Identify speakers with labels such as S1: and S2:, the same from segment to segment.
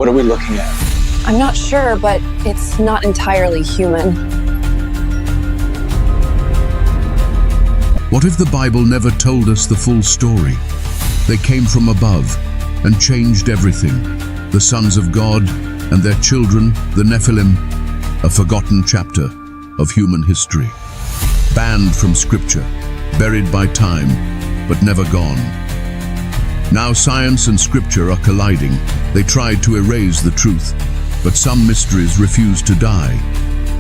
S1: What are we looking at?
S2: I'm not sure, but it's not entirely human.
S3: What if the Bible never told us the full story? They came from above and changed everything. The sons of God and their children, the Nephilim, a forgotten chapter of human history. Banned from Scripture, buried by time, but never gone. Now science and Scripture are colliding. They tried to erase the truth, but some mysteries refuse to die.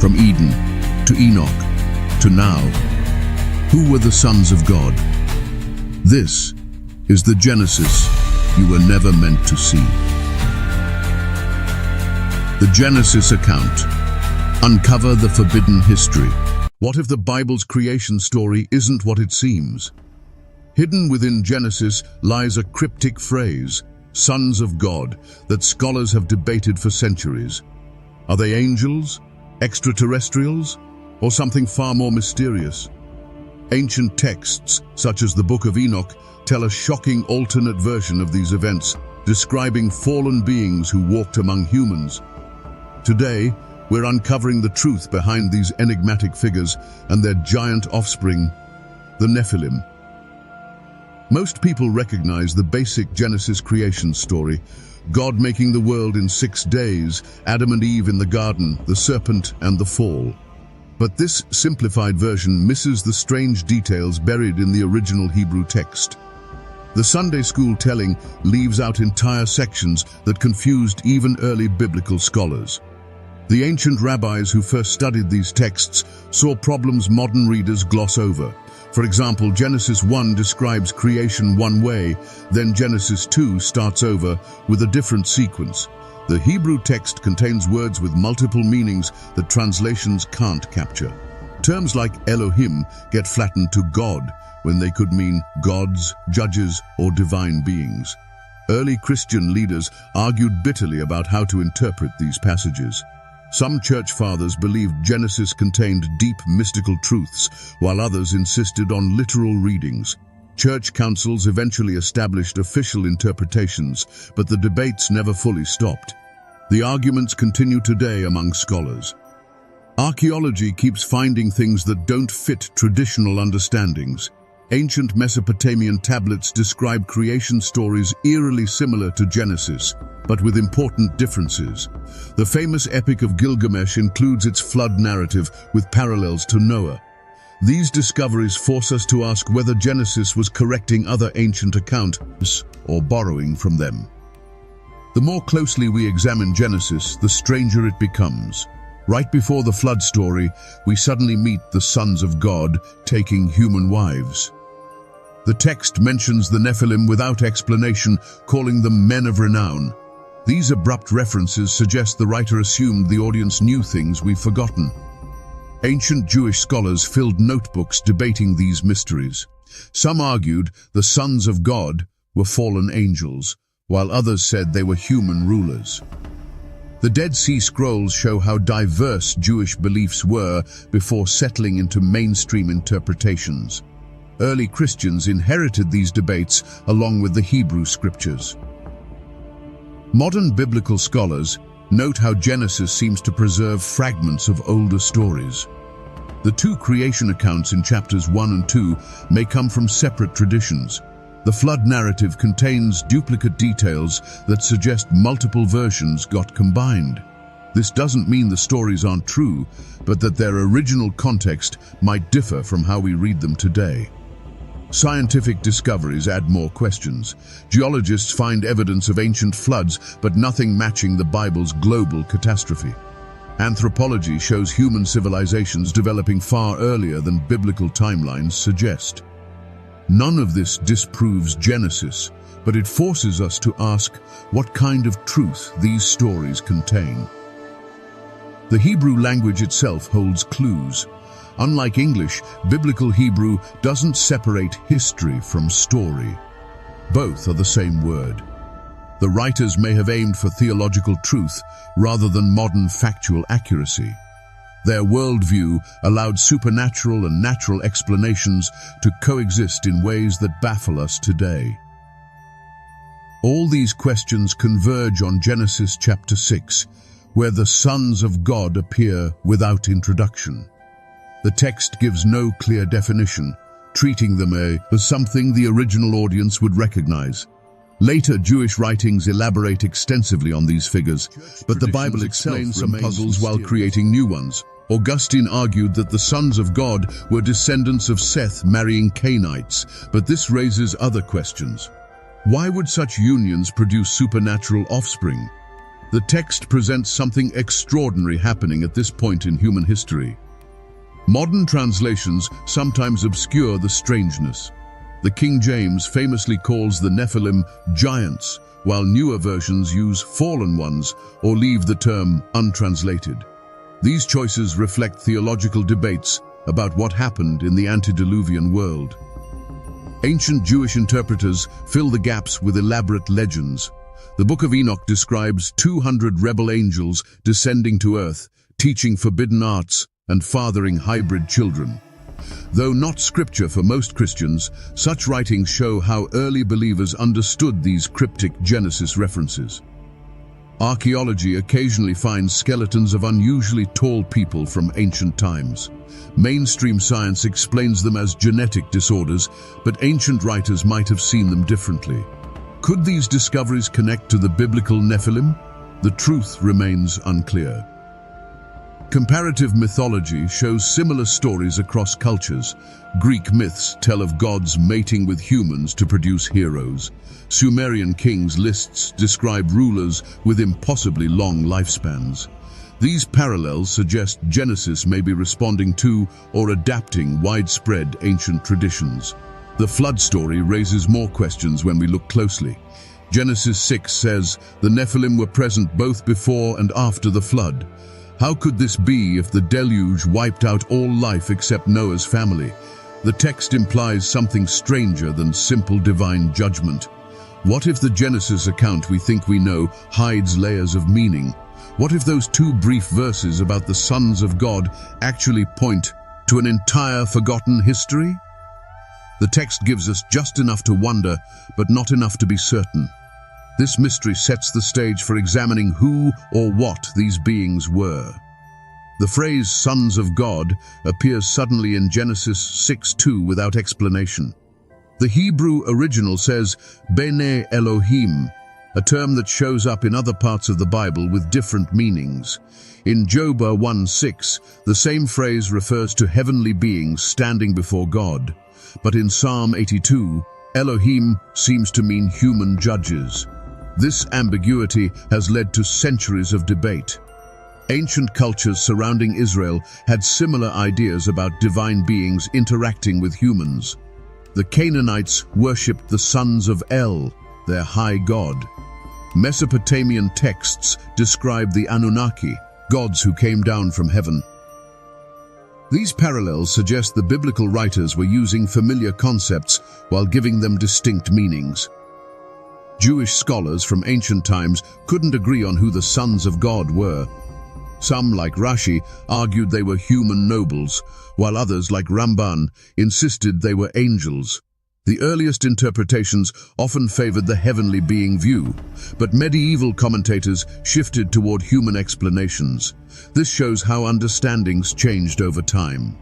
S3: From Eden to Enoch to now. Who were the sons of God? This is the Genesis you were never meant to see. The Genesis account. Uncover the forbidden history. What if the Bible's creation story isn't what it seems? Hidden within Genesis lies a cryptic phrase, sons of God, that scholars have debated for centuries. Are they angels, extraterrestrials, or something far more mysterious? Ancient texts, such as the Book of Enoch, tell a shocking alternate version of these events, describing fallen beings who walked among humans. Today, we're uncovering the truth behind these enigmatic figures and their giant offspring, the Nephilim. Most people recognize the basic Genesis creation story, God making the world in 6 days, Adam and Eve in the garden, the serpent and the fall. But this simplified version misses the strange details buried in the original Hebrew text. The Sunday school telling leaves out entire sections that confused even early biblical scholars. The ancient rabbis who first studied these texts saw problems modern readers gloss over. For example, Genesis 1 describes creation one way, then Genesis 2 starts over with a different sequence. The Hebrew text contains words with multiple meanings that translations can't capture. Terms like Elohim get flattened to God when they could mean gods, judges, or divine beings. Early Christian leaders argued bitterly about how to interpret these passages. Some church fathers believed Genesis contained deep mystical truths, while others insisted on literal readings. Church councils eventually established official interpretations, but the debates never fully stopped. The arguments continue today among scholars. Archaeology keeps finding things that don't fit traditional understandings. Ancient Mesopotamian tablets describe creation stories eerily similar to Genesis, but with important differences. The famous Epic of Gilgamesh includes its flood narrative with parallels to Noah. These discoveries force us to ask whether Genesis was correcting other ancient accounts or borrowing from them. The more closely we examine Genesis, the stranger it becomes. Right before the flood story, we suddenly meet the sons of God taking human wives. The text mentions the Nephilim without explanation, calling them men of renown. These abrupt references suggest the writer assumed the audience knew things we've forgotten. Ancient Jewish scholars filled notebooks debating these mysteries. Some argued the sons of God were fallen angels, while others said they were human rulers. The Dead Sea Scrolls show how diverse Jewish beliefs were before settling into mainstream interpretations. Early Christians inherited these debates along with the Hebrew scriptures. Modern biblical scholars note how Genesis seems to preserve fragments of older stories. The two creation accounts in chapters 1 and 2 may come from separate traditions. The flood narrative contains duplicate details that suggest multiple versions got combined. This doesn't mean the stories aren't true, but that their original context might differ from how we read them today. Scientific discoveries add more questions. Geologists find evidence of ancient floods, but nothing matching the Bible's global catastrophe. Anthropology shows human civilizations developing far earlier than biblical timelines suggest. None of this disproves Genesis, but it forces us to ask what kind of truth these stories contain. The Hebrew language itself holds clues. Unlike English, biblical Hebrew doesn't separate history from story. Both are the same word. The writers may have aimed for theological truth rather than modern factual accuracy. Their worldview allowed supernatural and natural explanations to coexist in ways that baffle us today. All these questions converge on Genesis chapter 6, where the sons of God appear without introduction. The text gives no clear definition, treating them as something the original audience would recognize. Later Jewish writings elaborate extensively on these figures, but the Bible explains some puzzles while creating new ones. Augustine argued that the sons of God were descendants of Seth marrying Cainites, but this raises other questions. Why would such unions produce supernatural offspring? The text presents something extraordinary happening at this point in human history. Modern translations sometimes obscure the strangeness. The King James famously calls the Nephilim giants, while newer versions use fallen ones or leave the term untranslated. These choices reflect theological debates about what happened in the antediluvian world. Ancient Jewish interpreters fill the gaps with elaborate legends. The Book of Enoch describes 200 rebel angels descending to earth, teaching forbidden arts and fathering hybrid children. Though not scripture for most Christians, such writings show how early believers understood these cryptic Genesis references. Archaeology occasionally finds skeletons of unusually tall people from ancient times. Mainstream science explains them as genetic disorders, but ancient writers might have seen them differently. Could these discoveries connect to the biblical Nephilim? The truth remains unclear. Comparative mythology shows similar stories across cultures. Greek myths tell of gods mating with humans to produce heroes. Sumerian kings' lists describe rulers with impossibly long lifespans. These parallels suggest Genesis may be responding to or adapting widespread ancient traditions. The flood story raises more questions when we look closely. Genesis 6 says the Nephilim were present both before and after the flood. How could this be if the deluge wiped out all life except Noah's family? The text implies something stranger than simple divine judgment. What if the Genesis account we think we know hides layers of meaning? What if those two brief verses about the sons of God actually point to an entire forgotten history? The text gives us just enough to wonder, but not enough to be certain. This mystery sets the stage for examining who or what these beings were. The phrase "sons of God" appears suddenly in Genesis 6:2 without explanation. The Hebrew original says "Bene Elohim," a term that shows up in other parts of the Bible with different meanings. In Job 1:6, the same phrase refers to heavenly beings standing before God. But in Psalm 82, Elohim seems to mean human judges. This ambiguity has led to centuries of debate. Ancient cultures surrounding Israel had similar ideas about divine beings interacting with humans. The Canaanites worshipped the sons of El, their high god. Mesopotamian texts describe the Anunnaki, gods who came down from heaven. These parallels suggest the biblical writers were using familiar concepts while giving them distinct meanings. Jewish scholars from ancient times couldn't agree on who the sons of God were. Some, like Rashi, argued they were human nobles, while others, like Ramban, insisted they were angels. The earliest interpretations often favored the heavenly being view, but medieval commentators shifted toward human explanations. This shows how understandings changed over time.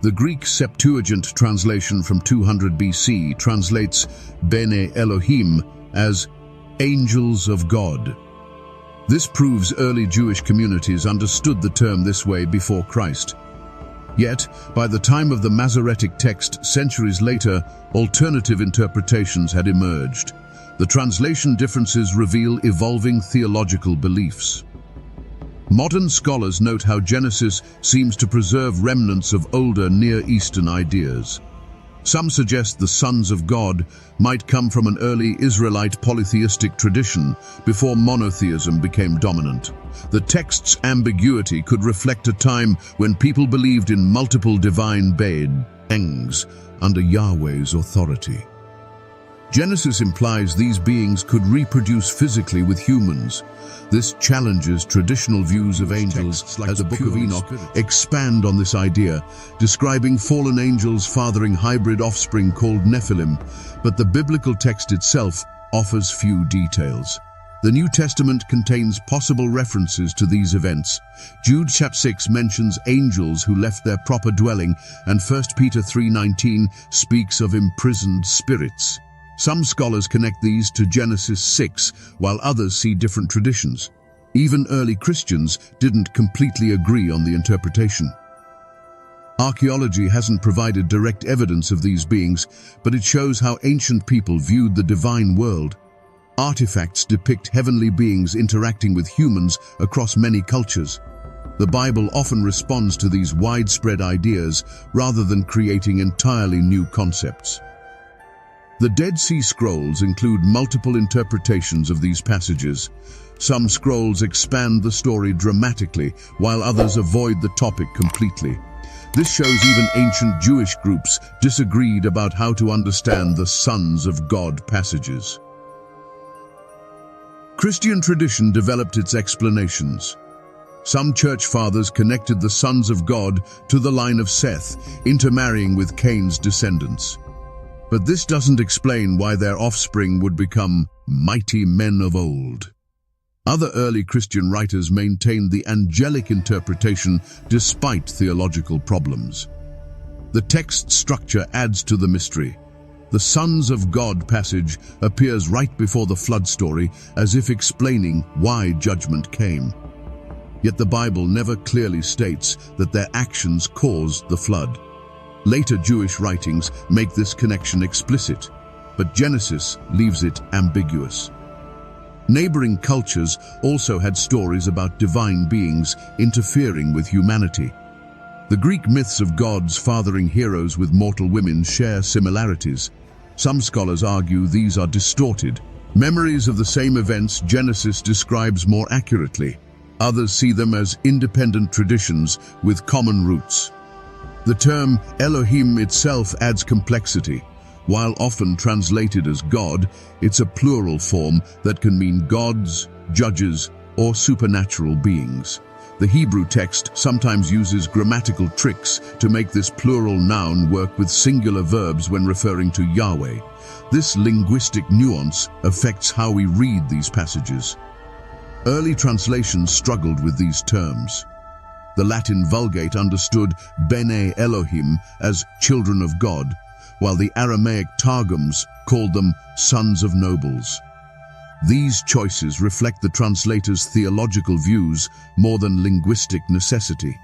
S3: The Greek Septuagint translation from 200 BC translates Bene Elohim as angels of God. This proves early Jewish communities understood the term this way before Christ. Yet, by the time of the Masoretic text centuries later, alternative interpretations had emerged. The translation differences reveal evolving theological beliefs. Modern scholars note how Genesis seems to preserve remnants of older Near Eastern ideas. Some suggest the sons of God might come from an early Israelite polytheistic tradition before monotheism became dominant. The text's ambiguity could reflect a time when people believed in multiple divine beings under Yahweh's authority. Genesis implies these beings could reproduce physically with humans. This challenges traditional views of angels, like the Book of Enoch expand on this idea, describing fallen angels fathering hybrid offspring called Nephilim, but the biblical text itself offers few details. The New Testament contains possible references to these events. Jude chapter 6 mentions angels who left their proper dwelling, and 1 Peter 3:19 speaks of imprisoned spirits. Some scholars connect these to Genesis 6, while others see different traditions. Even early Christians didn't completely agree on the interpretation. Archaeology hasn't provided direct evidence of these beings, but it shows how ancient people viewed the divine world. Artifacts depict heavenly beings interacting with humans across many cultures. The Bible often responds to these widespread ideas rather than creating entirely new concepts. The Dead Sea Scrolls include multiple interpretations of these passages. Some scrolls expand the story dramatically, while others avoid the topic completely. This shows even ancient Jewish groups disagreed about how to understand the Sons of God passages. Christian tradition developed its explanations. Some church fathers connected the sons of God to the line of Seth, intermarrying with Cain's descendants. But this doesn't explain why their offspring would become mighty men of old. Other early Christian writers maintained the angelic interpretation despite theological problems. The text structure adds to the mystery. The Sons of God passage appears right before the flood story, as if explaining why judgment came. Yet the Bible never clearly states that their actions caused the flood. Later Jewish writings make this connection explicit, but Genesis leaves it ambiguous. Neighboring cultures also had stories about divine beings interfering with humanity. The Greek myths of gods fathering heroes with mortal women share similarities. Some scholars argue these are distorted memories of the same events Genesis describes more accurately. Others see them as independent traditions with common roots. The term Elohim itself adds complexity. While often translated as God, it's a plural form that can mean gods, judges, or supernatural beings. The Hebrew text sometimes uses grammatical tricks to make this plural noun work with singular verbs when referring to Yahweh. This linguistic nuance affects how we read these passages. Early translations struggled with these terms. The Latin Vulgate understood Bene Elohim as children of God, while the Aramaic Targums called them sons of nobles. These choices reflect the translator's theological views more than linguistic necessity.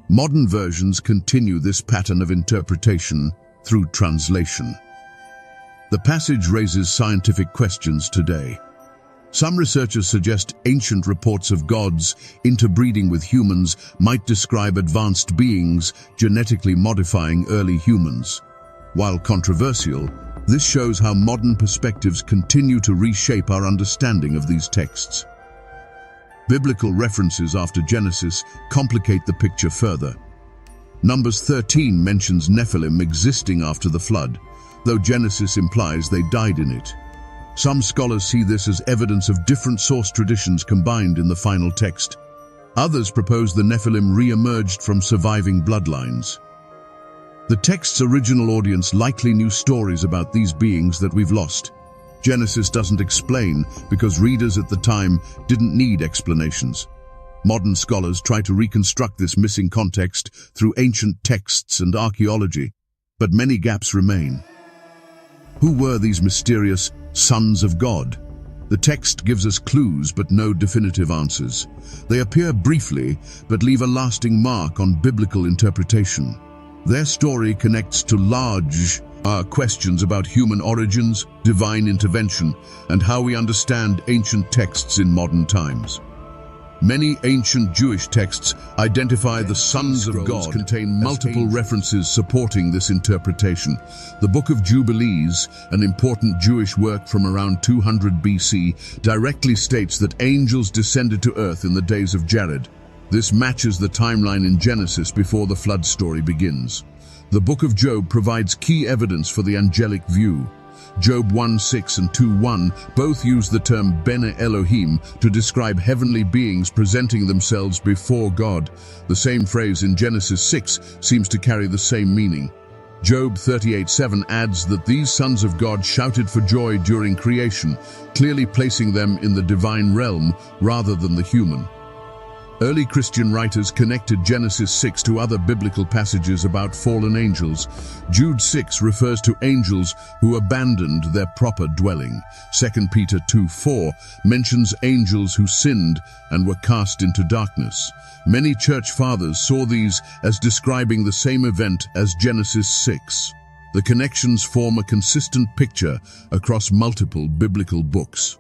S3: Modern versions continue this pattern of interpretation through translation. The passage raises scientific questions today. Some researchers suggest ancient reports of gods interbreeding with humans might describe advanced beings genetically modifying early humans. While controversial, this shows how modern perspectives continue to reshape our understanding of these texts. Biblical references after Genesis complicate the picture further. Numbers 13 mentions Nephilim existing after the flood, though Genesis implies they died in it. Some scholars see this as evidence of different source traditions combined in the final text. Others propose the Nephilim re-emerged from surviving bloodlines. The text's original audience likely knew stories about these beings that we've lost. Genesis doesn't explain because readers at the time didn't need explanations. Modern scholars try to reconstruct this missing context through ancient texts and archaeology, but many gaps remain. Who were these mysterious sons of God? The text gives us clues but no definitive answers. They appear briefly but leave a lasting mark on biblical interpretation. Their story connects to large questions about human origins, divine intervention, and how we understand ancient texts in modern times. Many ancient Jewish texts identify the sons of God contain multiple references supporting this interpretation. The Book of Jubilees, an important Jewish work from around 200 BC, directly states that angels descended to earth in the days of Jared. This matches the timeline in Genesis before the flood story begins. The Book of Job provides key evidence for the angelic view. Job 1:6 and 2:1 both use the term Bene Elohim to describe heavenly beings presenting themselves before God. The same phrase in Genesis 6 seems to carry the same meaning. Job 38:7 adds that these sons of God shouted for joy during creation, clearly placing them in the divine realm rather than the human. Early Christian writers connected Genesis 6 to other biblical passages about fallen angels. Jude 6 refers to angels who abandoned their proper dwelling. 2 Peter 2:4 mentions angels who sinned and were cast into darkness. Many church fathers saw these as describing the same event as Genesis 6. The connections form a consistent picture across multiple biblical books.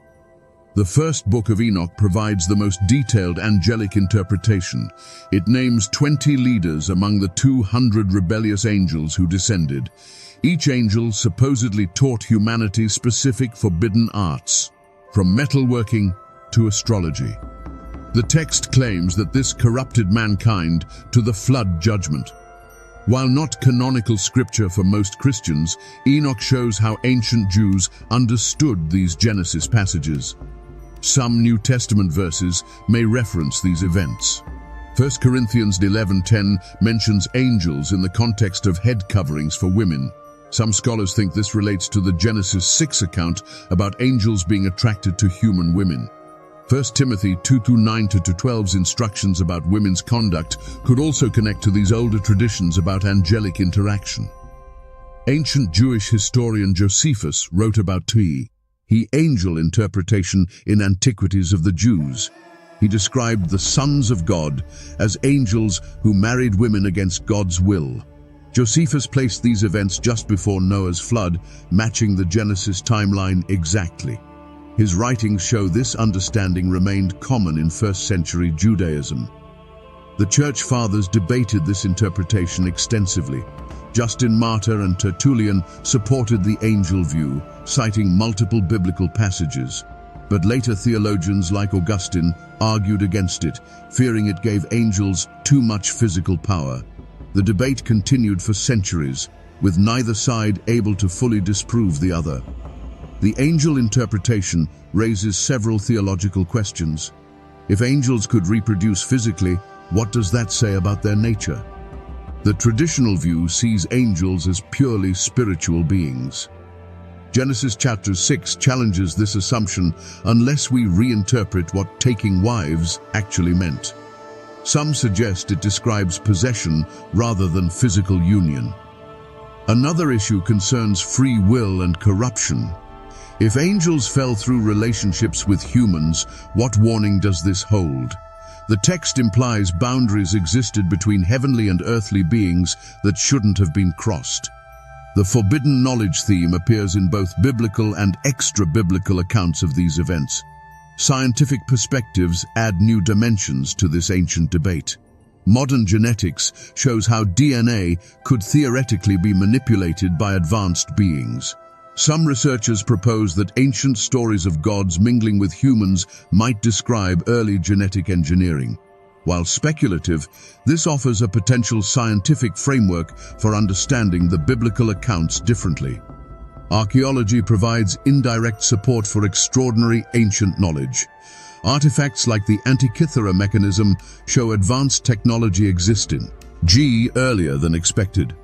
S3: The first Book of Enoch provides the most detailed angelic interpretation. It names 20 leaders among the 200 rebellious angels who descended. Each angel supposedly taught humanity specific forbidden arts, from metalworking to astrology. The text claims that this corrupted mankind to the flood judgment. While not canonical scripture for most Christians, Enoch shows how ancient Jews understood these Genesis passages. Some New Testament verses may reference these events. 1 Corinthians 11:10 mentions angels in the context of head coverings for women. Some scholars think this relates to the Genesis 6 account about angels being attracted to human women. 1 Timothy 2:9-12's instructions about women's conduct could also connect to these older traditions about angelic interaction. Ancient Jewish historian Josephus wrote about he angel interpretation in Antiquities of the Jews. He described the sons of God as angels who married women against God's will. Josephus placed these events just before Noah's flood, matching the Genesis timeline exactly. His writings show this understanding remained common in first-century Judaism. The Church Fathers debated this interpretation extensively. Justin Martyr and Tertullian supported the angel view, citing multiple biblical passages. But later theologians like Augustine argued against it, fearing it gave angels too much physical power. The debate continued for centuries, with neither side able to fully disprove the other. The angel interpretation raises several theological questions. If angels could reproduce physically, what does that say about their nature? The traditional view sees angels as purely spiritual beings. Genesis chapter 6 challenges this assumption unless we reinterpret what taking wives actually meant. Some suggest it describes possession rather than physical union. Another issue concerns free will and corruption. If angels fell through relationships with humans, what warning does this hold? The text implies boundaries existed between heavenly and earthly beings that shouldn't have been crossed. The forbidden knowledge theme appears in both biblical and extra-biblical accounts of these events. Scientific perspectives add new dimensions to this ancient debate. Modern genetics shows how DNA could theoretically be manipulated by advanced beings. Some researchers propose that ancient stories of gods mingling with humans might describe early genetic engineering. While speculative, this offers a potential scientific framework for understanding the biblical accounts differently. Archaeology provides indirect support for extraordinary ancient knowledge. Artifacts like the Antikythera mechanism show advanced technology existing earlier than expected.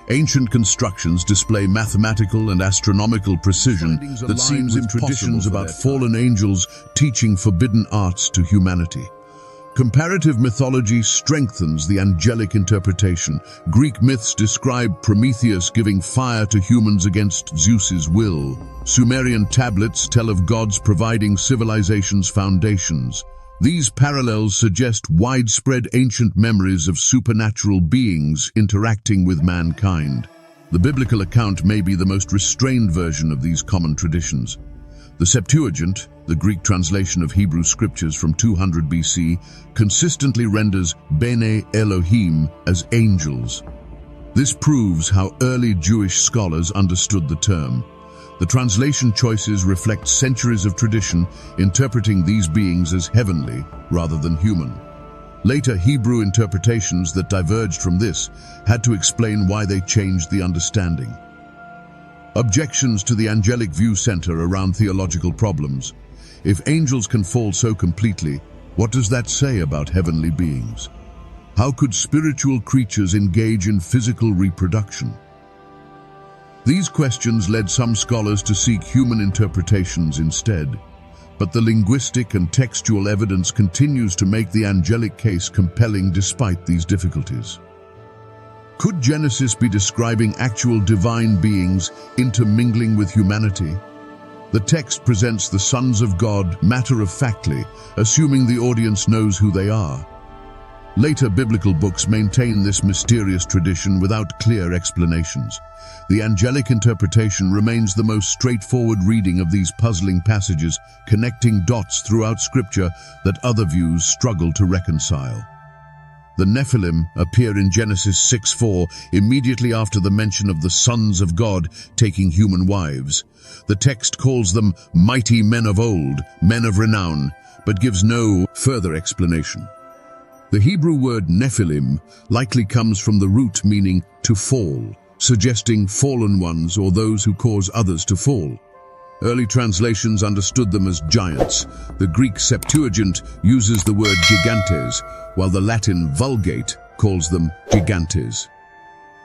S3: Ancient constructions display mathematical and astronomical precision that seems in traditions about fallen angels teaching forbidden arts to humanity. Comparative mythology strengthens the angelic interpretation. Greek myths describe Prometheus giving fire to humans against Zeus's will. Sumerian tablets tell of gods providing civilizations' foundations. These parallels suggest widespread ancient memories of supernatural beings interacting with mankind. The biblical account may be the most restrained version of these common traditions. The Septuagint, the Greek translation of Hebrew scriptures from 200 BC, consistently renders Bene Elohim as angels. This proves how early Jewish scholars understood the term. The translation choices reflect centuries of tradition, interpreting these beings as heavenly rather than human. Later Hebrew interpretations that diverged from this had to explain why they changed the understanding. Objections to the angelic view center around theological problems. If angels can fall so completely, what does that say about heavenly beings? How could spiritual creatures engage in physical reproduction? These questions led some scholars to seek human interpretations instead, but the linguistic and textual evidence continues to make the angelic case compelling despite these difficulties. Could Genesis be describing actual divine beings intermingling with humanity? The text presents the sons of God matter-of-factly, assuming the audience knows who they are. Later biblical books maintain this mysterious tradition without clear explanations. The angelic interpretation remains the most straightforward reading of these puzzling passages, connecting dots throughout Scripture that other views struggle to reconcile. The Nephilim appear in Genesis 6:4 immediately after the mention of the sons of God taking human wives. The text calls them mighty men of old, men of renown, but gives no further explanation. The Hebrew word Nephilim likely comes from the root meaning to fall, suggesting fallen ones or those who cause others to fall. Early translations understood them as giants. The Greek Septuagint uses the word gigantes, while the Latin Vulgate calls them gigantes.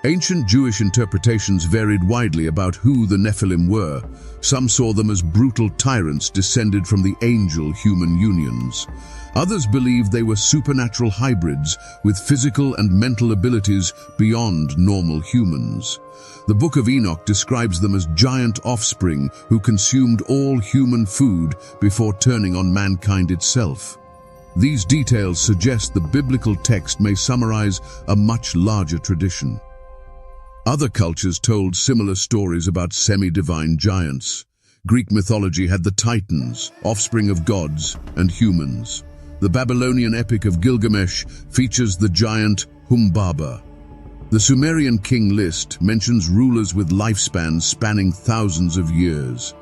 S3: Ancient Jewish interpretations varied widely about who the Nephilim were. Some saw them as brutal tyrants descended from the angel-human unions. Others believed they were supernatural hybrids with physical and mental abilities beyond normal humans. The Book of Enoch describes them as giant offspring who consumed all human food before turning on mankind itself. These details suggest the biblical text may summarize a much larger tradition. Other cultures told similar stories about semi-divine giants. Greek mythology had the Titans, offspring of gods and humans. The Babylonian epic of Gilgamesh features the giant Humbaba. The Sumerian king list mentions rulers with lifespans spanning thousands of years.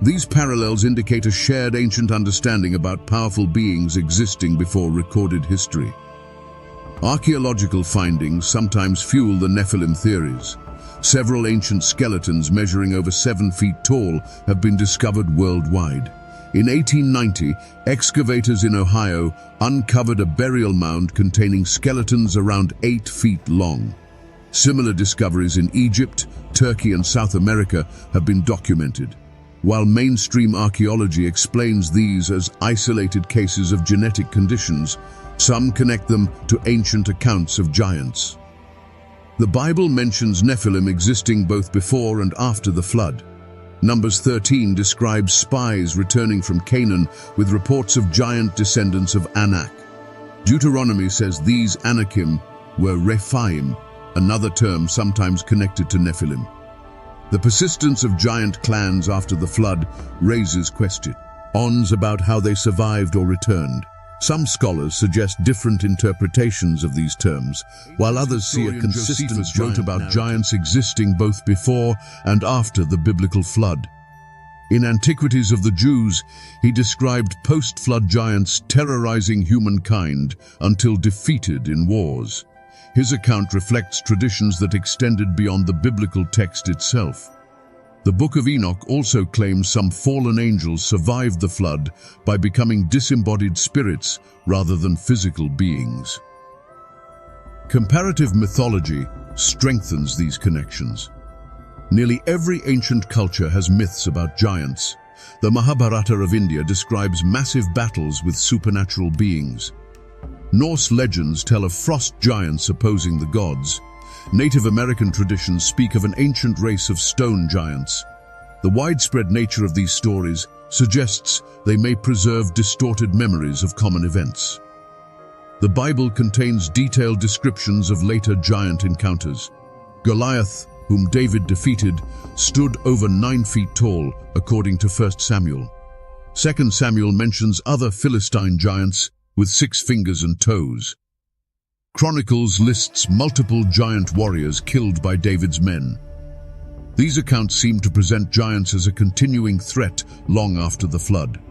S3: These parallels indicate a shared ancient understanding about powerful beings existing before recorded history. Archaeological findings sometimes fuel the Nephilim theories. Several ancient skeletons measuring over 7 feet tall have been discovered worldwide. In 1890, excavators in Ohio uncovered a burial mound containing skeletons around 8 feet long. Similar discoveries in Egypt, Turkey, and South America have been documented. While mainstream archaeology explains these as isolated cases of genetic conditions, some connect them to ancient accounts of giants. The Bible mentions Nephilim existing both before and after the flood. Numbers 13 describes spies returning from Canaan with reports of giant descendants of Anak. Deuteronomy says these Anakim were Rephaim, another term sometimes connected to Nephilim. The persistence of giant clans after the flood raises questions about how they survived or returned. Some scholars suggest different interpretations of these terms, while others see a consistent wrote about giants existing both before and after the biblical flood. In Antiquities of the Jews, he described post-flood giants terrorizing humankind until defeated in wars. His account reflects traditions that extended beyond the biblical text itself. The Book of Enoch also claims some fallen angels survived the flood by becoming disembodied spirits rather than physical beings. Comparative mythology strengthens these connections. Nearly every ancient culture has myths about giants. The Mahabharata of India describes massive battles with supernatural beings. Norse legends tell of frost giants opposing the gods. Native American traditions speak of an ancient race of stone giants. The widespread nature of these stories suggests they may preserve distorted memories of common events. The Bible contains detailed descriptions of later giant encounters. Goliath, whom David defeated, stood over 9 feet tall, according to 1 Samuel. 2 Samuel mentions other Philistine giants with 6 fingers and toes. Chronicles lists multiple giant warriors killed by David's men. These accounts seem to present giants as a continuing threat long after the flood.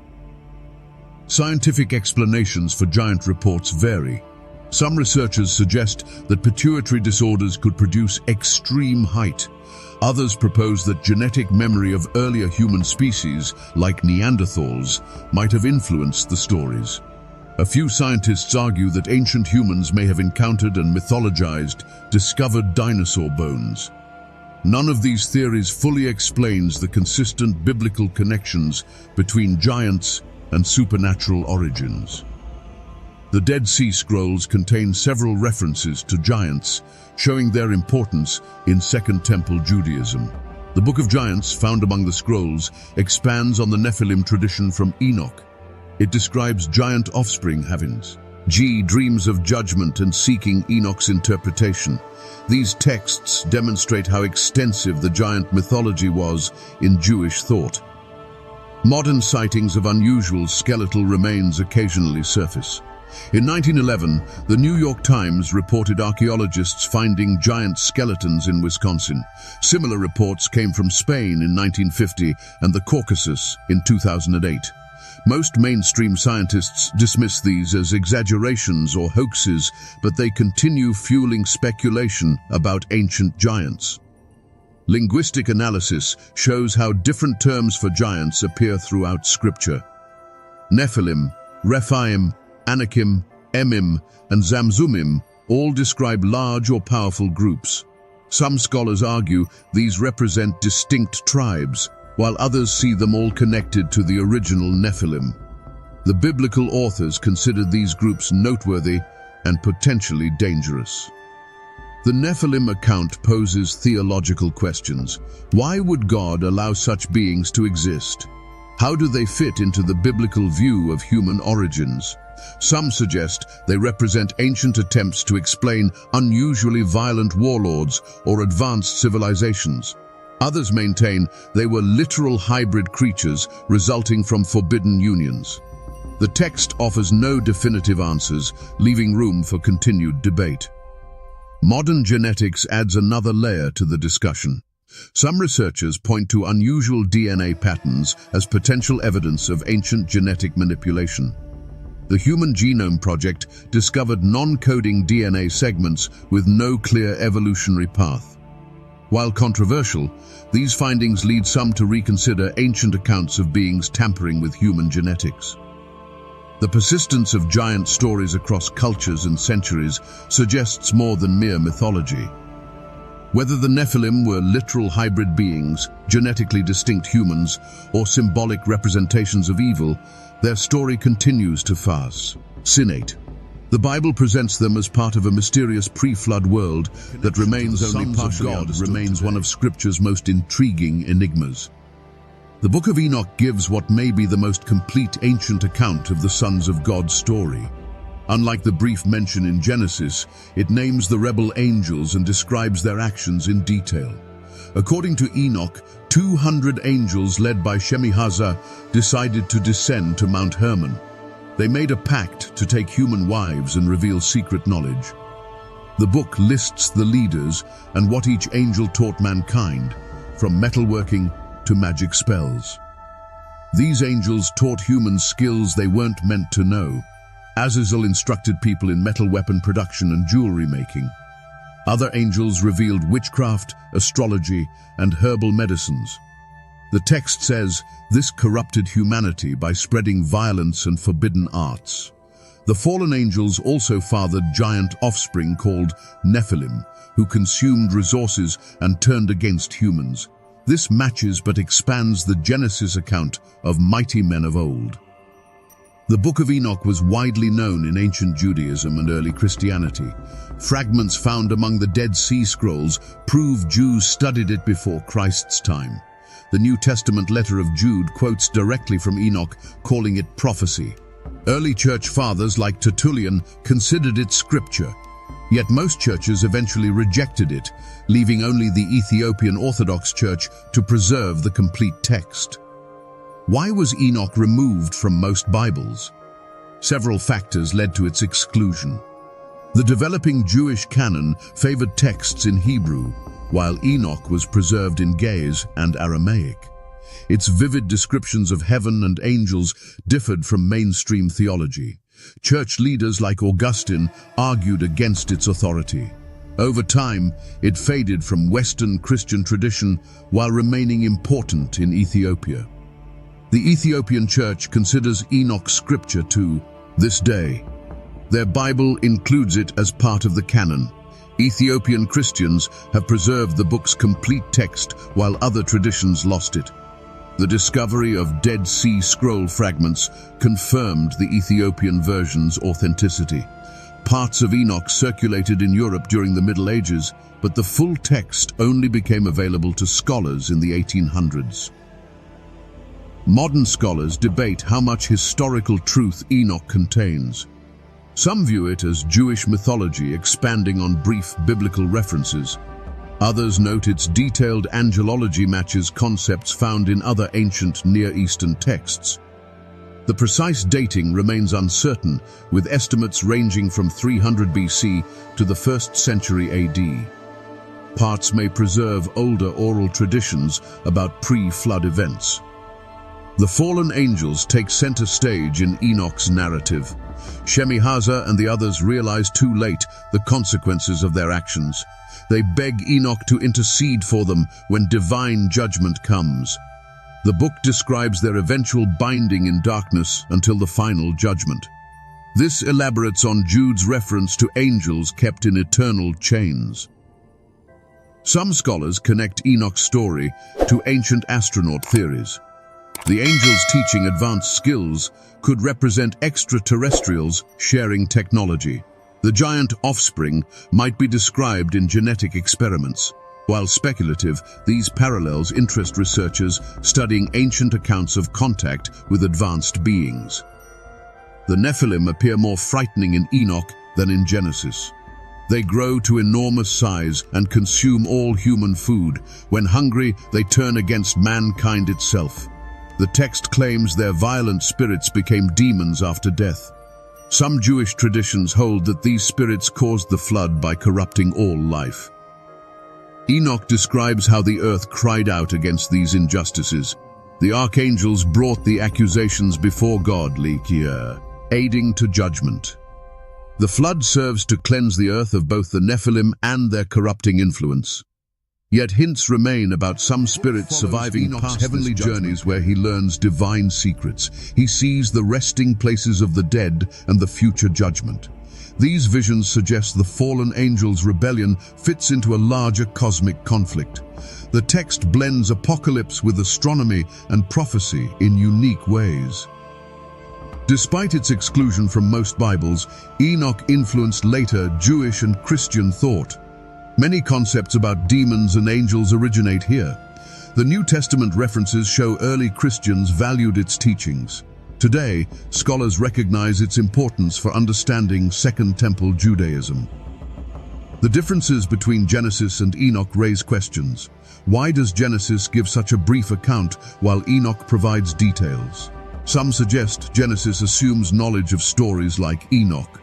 S3: Scientific explanations for giant reports vary. Some researchers suggest that pituitary disorders could produce extreme height. Others propose that genetic memory of earlier human species, like Neanderthals, might have influenced the stories. A few scientists argue that ancient humans may have encountered and mythologized discovered dinosaur bones. None of these theories fully explains the consistent biblical connections between giants and supernatural origins. The Dead Sea Scrolls contain several references to giants, showing their importance in Second Temple Judaism. The Book of Giants, found among the scrolls, expands on the Nephilim tradition from Enoch. It describes giant offspring havings. Dreams of judgment and seeking Enoch's interpretation. These texts demonstrate how extensive the giant mythology was in Jewish thought. Modern sightings of unusual skeletal remains occasionally surface. In 1911, the New York Times reported archaeologists finding giant skeletons in Wisconsin. Similar reports came from Spain in 1950 and the Caucasus in 2008. Most mainstream scientists dismiss these as exaggerations or hoaxes, but they continue fueling speculation about ancient giants. Linguistic analysis shows how different terms for giants appear throughout Scripture. Nephilim, Rephaim, Anakim, Emim, and Zamzumim all describe large or powerful groups. Some scholars argue these represent distinct tribes, while others see them all connected to the original Nephilim. The biblical authors considered these groups noteworthy and potentially dangerous. The Nephilim account poses theological questions. Why would God allow such beings to exist? How do they fit into the biblical view of human origins? Some suggest they represent ancient attempts to explain unusually violent warlords or advanced civilizations. Others maintain they were literal hybrid creatures resulting from forbidden unions. The text offers no definitive answers, leaving room for continued debate. Modern genetics adds another layer to the discussion. Some researchers point to unusual DNA patterns as potential evidence of ancient genetic manipulation. The Human Genome Project discovered non-coding DNA segments with no clear evolutionary path. While controversial, these findings lead some to reconsider ancient accounts of beings tampering with human genetics. The persistence of giant stories across cultures and centuries suggests more than mere mythology. Whether the Nephilim were literal hybrid beings, genetically distinct humans, or symbolic representations of evil, their story continues to fascinate. The Bible presents them as part of a mysterious pre-flood world that remains only partially understood. Remains one of Scripture's most intriguing enigmas. The Book of Enoch gives what may be the most complete ancient account of the sons of God's story. Unlike the brief mention in Genesis, it names the rebel angels and describes their actions in detail. According to Enoch, 200 angels led by Shemi-Hazza decided to descend to Mount Hermon. They made a pact to take human wives and reveal secret knowledge. The book lists the leaders and what each angel taught mankind, from metalworking to magic spells. These angels taught humans skills they weren't meant to know. Azazel instructed people in metal weapon production and jewelry making. Other angels revealed witchcraft, astrology, and herbal medicines. The text says this corrupted humanity by spreading violence and forbidden arts. The fallen angels also fathered giant offspring called Nephilim, who consumed resources and turned against humans. This matches but expands the Genesis account of mighty men of old. The Book of Enoch was widely known in ancient Judaism and early Christianity. Fragments found among the Dead Sea Scrolls prove Jews studied it before Christ's time. The New Testament letter of Jude quotes directly from Enoch, calling it prophecy. Early church fathers like Tertullian considered it scripture. Yet most churches eventually rejected it, leaving only the Ethiopian Orthodox Church to preserve the complete text. Why was Enoch removed from most Bibles? Several factors led to its exclusion. The developing Jewish canon favored texts in Hebrew, while Enoch was preserved in Ge'ez and Aramaic. Its vivid descriptions of heaven and angels differed from mainstream theology. Church leaders like Augustine argued against its authority. Over time, it faded from Western Christian tradition while remaining important in Ethiopia. The Ethiopian Church considers Enoch scripture to this day. Their Bible includes it as part of the canon. Ethiopian Christians have preserved the book's complete text while other traditions lost it. The discovery of Dead Sea Scroll fragments confirmed the Ethiopian version's authenticity. Parts of Enoch circulated in Europe during the Middle Ages, but the full text only became available to scholars in the 1800s. Modern scholars debate how much historical truth Enoch contains. Some view it as Jewish mythology expanding on brief biblical references. Others note its detailed angelology matches concepts found in other ancient Near Eastern texts. The precise dating remains uncertain, with estimates ranging from 300 BC to the 1st century AD. Parts may preserve older oral traditions about pre-flood events. The fallen angels take center stage in Enoch's narrative. Shemihaza and the others realize too late the consequences of their actions. They beg Enoch to intercede for them when divine judgment comes. The book describes their eventual binding in darkness until the final judgment. This elaborates on Jude's reference to angels kept in eternal chains. Some scholars connect Enoch's story to ancient astronaut theories. The angels teaching advanced skills could represent extraterrestrials sharing technology. The giant offspring might be described in genetic experiments. While speculative, these parallels interest researchers studying ancient accounts of contact with advanced beings. The Nephilim appear more frightening in Enoch than in Genesis. They grow to enormous size and consume all human food. When hungry, they turn against mankind itself. The text claims their violent spirits became demons after death. Some Jewish traditions hold that these spirits caused the flood by corrupting all life. Enoch describes how the earth cried out against these injustices. The archangels brought the accusations before God, aiding to judgment. The flood serves to cleanse the earth of both the Nephilim and their corrupting influence. Yet hints remain about some spirits surviving past heavenly journeys where he learns divine secrets. He sees the resting places of the dead and the future judgment. These visions suggest the fallen angels' rebellion fits into a larger cosmic conflict. The text blends apocalypse with astronomy and prophecy in unique ways. Despite its exclusion from most Bibles, Enoch influenced later Jewish and Christian thought. Many concepts about demons and angels originate here. The New Testament references show early Christians valued its teachings. Today, scholars recognize its importance for understanding Second Temple Judaism. The differences between Genesis and Enoch raise questions. Why does Genesis give such a brief account while Enoch provides details? Some suggest Genesis assumes knowledge of stories like Enoch.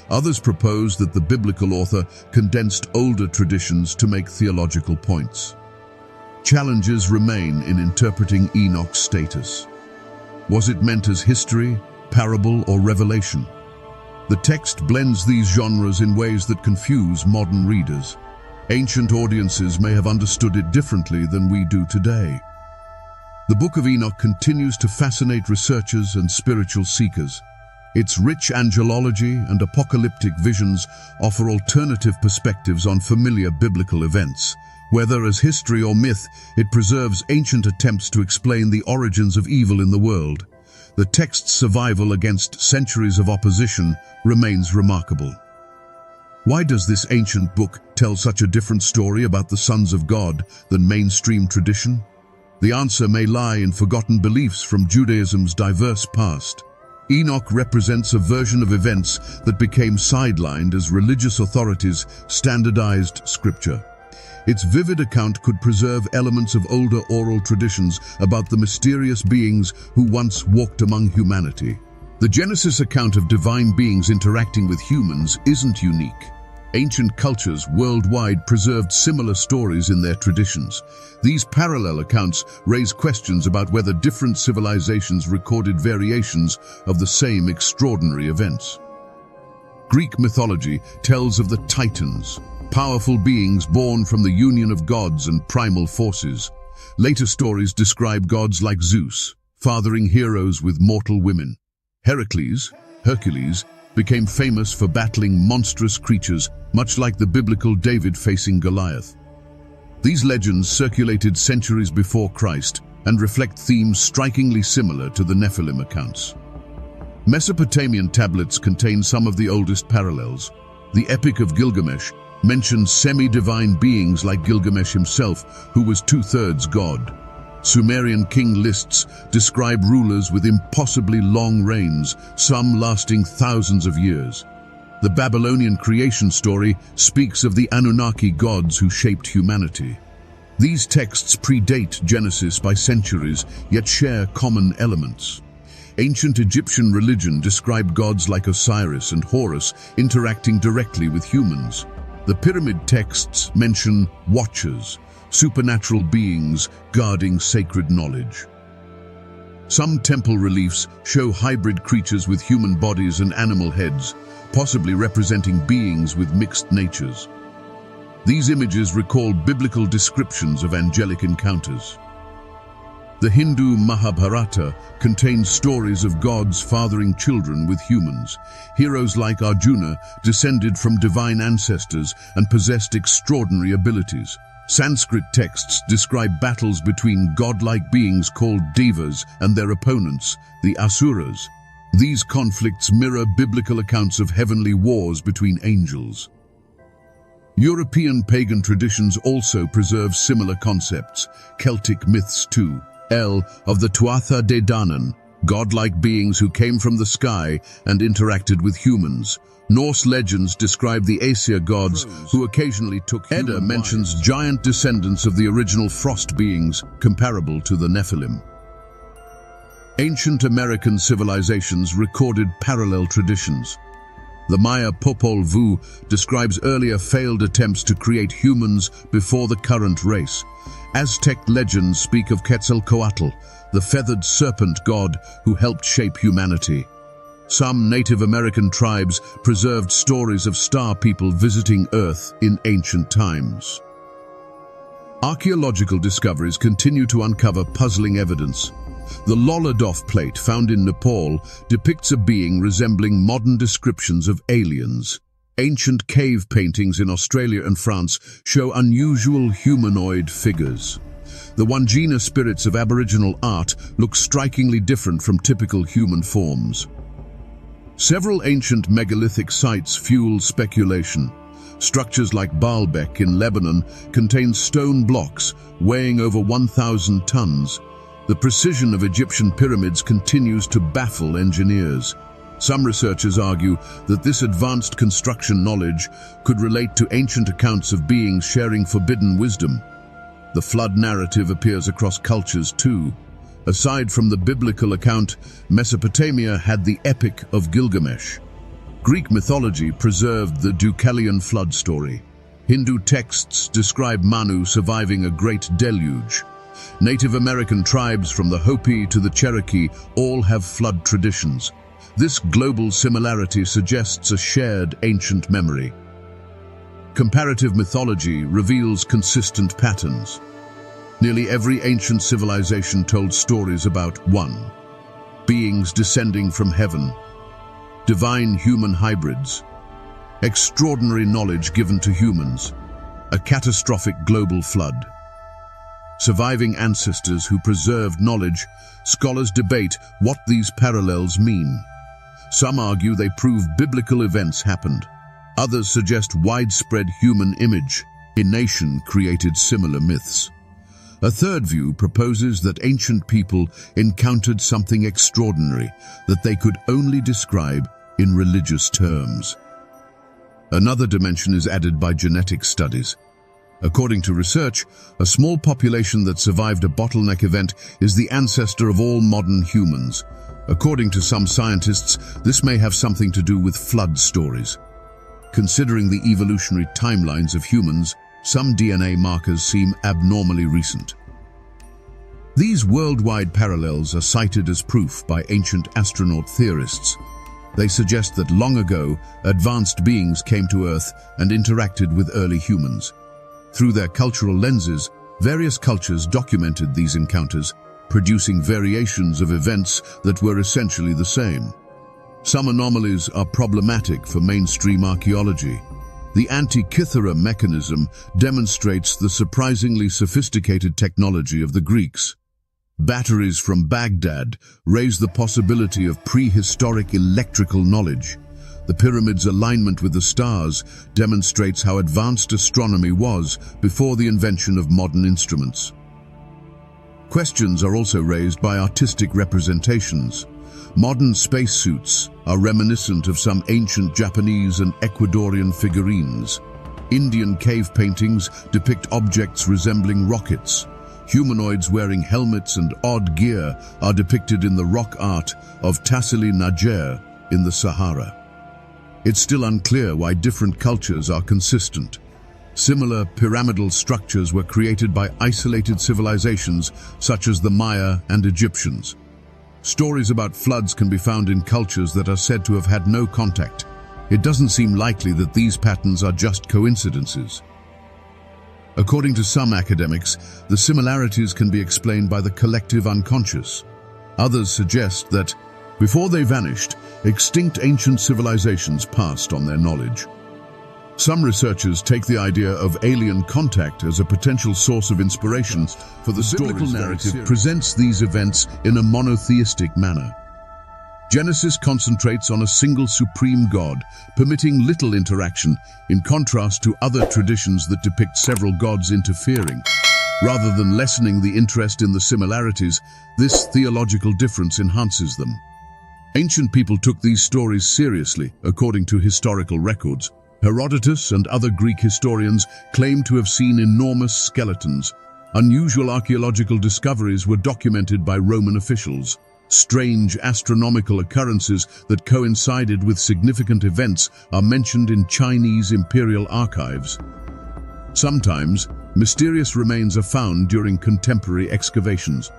S3: Others propose that the biblical author condensed older traditions to make theological points. Challenges remain in interpreting Enoch's status. Was it meant as history, parable, or revelation? The text blends these genres in ways that confuse modern readers. Ancient audiences may have understood it differently than we do today. The Book of Enoch continues to fascinate researchers and spiritual seekers. Its rich angelology and apocalyptic visions offer alternative perspectives on familiar biblical events. Whether as history or myth, it preserves ancient attempts to explain the origins of evil in the world. The text's survival against centuries of opposition remains remarkable. Why does this ancient book tell such a different story about the sons of God than mainstream tradition? The answer may lie in forgotten beliefs from Judaism's diverse past. Enoch represents a version of events that became sidelined as religious authorities standardized scripture. Its vivid account could preserve elements of older oral traditions about the mysterious beings who once walked among humanity. The Genesis account of divine beings interacting with humans isn't unique. Ancient cultures worldwide preserved similar stories in their traditions. These parallel accounts raise questions about whether different civilizations recorded variations of the same extraordinary events. Greek mythology tells of the Titans, powerful beings born from the union of gods and primal forces. Later stories describe gods like Zeus, fathering heroes with mortal women. Hercules, became famous for battling monstrous creatures, much like the biblical David facing Goliath. These legends circulated centuries before Christ and reflect themes strikingly similar to the Nephilim accounts. Mesopotamian tablets contain some of the oldest parallels. The Epic of Gilgamesh mentions semi-divine beings like Gilgamesh himself, who was two-thirds god. Sumerian king lists describe rulers with impossibly long reigns, some lasting thousands of years. The Babylonian creation story speaks of the Anunnaki gods who shaped humanity. These texts predate Genesis by centuries, yet share common elements. Ancient Egyptian religion described gods like Osiris and Horus interacting directly with humans. The pyramid texts mention watchers, supernatural beings guarding sacred knowledge. Some temple reliefs show hybrid creatures with human bodies and animal heads, possibly representing beings with mixed natures. These images recall biblical descriptions of angelic encounters. The Hindu Mahabharata contains stories of gods fathering children with humans. Heroes like Arjuna descended from divine ancestors and possessed extraordinary abilities. Sanskrit texts describe battles between godlike beings called devas and their opponents, the asuras. These conflicts mirror biblical accounts of heavenly wars between angels. European pagan traditions also preserve similar concepts. Celtic myths too. Of the Tuatha De Danann, godlike beings who came from the sky and interacted with humans. Norse legends describe the Aesir gods who occasionally took human Edda mentions giant descendants of the original frost beings, comparable to the Nephilim. Ancient American civilizations recorded parallel traditions. The Maya Popol Vuh describes earlier failed attempts to create humans before the current race. Aztec legends speak of Quetzalcoatl, the feathered serpent god who helped shape humanity. Some Native American tribes preserved stories of star people visiting Earth in ancient times. Archaeological discoveries continue to uncover puzzling evidence. The Lolodov plate found in Nepal depicts a being resembling modern descriptions of aliens. Ancient cave paintings in Australia and France show unusual humanoid figures. The Wandjina spirits of Aboriginal art look strikingly different from typical human forms. Several ancient megalithic sites fuel speculation. Structures like Baalbek in Lebanon contain stone blocks weighing over 1,000 tons. The precision of Egyptian pyramids continues to baffle engineers. Some researchers argue that this advanced construction knowledge could relate to ancient accounts of beings sharing forbidden wisdom. The flood narrative appears across cultures too. Aside from the biblical account, Mesopotamia had the Epic of Gilgamesh. Greek mythology preserved the Deucalion flood story. Hindu texts describe Manu surviving a great deluge. Native American tribes from the Hopi to the Cherokee all have flood traditions. This global similarity suggests a shared ancient memory. Comparative mythology reveals consistent patterns. Nearly every ancient civilization told stories about 1. Beings descending from heaven, divine human hybrids, extraordinary knowledge given to humans, a catastrophic global flood. Surviving ancestors who preserved knowledge, scholars debate what these parallels mean. Some argue they prove biblical events happened. Others suggest widespread human imagination created similar myths. A third view proposes that ancient people encountered something extraordinary that they could only describe in religious terms. Another dimension is added by genetic studies. According to research, a small population that survived a bottleneck event is the ancestor of all modern humans. According to some scientists, this may have something to do with flood stories. Considering the evolutionary timelines of humans, some DNA markers seem abnormally recent. These worldwide parallels are cited as proof by ancient astronaut theorists. They suggest that long ago, advanced beings came to Earth and interacted with early humans. Through their cultural lenses, various cultures documented these encounters, producing variations of events that were essentially the same. Some anomalies are problematic for mainstream archaeology. The Antikythera mechanism demonstrates the surprisingly sophisticated technology of the Greeks. Batteries from Baghdad raise the possibility of prehistoric electrical knowledge. The pyramid's alignment with the stars demonstrates how advanced astronomy was before the invention of modern instruments. Questions are also raised by artistic representations. Modern spacesuits are reminiscent of some ancient Japanese and Ecuadorian figurines. Indian cave paintings depict objects resembling rockets. Humanoids wearing helmets and odd gear are depicted in the rock art of Tassili Najer in the Sahara. It's still unclear why different cultures are consistent. Similar pyramidal structures were created by isolated civilizations such as the Maya and Egyptians. Stories about floods can be found in cultures that are said to have had no contact. It doesn't seem likely that these patterns are just coincidences. According to some academics, the similarities can be explained by the collective unconscious. Others suggest that, before they vanished, extinct ancient civilizations passed on their knowledge. Some researchers take the idea of alien contact as a potential source of inspiration for the biblical narrative presents these events in a monotheistic manner. Genesis concentrates on a single supreme God, permitting little interaction, in contrast to other traditions that depict several gods interfering. Rather than lessening the interest in the similarities, this theological difference enhances them. Ancient people took these stories seriously, according to historical records. Herodotus and other Greek historians claim to have seen enormous skeletons. Unusual archaeological discoveries were documented by Roman officials. Strange astronomical occurrences that coincided with significant events are mentioned in Chinese imperial archives. Sometimes, mysterious remains are found during contemporary excavations.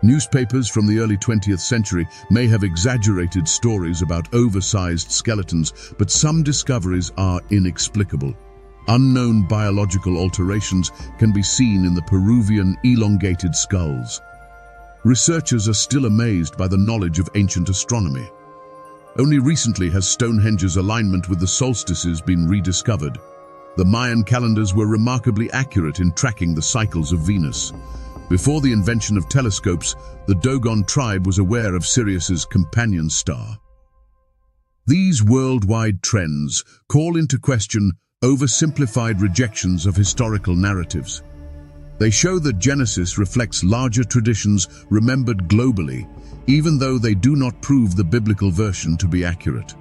S3: Newspapers from the early 20th century may have exaggerated stories about oversized skeletons, but some discoveries are inexplicable. Unknown biological alterations can be seen in the Peruvian elongated skulls. Researchers are still amazed by the knowledge of ancient astronomy. Only recently has Stonehenge's alignment with the solstices been rediscovered. The Mayan calendars were remarkably accurate in tracking the cycles of Venus. Before the invention of telescopes, the Dogon tribe was aware of Sirius's companion star. These worldwide trends call into question oversimplified rejections of historical narratives. They show that Genesis reflects larger traditions remembered globally, even though they do not prove the biblical version to be accurate.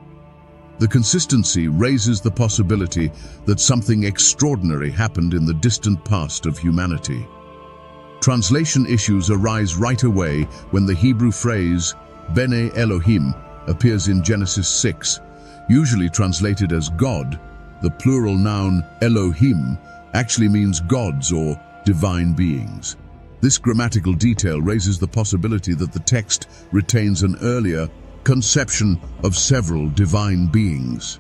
S3: The consistency raises the possibility that something extraordinary happened in the distant past of humanity. Translation issues arise right away when the Hebrew phrase Bene Elohim appears in Genesis 6, usually translated as God. The plural noun Elohim actually means gods or divine beings. This grammatical detail raises the possibility that the text retains an earlier conception of several divine beings.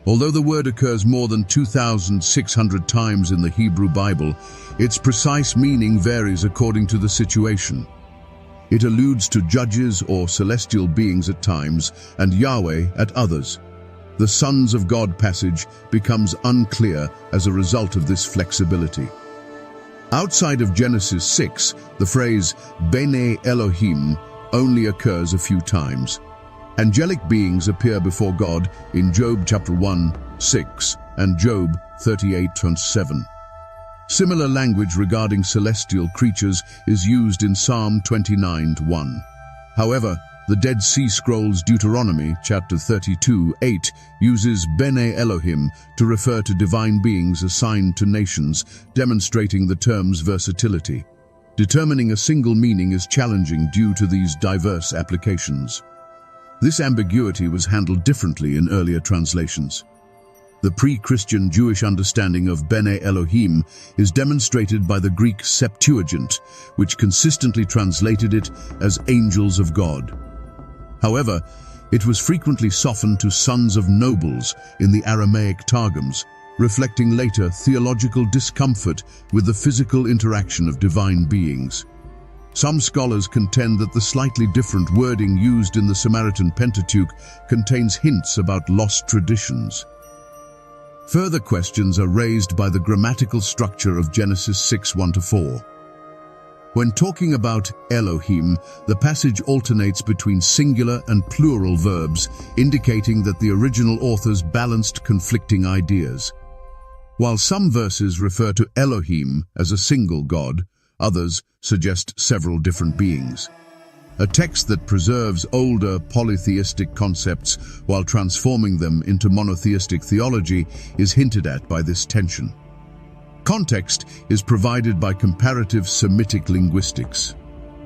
S3: Although the word occurs more than 2,600 times in the Hebrew Bible, its precise meaning varies according to the situation. It alludes to judges or celestial beings at times and Yahweh at others. The Sons of God passage becomes unclear as a result of this flexibility. Outside of Genesis 6, the phrase Bene Elohim only occurs a few times. Angelic beings appear before God in Job chapter 1:6 and Job 38:7. Similar language regarding celestial creatures is used in Psalm 29:1. However, the Dead Sea Scrolls Deuteronomy chapter 32:8 uses Bene Elohim to refer to divine beings assigned to nations, demonstrating the term's versatility. Determining a single meaning is challenging due to these diverse applications. This ambiguity was handled differently in earlier translations. The pre-Christian Jewish understanding of Bene Elohim is demonstrated by the Greek Septuagint, which consistently translated it as angels of God. However, it was frequently softened to sons of nobles in the Aramaic Targums, reflecting later theological discomfort with the physical interaction of divine beings. Some scholars contend that the slightly different wording used in the Samaritan Pentateuch contains hints about lost traditions. Further questions are raised by the grammatical structure of Genesis 6:1-4. When talking about Elohim, the passage alternates between singular and plural verbs, indicating that the original authors balanced conflicting ideas. While some verses refer to Elohim as a single god, others suggest several different beings. A text that preserves older polytheistic concepts while transforming them into monotheistic theology is hinted at by this tension. Context is provided by comparative Semitic linguistics.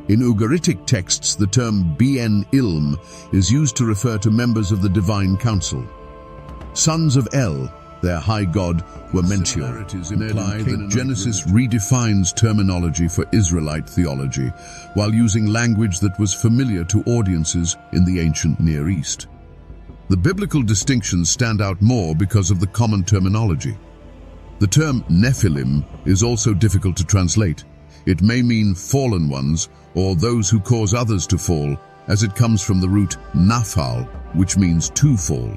S3: In Ugaritic texts, the term Ben Ilm is used to refer to members of the divine council. Sons of El, their high god, were mentioned. Similarities imply that Genesis redefines terminology for Israelite theology, while using language that was familiar to audiences in the ancient Near East. The biblical distinctions stand out more because of the common terminology. The term Nephilim is also difficult to translate. It may mean fallen ones or those who cause others to fall, as it comes from the root naphal, which means to fall.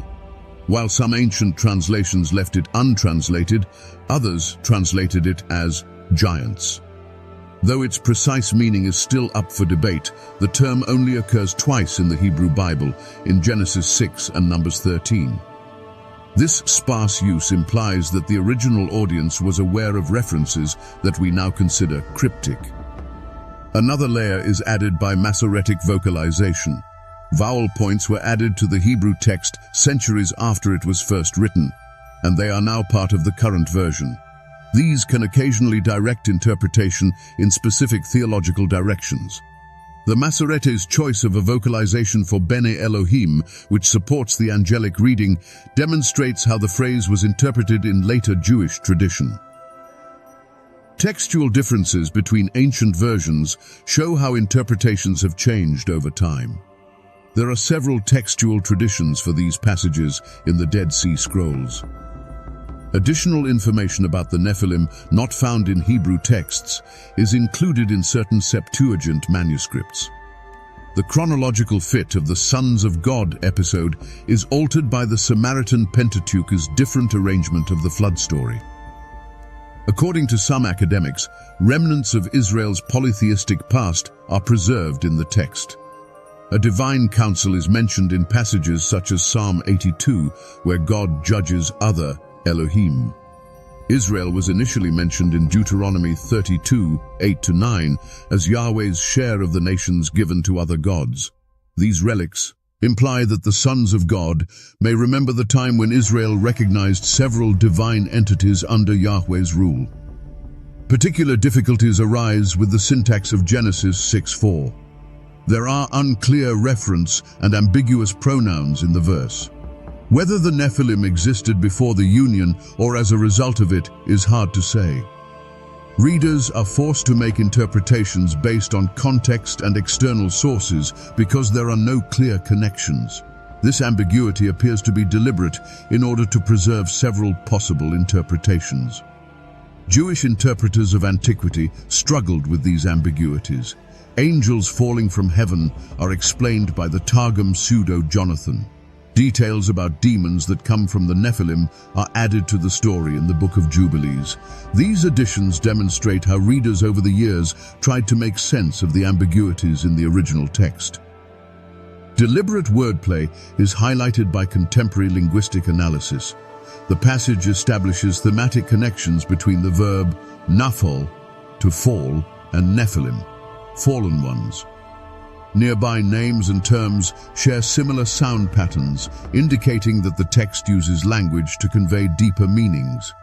S3: While some ancient translations left it untranslated, others translated it as giants. Though its precise meaning is still up for debate, the term only occurs twice in the Hebrew Bible, in Genesis 6 and Numbers 13. This sparse use implies that the original audience was aware of references that we now consider cryptic. Another layer is added by Masoretic vocalization. Vowel points were added to the Hebrew text centuries after it was first written, and they are now part of the current version. These can occasionally direct interpretation in specific theological directions. The Masorete's choice of a vocalization for Bene Elohim, which supports the angelic reading, demonstrates how the phrase was interpreted in later Jewish tradition. Textual differences between ancient versions show how interpretations have changed over time. There are several textual traditions for these passages in the Dead Sea Scrolls. Additional information about the Nephilim not found in Hebrew texts is included in certain Septuagint manuscripts. The chronological fit of the Sons of God episode is altered by the Samaritan Pentateuch's different arrangement of the flood story. According to some academics, remnants of Israel's polytheistic past are preserved in the text. A divine council is mentioned in passages such as Psalm 82, where God judges other Elohim. Israel was initially mentioned in Deuteronomy 32, 8-9, as Yahweh's share of the nations given to other gods. These relics imply that the sons of God may remember the time when Israel recognized several divine entities under Yahweh's rule. Particular difficulties arise with the syntax of Genesis 6:4. There are unclear reference and ambiguous pronouns in the verse. Whether the Nephilim existed before the union or as a result of it is hard to say. Readers are forced to make interpretations based on context and external sources because there are no clear connections. This ambiguity appears to be deliberate in order to preserve several possible interpretations. Jewish interpreters of antiquity struggled with these ambiguities. Angels falling from heaven are explained by the Targum pseudo-Jonathan. Details about demons that come from the Nephilim are added to the story in the Book of Jubilees. These additions demonstrate how readers over the years tried to make sense of the ambiguities in the original text. Deliberate wordplay is highlighted by contemporary linguistic analysis. The passage establishes thematic connections between the verb naphal, to fall, and Nephilim, fallen ones. Nearby names and terms share similar sound patterns, indicating that the text uses language to convey deeper meanings.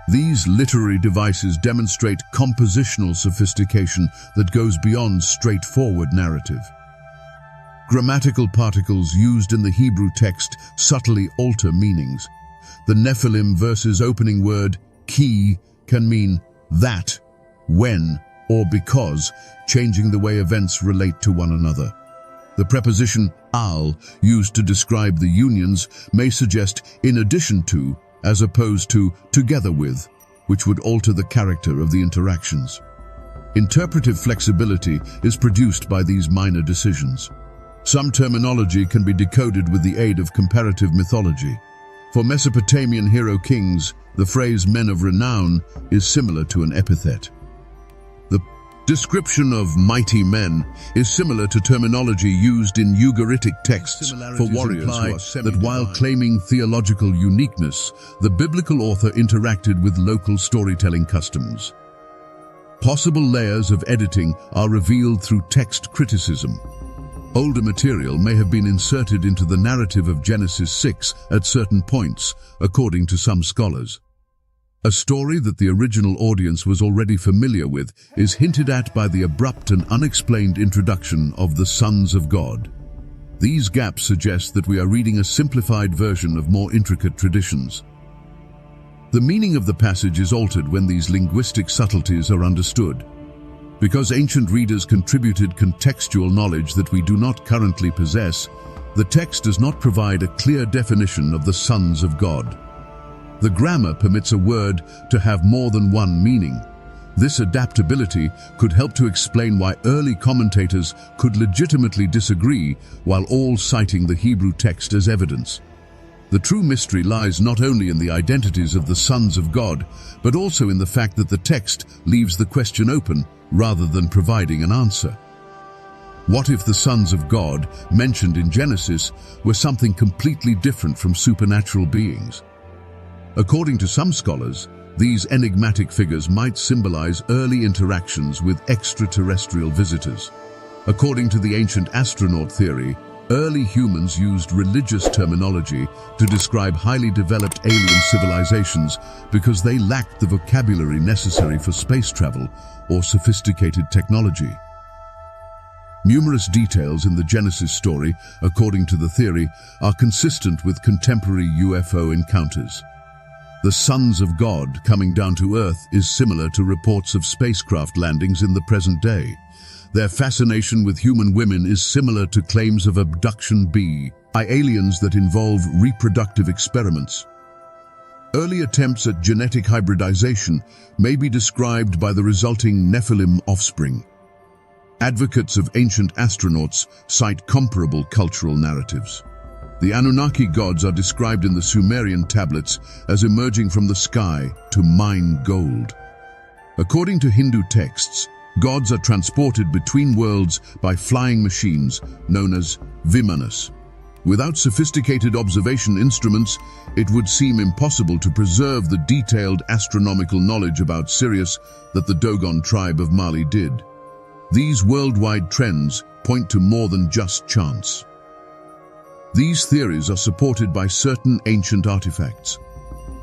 S3: These literary devices demonstrate compositional sophistication that goes beyond straightforward narrative. Grammatical particles used in the Hebrew text subtly alter meanings. The Nephilim versus opening word ki can mean that, when, or because, changing the way events relate to one another. The preposition al, used to describe the unions, may suggest in addition to, as opposed to together with, which would alter the character of the interactions. Interpretive flexibility is produced by these minor decisions. Some terminology can be decoded with the aid of comparative mythology. For Mesopotamian hero kings, the phrase "men of renown" is similar to an epithet. The description of mighty men is similar to terminology used in Ugaritic texts for warriors that while claiming theological uniqueness, the biblical author interacted with local storytelling customs. Possible layers of editing are revealed through text criticism. Older material may have been inserted into the narrative of Genesis 6 at certain points, according to some scholars. A story that the original audience was already familiar with is hinted at by the abrupt and unexplained introduction of the sons of God. These gaps suggest that we are reading a simplified version of more intricate traditions. The meaning of the passage is altered when these linguistic subtleties are understood. Because ancient readers contributed contextual knowledge that we do not currently possess, the text does not provide a clear definition of the sons of God. The grammar permits a word to have more than one meaning. This adaptability could help to explain why early commentators could legitimately disagree while all citing the Hebrew text as evidence. The true mystery lies not only in the identities of the sons of God, but also in the fact that the text leaves the question open rather than providing an answer. What if the sons of God mentioned in Genesis were something completely different from supernatural beings? According to some scholars, these enigmatic figures might symbolize early interactions with extraterrestrial visitors. According to the ancient astronaut theory, early humans used religious terminology to describe highly developed alien civilizations because they lacked the vocabulary necessary for space travel or sophisticated technology. Numerous details in the Genesis story, according to the theory, are consistent with contemporary UFO encounters. The sons of God coming down to Earth is similar to reports of spacecraft landings in the present day. Their fascination with human women is similar to claims of abduction by aliens that involve reproductive experiments. Early attempts at genetic hybridization may be described by the resulting Nephilim offspring. Advocates of ancient astronauts cite comparable cultural narratives. The Anunnaki gods are described in the Sumerian tablets as emerging from the sky to mine gold. According to Hindu texts, gods are transported between worlds by flying machines known as vimanas. Without sophisticated observation instruments, it would seem impossible to preserve the detailed astronomical knowledge about Sirius that the Dogon tribe of Mali did. These worldwide trends point to more than just chance. These theories are supported by certain ancient artifacts.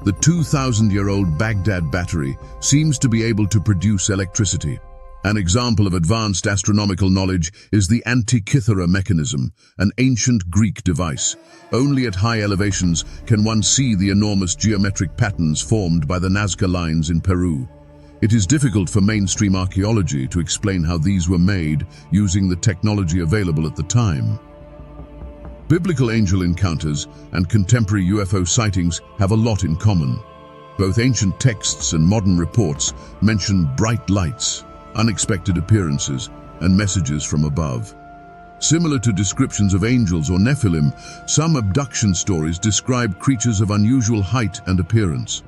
S3: The 2,000-year-old Baghdad battery seems to be able to produce electricity. An example of advanced astronomical knowledge is the Antikythera mechanism, an ancient Greek device. Only at high elevations can one see the enormous geometric patterns formed by the Nazca lines in Peru. It is difficult for mainstream archaeology to explain how these were made using the technology available at the time. Biblical angel encounters and contemporary UFO sightings have a lot in common. Both ancient texts and modern reports mention bright lights, unexpected appearances, and messages from above. Similar to descriptions of angels or Nephilim, some abduction stories describe creatures of unusual height and appearance.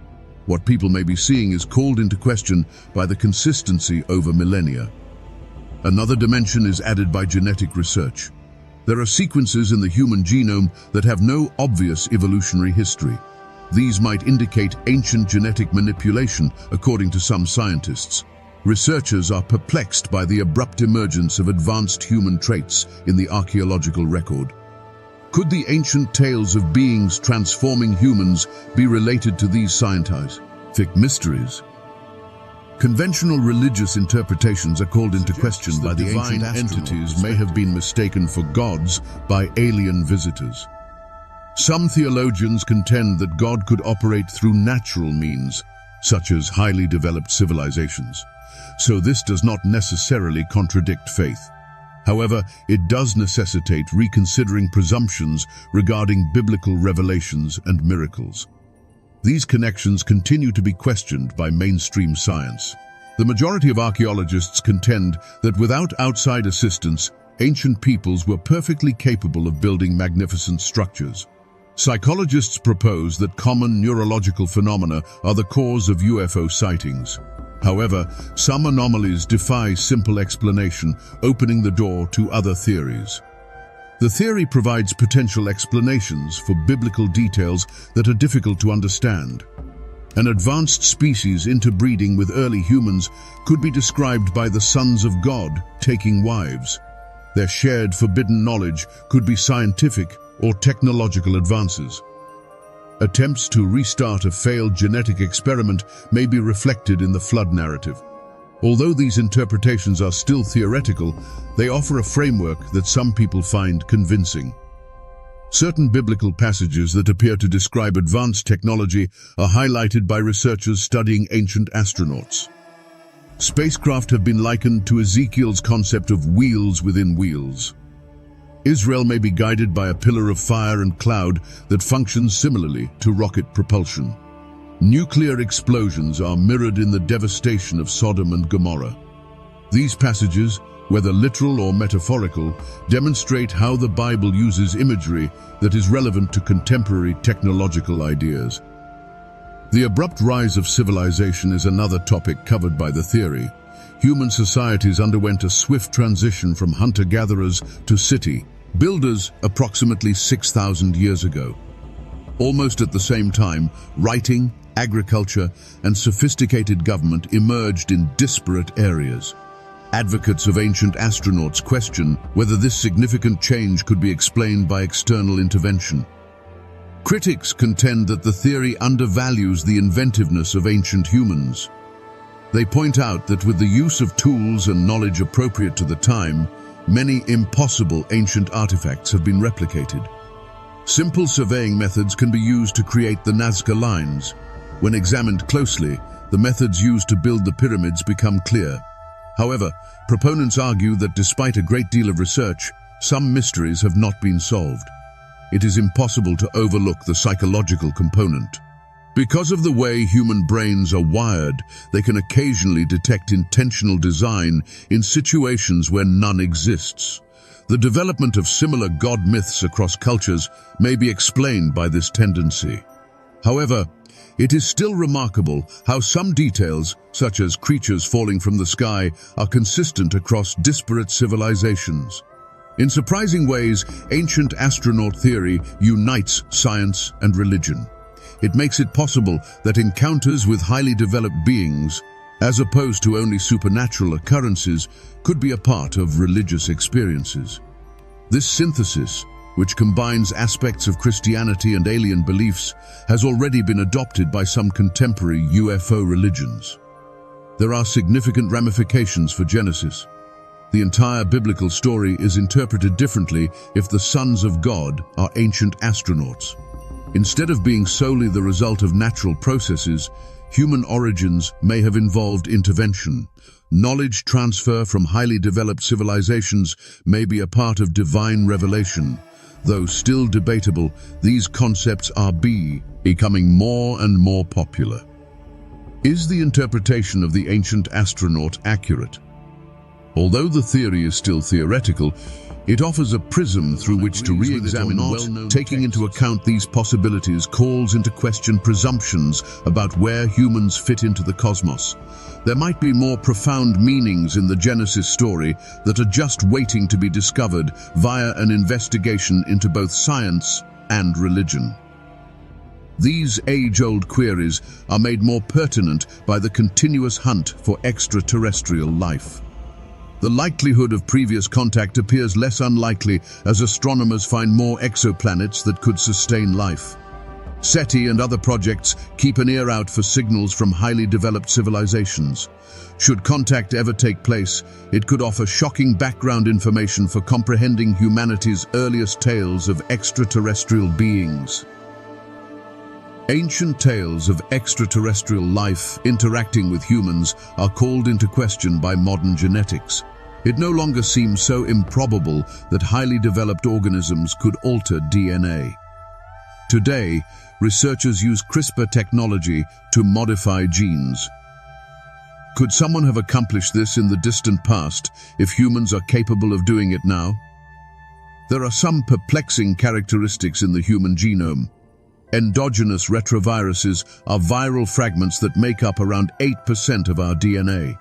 S3: What people may be seeing is called into question by the consistency over millennia. Another dimension is added by genetic research. There are sequences in the human genome that have no obvious evolutionary history. These might indicate ancient genetic manipulation, according to some scientists. Researchers are perplexed by the abrupt emergence of advanced human traits in the archaeological record. Could the ancient tales of beings transforming humans be related to these scientific mysteries? Conventional religious interpretations are called into question by the ancient entities may have been mistaken for gods by alien visitors. Some theologians contend that God could operate through natural means, such as highly developed civilizations. So this does not necessarily contradict faith. However, it does necessitate reconsidering presumptions regarding biblical revelations and miracles. These connections continue to be questioned by mainstream science. The majority of archaeologists contend that without outside assistance, ancient peoples were perfectly capable of building magnificent structures. Psychologists propose that common neurological phenomena are the cause of UFO sightings. However, some anomalies defy simple explanation, opening the door to other theories. The theory provides potential explanations for biblical details that are difficult to understand. An advanced species interbreeding with early humans could be described by the sons of God taking wives. Their shared forbidden knowledge could be scientific or technological advances. Attempts to restart a failed genetic experiment may be reflected in the flood narrative. Although these interpretations are still theoretical, they offer a framework that some people find convincing. Certain biblical passages that appear to describe advanced technology are highlighted by researchers studying ancient astronauts. Spacecraft have been likened to Ezekiel's concept of wheels within wheels. Israel may be guided by a pillar of fire and cloud that functions similarly to rocket propulsion. Nuclear explosions are mirrored in the devastation of Sodom and Gomorrah. These passages, whether literal or metaphorical, demonstrate how the Bible uses imagery that is relevant to contemporary technological ideas. The abrupt rise of civilization is another topic covered by the theory. Human societies underwent a swift transition from hunter-gatherers to city builders approximately 6,000 years ago. Almost at the same time, writing, agriculture, and sophisticated government emerged in disparate areas. Advocates of ancient astronauts question whether this significant change could be explained by external intervention. Critics contend that the theory undervalues the inventiveness of ancient humans. They point out that with the use of tools and knowledge appropriate to the time, many impossible ancient artifacts have been replicated. Simple surveying methods can be used to create the Nazca lines. When examined closely, the methods used to build the pyramids become clear. However, proponents argue that despite a great deal of research, some mysteries have not been solved. It is impossible to overlook the psychological component. Because of the way human brains are wired, they can occasionally detect intentional design in situations where none exists. The development of similar god myths across cultures may be explained by this tendency. However, it is still remarkable how some details, such as creatures falling from the sky, are consistent across disparate civilizations. In surprising ways, ancient astronaut theory unites science and religion. It makes it possible that encounters with highly developed beings, as opposed to only supernatural occurrences, could be a part of religious experiences. This synthesis, which combines aspects of Christianity and alien beliefs, has already been adopted by some contemporary UFO religions. There are significant ramifications for Genesis. The entire biblical story is interpreted differently if the sons of God are ancient astronauts. Instead of being solely the result of natural processes, human origins may have involved intervention. Knowledge transfer from highly developed civilizations may be a part of divine revelation. Though still debatable, these concepts are becoming more and more popular. Is the interpretation of the ancient astronaut accurate? Although the theory is still theoretical, it offers a prism through which to re-examine taking into account these possibilities calls into question presumptions about where humans fit into the cosmos. There might be more profound meanings in the Genesis story that are just waiting to be discovered via an investigation into both science and religion. These age-old queries are made more pertinent by the continuous hunt for extraterrestrial life. The likelihood of previous contact appears less unlikely as astronomers find more exoplanets that could sustain life. SETI and other projects keep an ear out for signals from highly developed civilizations. Should contact ever take place, it could offer shocking background information for comprehending humanity's earliest tales of extraterrestrial beings. Ancient tales of extraterrestrial life interacting with humans are called into question by modern genetics. It no longer seems so improbable that highly developed organisms could alter DNA. Today, researchers use CRISPR technology to modify genes. Could someone have accomplished this in the distant past if humans are capable of doing it now? There are some perplexing characteristics in the human genome. Endogenous retroviruses are viral fragments that make up around 8% of our DNA.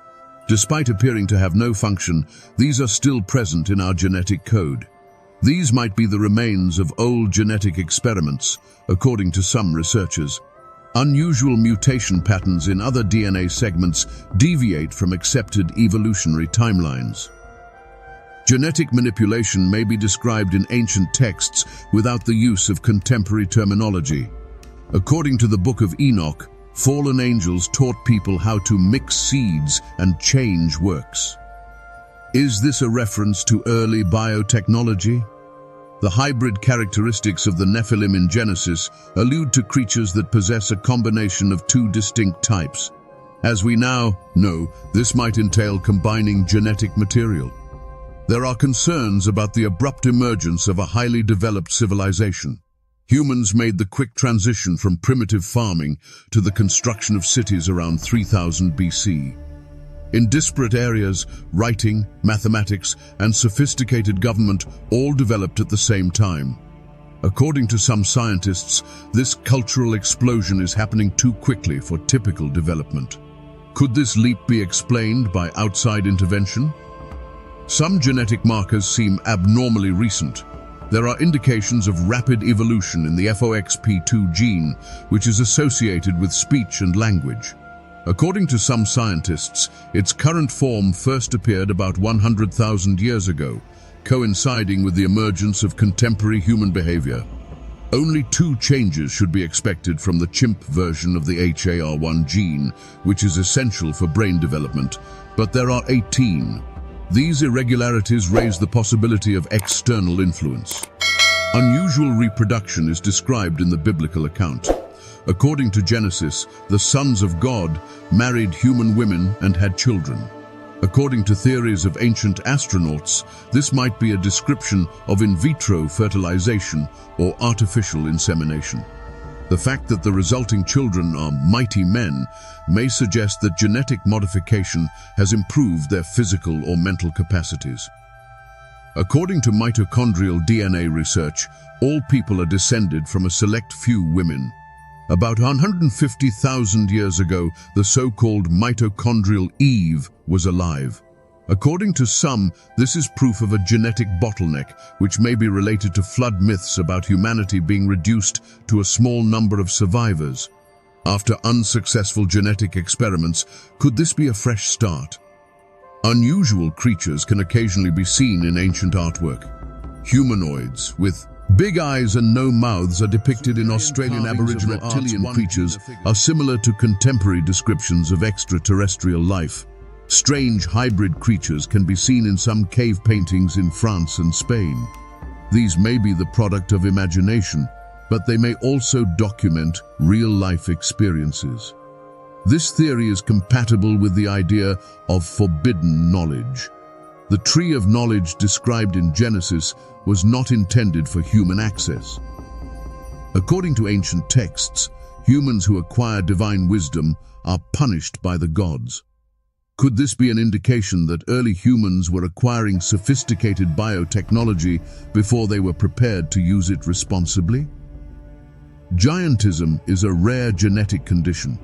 S3: Despite appearing to have no function, these are still present in our genetic code. These might be the remains of old genetic experiments, according to some researchers. Unusual mutation patterns in other DNA segments deviate from accepted evolutionary timelines. Genetic manipulation may be described in ancient texts without the use of contemporary terminology. According to the Book of Enoch, fallen angels taught people how to mix seeds and change works. Is this a reference to early biotechnology? The hybrid characteristics of the Nephilim in Genesis allude to creatures that possess a combination of two distinct types. As we now know, this might entail combining genetic material. There are concerns about the abrupt emergence of a highly developed civilization. Humans made the quick transition from primitive farming to the construction of cities around 3000 BC. In disparate areas, writing, mathematics, and sophisticated government all developed at the same time. According to some scientists, this cultural explosion is happening too quickly for typical development. Could this leap be explained by outside intervention? Some genetic markers seem abnormally recent. There are indications of rapid evolution in the FOXP2 gene, which is associated with speech and language. According to some scientists, its current form first appeared about 100,000 years ago, coinciding with the emergence of contemporary human behavior. Only 2 changes should be expected from the chimp version of the HAR1 gene, which is essential for brain development, but there are 18. These irregularities raise the possibility of external influence. Unusual reproduction is described in the biblical account. According to Genesis, the sons of God married human women and had children. According to theories of ancient astronauts, this might be a description of in vitro fertilization or artificial insemination. The fact that the resulting children are mighty men may suggest that genetic modification has improved their physical or mental capacities. According to mitochondrial DNA research, all people are descended from a select few women. About 150,000 years ago, the so-called mitochondrial Eve was alive. According to some, this is proof of a genetic bottleneck, which may be related to flood myths about humanity being reduced to a small number of survivors. After unsuccessful genetic experiments, could this be a fresh start? Unusual creatures can occasionally be seen in ancient artwork. Humanoids with big eyes and no mouths are depicted in Australian Aboriginal reptilian creatures are similar to contemporary descriptions of extraterrestrial life. Strange hybrid creatures can be seen in some cave paintings in France and Spain. These may be the product of imagination, but they may also document real-life experiences. This theory is compatible with the idea of forbidden knowledge. The tree of knowledge described in Genesis was not intended for human access. According to ancient texts, humans who acquire divine wisdom are punished by the gods. Could this be an indication that early humans were acquiring sophisticated biotechnology before they were prepared to use it responsibly? Giantism is a rare genetic condition.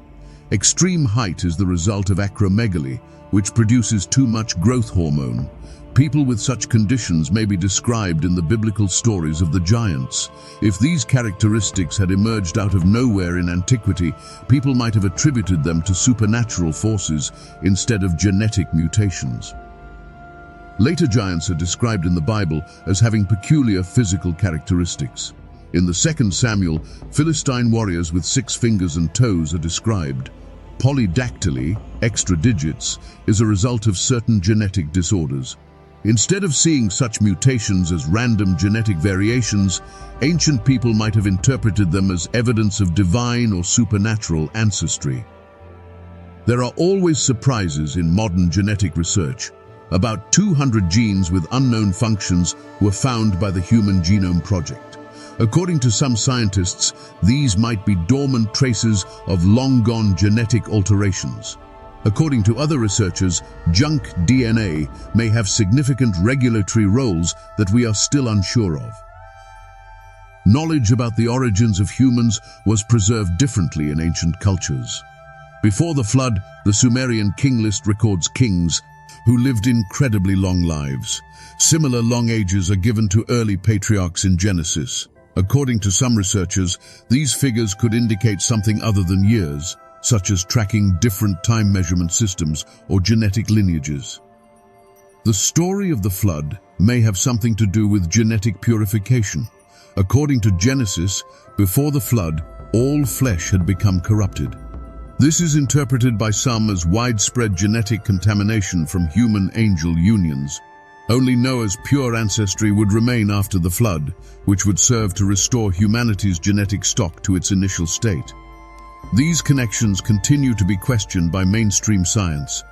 S3: Extreme height is the result of acromegaly, which produces too much growth hormone. People with such conditions may be described in the biblical stories of the giants. If these characteristics had emerged out of nowhere in antiquity, people might have attributed them to supernatural forces instead of genetic mutations. Later giants are described in the Bible as having peculiar physical characteristics. In the 2 Samuel, Philistine warriors with 6 fingers and toes are described. Polydactyly, extra digits, is a result of certain genetic disorders. Instead of seeing such mutations as random genetic variations, ancient people might have interpreted them as evidence of divine or supernatural ancestry. There are always surprises in modern genetic research. About 200 genes with unknown functions were found by the Human Genome Project. According to some scientists, these might be dormant traces of long-gone genetic alterations. According to other researchers, junk DNA may have significant regulatory roles that we are still unsure of. Knowledge about the origins of humans was preserved differently in ancient cultures. Before the flood, the Sumerian king list records kings who lived incredibly long lives. Similar long ages are given to early patriarchs in Genesis. According to some researchers, these figures could indicate something other than years, such as tracking different time measurement systems or genetic lineages. The story of the flood may have something to do with genetic purification. According to Genesis, before the flood, all flesh had become corrupted. This is interpreted by some as widespread genetic contamination from human-angel unions. Only Noah's pure ancestry would remain after the flood, which would serve to restore humanity's genetic stock to its initial state. These connections continue to be questioned by mainstream science.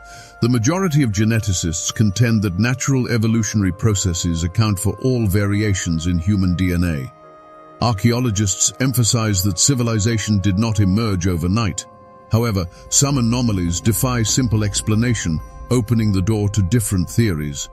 S3: The majority of geneticists contend that natural evolutionary processes account for all variations in human DNA. Archaeologists emphasize that civilization did not emerge overnight. However, some anomalies defy simple explanation, opening the door to different theories.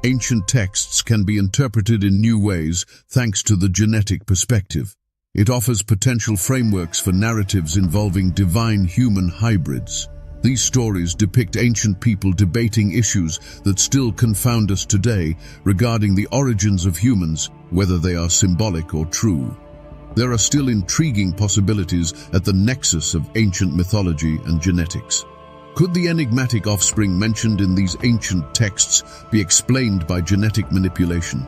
S3: Ancient texts can be interpreted in new ways thanks to the genetic perspective. It offers potential frameworks for narratives involving divine-human hybrids. These stories depict ancient people debating issues that still confound us today regarding the origins of humans, whether they are symbolic or true. There are still intriguing possibilities at the nexus of ancient mythology and genetics. Could the enigmatic offspring mentioned in these ancient texts be explained by genetic manipulation?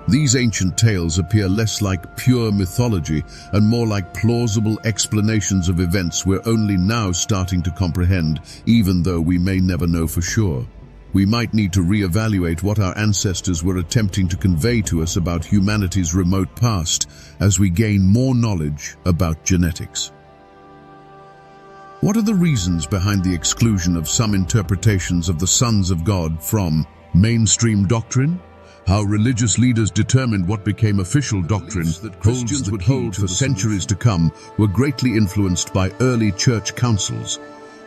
S3: These ancient tales appear less like pure mythology and more like plausible explanations of events we're only now starting to comprehend, even though we may never know for sure. We might need to reevaluate what our ancestors were attempting to convey to us about humanity's remote past as we gain more knowledge about genetics. What are the reasons behind the exclusion of some interpretations of the sons of God from mainstream doctrine? How religious leaders determined what became official doctrine that Christians would hold for centuries to come were greatly influenced by early church councils.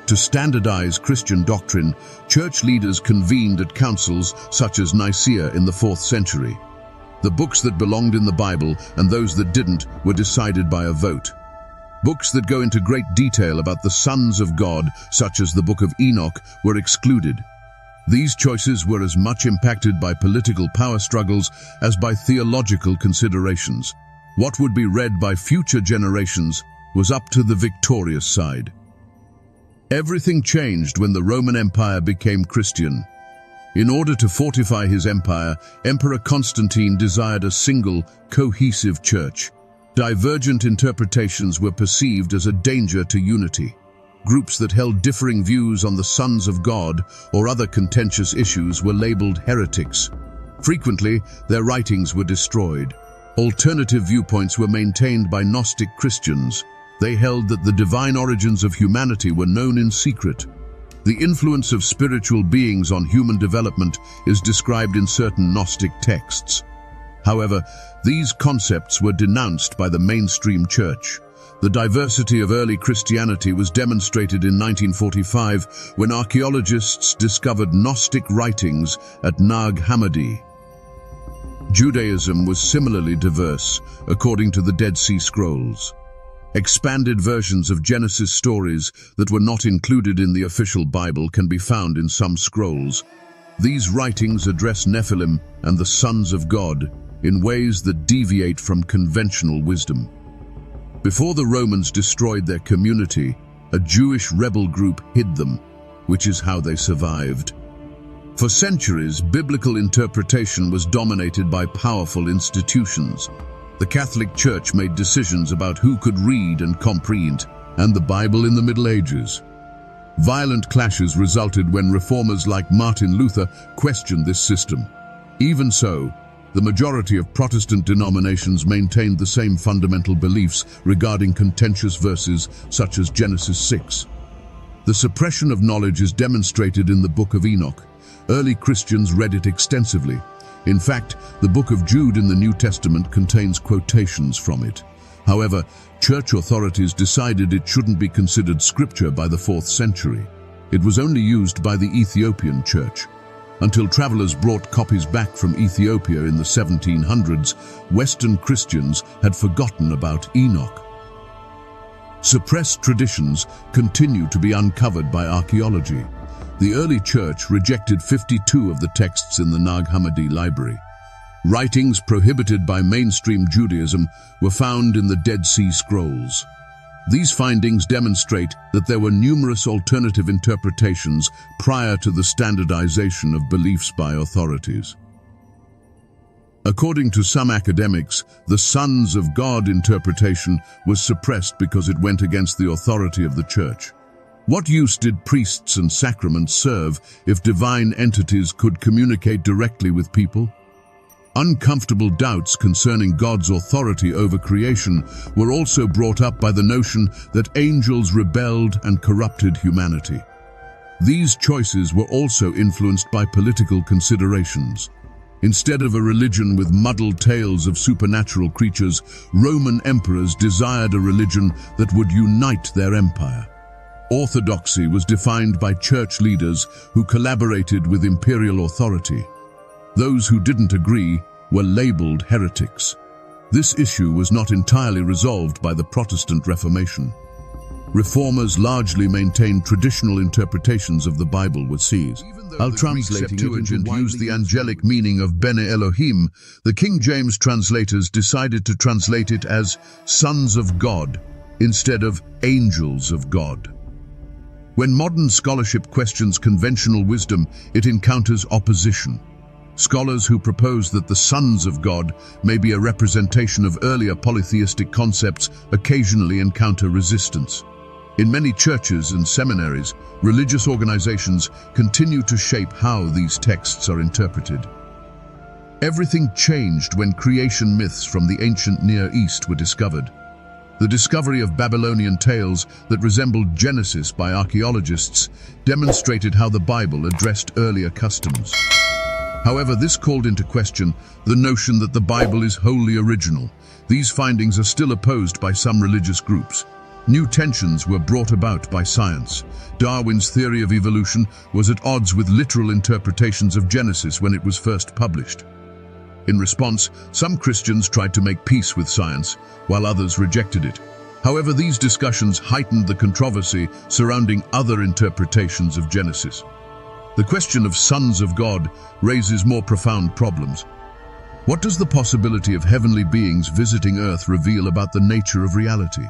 S3: To standardize Christian doctrine, church leaders convened at councils such as Nicaea in the 4th century. The books that belonged in the Bible and those that didn't were decided by a vote. Books that go into great detail about the sons of God, such as the Book of Enoch, were excluded. These choices were as much impacted by political power struggles as by theological considerations. What would be read by future generations was up to the victorious side. Everything changed when the Roman Empire became Christian. In order to fortify his empire, Emperor Constantine desired a single, cohesive church. Divergent interpretations were perceived as a danger to unity. Groups that held differing views on the sons of God or other contentious issues were labeled heretics. Frequently, their writings were destroyed. Alternative viewpoints were maintained by Gnostic Christians. They held that the divine origins of humanity were known in secret. The influence of spiritual beings on human development is described in certain Gnostic texts. However, these concepts were denounced by the mainstream church. The diversity of early Christianity was demonstrated in 1945 when archaeologists discovered Gnostic writings at Nag Hammadi. Judaism was similarly diverse, according to the Dead Sea Scrolls. Expanded versions of Genesis stories that were not included in the official Bible can be found in some scrolls. These writings address Nephilim and the sons of God in ways that deviate from conventional wisdom. Before the Romans destroyed their community, a Jewish rebel group hid them, which is how they survived. For centuries, biblical interpretation was dominated by powerful institutions. The Catholic Church made decisions about who could read and comprehend, and the Bible in the Middle Ages. Violent clashes resulted when reformers like Martin Luther questioned this system. Even so, the majority of Protestant denominations maintained the same fundamental beliefs regarding contentious verses such as Genesis 6. The suppression of knowledge is demonstrated in the Book of Enoch. Early Christians read it extensively. In fact, the Book of Jude in the New Testament contains quotations from it. However, church authorities decided it shouldn't be considered scripture by the 4th century. It was only used by the Ethiopian church. Until travelers brought copies back from Ethiopia in the 1700s, Western Christians had forgotten about Enoch. Suppressed traditions continue to be uncovered by archaeology. The early church rejected 52 of the texts in the Nag Hammadi library. Writings prohibited by mainstream Judaism were found in the Dead Sea Scrolls. These findings demonstrate that there were numerous alternative interpretations prior to the standardization of beliefs by authorities. According to some academics, the Sons of God interpretation was suppressed because it went against the authority of the church. What use did priests and sacraments serve if divine entities could communicate directly with people? Uncomfortable doubts concerning God's authority over creation were also brought up by the notion that angels rebelled and corrupted humanity. These choices were also influenced by political considerations. Instead of a religion with muddled tales of supernatural creatures, Roman emperors desired a religion that would unite their empire. Orthodoxy was defined by church leaders who collaborated with imperial authority. Those who didn't agree were labeled heretics. This issue was not entirely resolved by the Protestant Reformation. Reformers largely maintained traditional interpretations of the Bible with C's. While translating Septuagint used the angelic meaning of Bene Elohim, the King James translators decided to translate it as sons of God instead of angels of God. When modern scholarship questions conventional wisdom, it encounters opposition. Scholars who propose that the sons of God may be a representation of earlier polytheistic concepts occasionally encounter resistance. In many churches and seminaries, religious organizations continue to shape how these texts are interpreted. Everything changed when creation myths from the ancient Near East were discovered. The discovery of Babylonian tales that resembled Genesis by archaeologists demonstrated how the Bible addressed earlier customs. However, this called into question the notion that the Bible is wholly original. These findings are still opposed by some religious groups. New tensions were brought about by science. Darwin's theory of evolution was at odds with literal interpretations of Genesis when it was first published. In response, some Christians tried to make peace with science, while others rejected it. However, these discussions heightened the controversy surrounding other interpretations of Genesis. The question of sons of God raises more profound problems. What does the possibility of heavenly beings visiting Earth reveal about the nature of reality?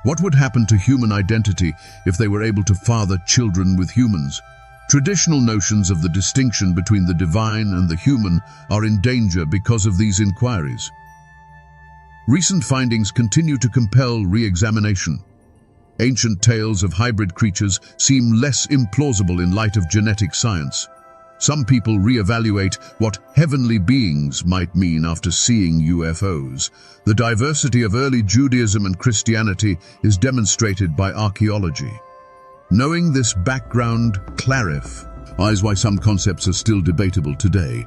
S3: What would happen to human identity if they were able to father children with humans? Traditional notions of the distinction between the divine and the human are in danger because of these inquiries. Recent findings continue to compel re-examination. Ancient tales of hybrid creatures seem less implausible in light of genetic science. Some people re-evaluate what heavenly beings might mean after seeing UFOs. The diversity of early Judaism and Christianity is demonstrated by archaeology. Knowing this background clarifies why some concepts are still debatable today.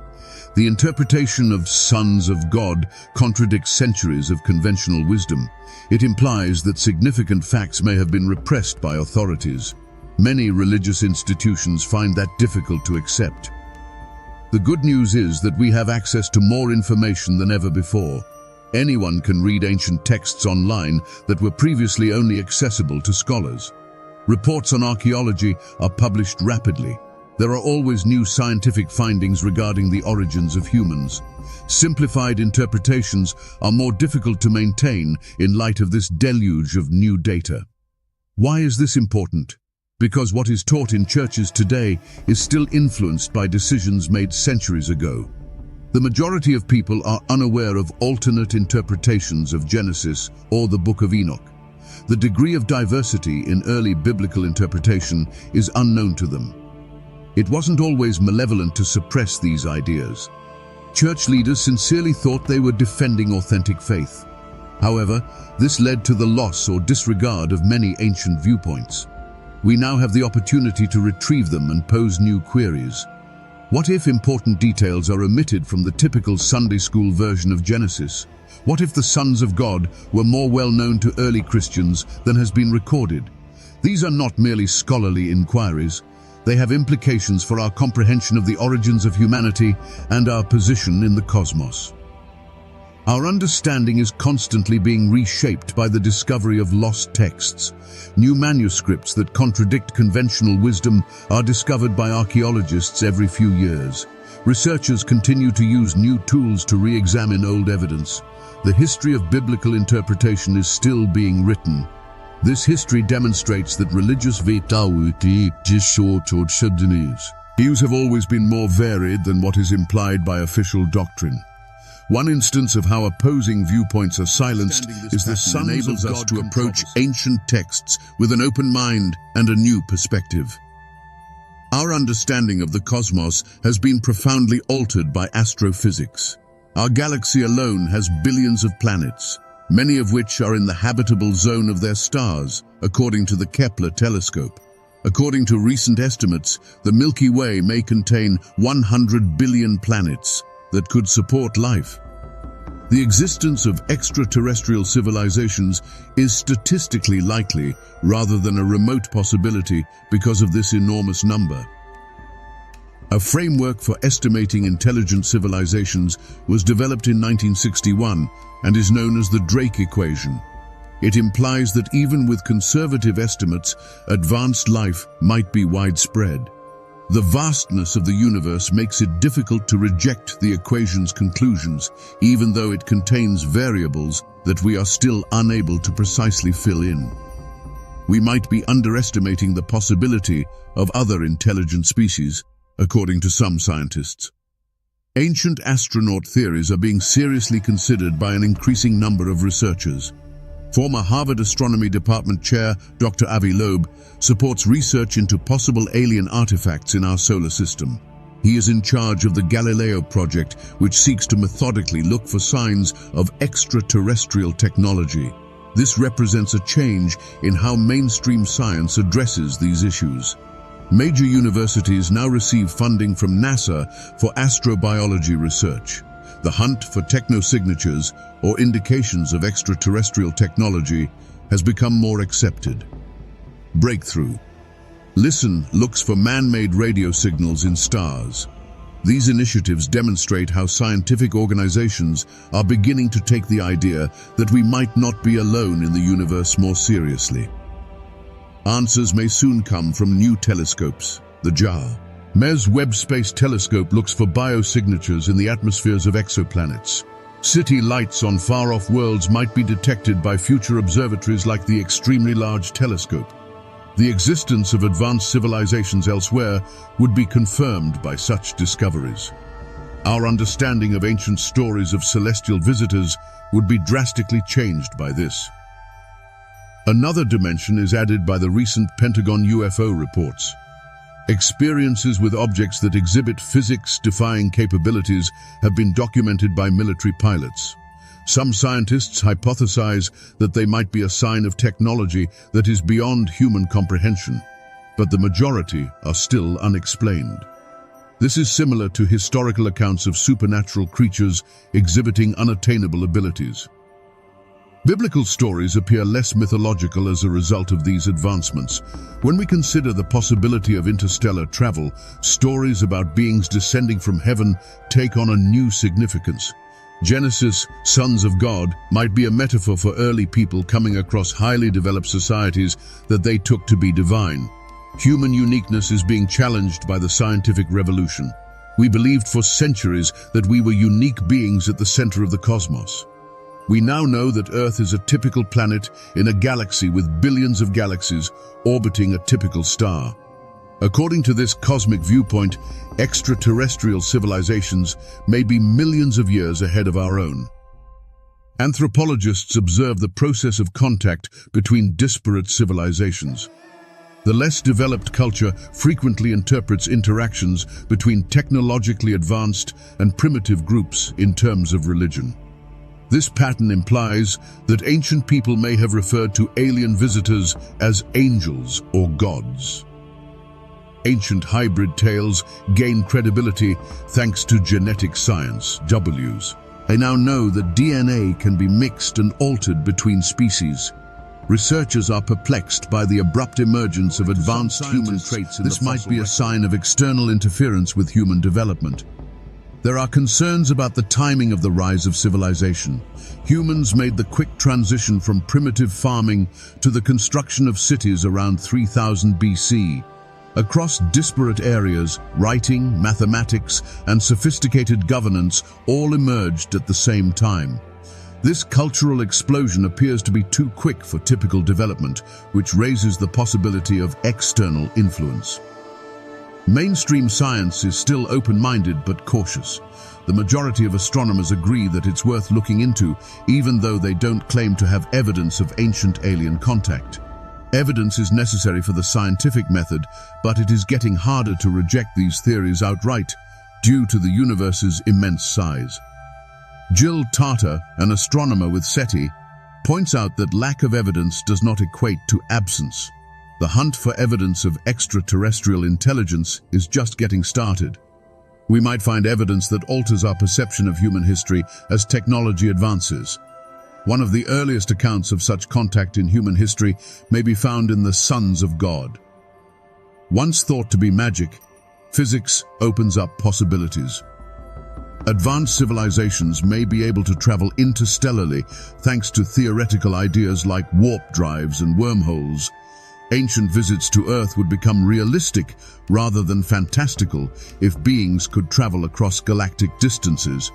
S3: The interpretation of sons of God contradicts centuries of conventional wisdom. It implies that significant facts may have been repressed by authorities. Many religious institutions find that difficult to accept. The good news is that we have access to more information than ever before. Anyone can read ancient texts online that were previously only accessible to scholars. Reports on archaeology are published rapidly. There are always new scientific findings regarding the origins of humans. Simplified interpretations are more difficult to maintain in light of this deluge of new data. Why is this important? Because what is taught in churches today is still influenced by decisions made centuries ago. The majority of people are unaware of alternate interpretations of Genesis or the Book of Enoch. The degree of diversity in early biblical interpretation is unknown to them. It wasn't always malevolent to suppress these ideas. Church leaders sincerely thought they were defending authentic faith. However, this led to the loss or disregard of many ancient viewpoints. We now have the opportunity to retrieve them and pose new queries. What if important details are omitted from the typical Sunday school version of Genesis? What if the sons of God were more well known to early Christians than has been recorded? These are not merely scholarly inquiries. They have implications for our comprehension of the origins of humanity and our position in the cosmos. Our understanding is constantly being reshaped by the discovery of lost texts. New manuscripts that contradict conventional wisdom are discovered by archaeologists every few years. Researchers continue to use new tools to re-examine old evidence. The history of biblical interpretation is still being written. This history demonstrates that religious views have always been more varied than what is implied by official doctrine. One instance of how opposing viewpoints are silenced is the Son enables us to approach ancient texts with an open mind and a new perspective. Our understanding of the cosmos has been profoundly altered by astrophysics. Our galaxy alone has billions of planets, many of which are in the habitable zone of their stars, according to the Kepler telescope. According to recent estimates, the Milky Way may contain 100 billion planets that could support life. The existence of extraterrestrial civilizations is statistically likely rather than a remote possibility because of this enormous number. A framework for estimating intelligent civilizations was developed in 1961 and is known as the Drake equation. It implies that even with conservative estimates, advanced life might be widespread. The vastness of the universe makes it difficult to reject the equation's conclusions, even though it contains variables that we are still unable to precisely fill in. We might be underestimating the possibility of other intelligent species, according to some scientists. Ancient astronaut theories are being seriously considered by an increasing number of researchers. Former Harvard Astronomy Department Chair Dr. Avi Loeb supports research into possible alien artifacts in our solar system. He is in charge of the Galileo project, which seeks to methodically look for signs of extraterrestrial technology. This represents a change in how mainstream science addresses these issues. Major universities now receive funding from NASA for astrobiology research. The hunt for technosignatures or indications of extraterrestrial technology has become more accepted. Breakthrough. Listen looks for man-made radio signals in stars. These initiatives demonstrate how scientific organizations are beginning to take the idea that we might not be alone in the universe more seriously. Answers may soon come from new telescopes. The JAR. MES Webb Space Telescope looks for biosignatures in the atmospheres of exoplanets. City lights on far-off worlds might be detected by future observatories like the Extremely Large Telescope. The existence of advanced civilizations elsewhere would be confirmed by such discoveries. Our understanding of ancient stories of celestial visitors would be drastically changed by this. Another dimension is added by the recent Pentagon UFO reports. Experiences with objects that exhibit physics-defying capabilities have been documented by military pilots. Some scientists hypothesize that they might be a sign of technology that is beyond human comprehension, but the majority are still unexplained. This is similar to historical accounts of supernatural creatures exhibiting unattainable abilities. Biblical stories appear less mythological as a result of these advancements. When we consider the possibility of interstellar travel, stories about beings descending from heaven take on a new significance. Genesis, sons of God, might be a metaphor for early people coming across highly developed societies that they took to be divine. Human uniqueness is being challenged by the scientific revolution. We believed for centuries that we were unique beings at the center of the cosmos. We now know that Earth is a typical planet in a galaxy with billions of galaxies orbiting a typical star. According to this cosmic viewpoint, extraterrestrial civilizations may be millions of years ahead of our own. Anthropologists observe the process of contact between disparate civilizations. The less developed culture frequently interprets interactions between technologically advanced and primitive groups in terms of religion. This pattern implies that ancient people may have referred to alien visitors as angels or gods. Ancient hybrid tales gain credibility thanks to genetic science, Ws. They now know that DNA can be mixed and altered between species. Researchers are perplexed by the abrupt emergence of advanced human traits. This might be a sign of external interference with human development. There are concerns about the timing of the rise of civilization. Humans made the quick transition from primitive farming to the construction of cities around 3000 BC. Across disparate areas, writing, mathematics, and sophisticated governance all emerged at the same time. This cultural explosion appears to be too quick for typical development, which raises the possibility of external influence. Mainstream science is still open-minded but cautious. The majority of astronomers agree that it's worth looking into, even though they don't claim to have evidence of ancient alien contact. Evidence is necessary for the scientific method, but it is getting harder to reject these theories outright due to the universe's immense size. Jill Tarter, an astronomer with SETI, points out that lack of evidence does not equate to absence. The hunt for evidence of extraterrestrial intelligence is just getting started. We might find evidence that alters our perception of human history as technology advances. One of the earliest accounts of such contact in human history may be found in the sons of God. Once thought to be magic, physics opens up possibilities. Advanced civilizations may be able to travel interstellarly thanks to theoretical ideas like warp drives and wormholes. Ancient visits to Earth would become realistic rather than fantastical if beings could travel across galactic distances.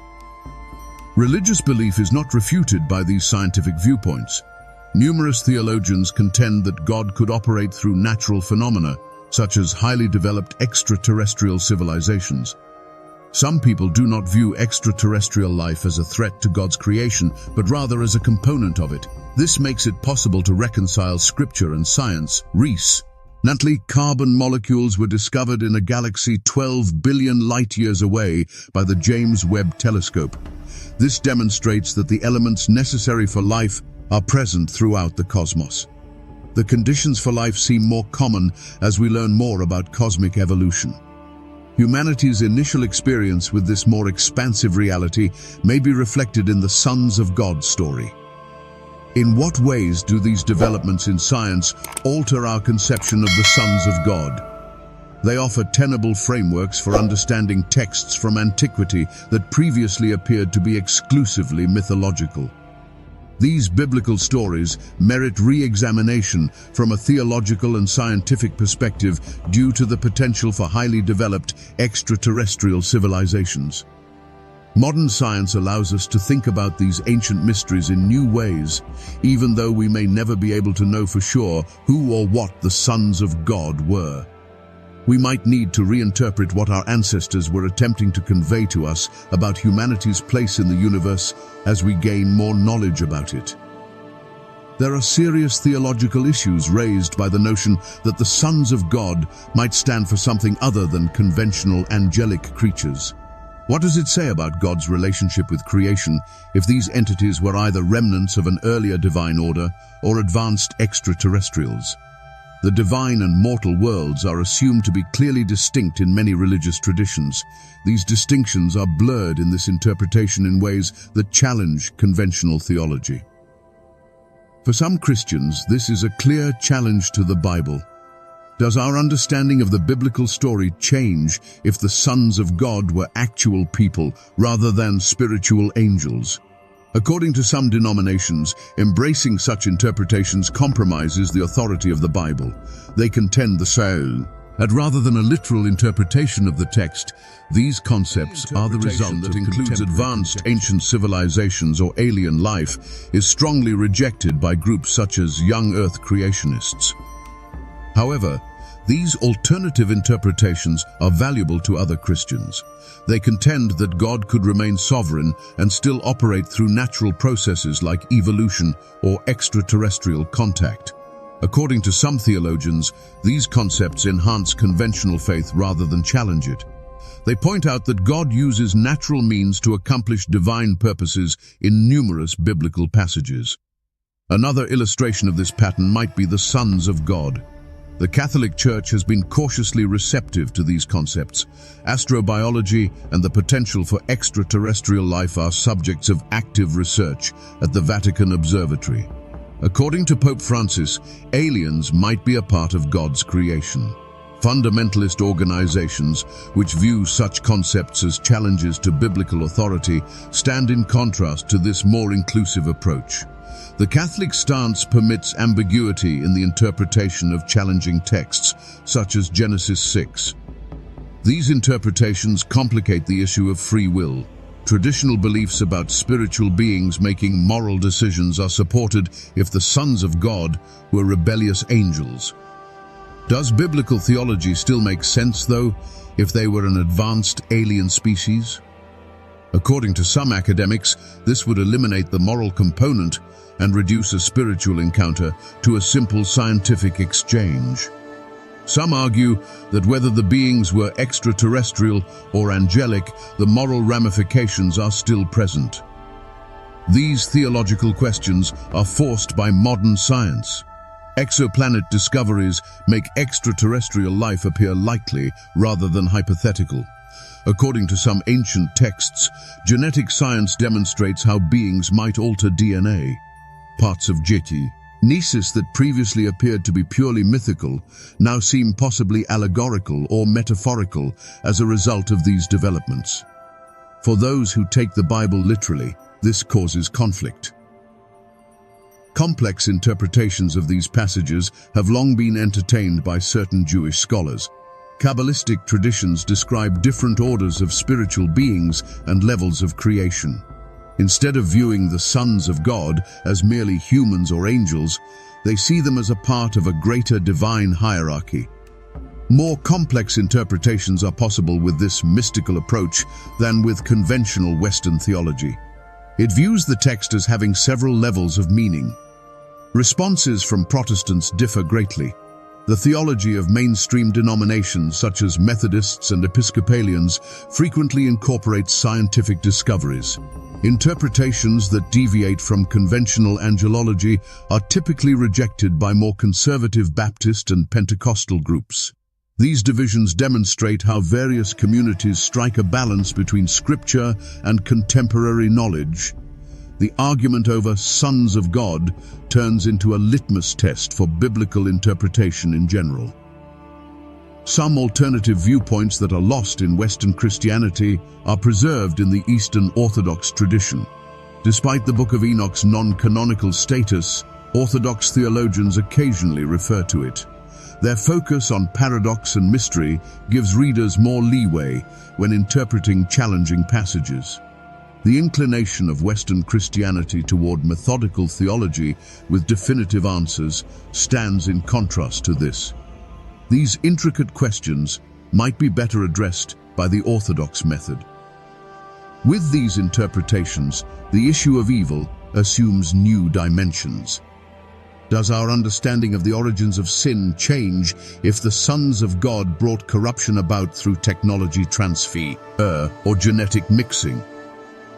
S3: Religious belief is not refuted by these scientific viewpoints. Numerous theologians contend that God could operate through natural phenomena, such as highly developed extraterrestrial civilizations. Some people do not view extraterrestrial life as a threat to God's creation, but rather as a component of it. This makes it possible to reconcile scripture and science. Reese. Nantly, carbon molecules were discovered in a galaxy 12 billion light-years away by the James Webb Telescope. This demonstrates that the elements necessary for life are present throughout the cosmos. The conditions for life seem more common as we learn more about cosmic evolution. Humanity's initial experience with this more expansive reality may be reflected in the Sons of God story. In what ways do these developments in science alter our conception of the sons of God? They offer tenable frameworks for understanding texts from antiquity that previously appeared to be exclusively mythological. These biblical stories merit re-examination from a theological and scientific perspective due to the potential for highly developed extraterrestrial civilizations. Modern science allows us to think about these ancient mysteries in new ways, even though we may never be able to know for sure who or what the sons of God were. We might need to reinterpret what our ancestors were attempting to convey to us about humanity's place in the universe as we gain more knowledge about it. There are serious theological issues raised by the notion that the sons of God might stand for something other than conventional angelic creatures. What does it say about God's relationship with creation if these entities were either remnants of an earlier divine order or advanced extraterrestrials? The divine and mortal worlds are assumed to be clearly distinct in many religious traditions. These distinctions are blurred in this interpretation in ways that challenge conventional theology. For some Christians, this is a clear challenge to the Bible. Does our understanding of the biblical story change if the sons of God were actual people rather than spiritual angels? According to some denominations, embracing such interpretations compromises the authority of the Bible. They contend the soul. And rather than a literal interpretation of the text, these concepts are the result that includes advanced ancient civilizations or alien life is strongly rejected by groups such as young Earth creationists. However, these alternative interpretations are valuable to other Christians. They contend that God could remain sovereign and still operate through natural processes like evolution or extraterrestrial contact. According to some theologians, these concepts enhance conventional faith rather than challenge it. They point out that God uses natural means to accomplish divine purposes in numerous biblical passages. Another illustration of this pattern might be the sons of God. The Catholic Church has been cautiously receptive to these concepts. Astrobiology and the potential for extraterrestrial life are subjects of active research at the Vatican Observatory. According to Pope Francis, aliens might be a part of God's creation. Fundamentalist organizations, which view such concepts as challenges to biblical authority, stand in contrast to this more inclusive approach. The Catholic stance permits ambiguity in the interpretation of challenging texts, such as Genesis 6. These interpretations complicate the issue of free will. Traditional beliefs about spiritual beings making moral decisions are supported if the sons of God were rebellious angels. Does biblical theology still make sense, though, if they were an advanced alien species? According to some academics, this would eliminate the moral component and reduce a spiritual encounter to a simple scientific exchange. Some argue that whether the beings were extraterrestrial or angelic, the moral ramifications are still present. These theological questions are forced by modern science. Exoplanet discoveries make extraterrestrial life appear likely rather than hypothetical. According to some ancient texts, genetic science demonstrates how beings might alter DNA. Parts of Genesis that previously appeared to be purely mythical now seem possibly allegorical or metaphorical as a result of these developments. For those who take the Bible literally, this causes conflict. Complex interpretations of these passages have long been entertained by certain Jewish scholars. Kabbalistic traditions describe different orders of spiritual beings and levels of creation. Instead of viewing the sons of God as merely humans or angels, they see them as a part of a greater divine hierarchy. More complex interpretations are possible with this mystical approach than with conventional Western theology. It views the text as having several levels of meaning. Responses from Protestants differ greatly. The theology of mainstream denominations such as Methodists and Episcopalians frequently incorporates scientific discoveries. Interpretations that deviate from conventional angelology are typically rejected by more conservative Baptist and Pentecostal groups. These divisions demonstrate how various communities strike a balance between scripture and contemporary knowledge. The argument over sons of God turns into a litmus test for biblical interpretation in general. Some alternative viewpoints that are lost in Western Christianity are preserved in the Eastern Orthodox tradition. Despite the Book of Enoch's non-canonical status, Orthodox theologians occasionally refer to it. Their focus on paradox and mystery gives readers more leeway when interpreting challenging passages. The inclination of Western Christianity toward methodical theology with definitive answers stands in contrast to this. These intricate questions might be better addressed by the Orthodox method. With these interpretations, the issue of evil assumes new dimensions. Does our understanding of the origins of sin change if the sons of God brought corruption about through technology transfer or genetic mixing?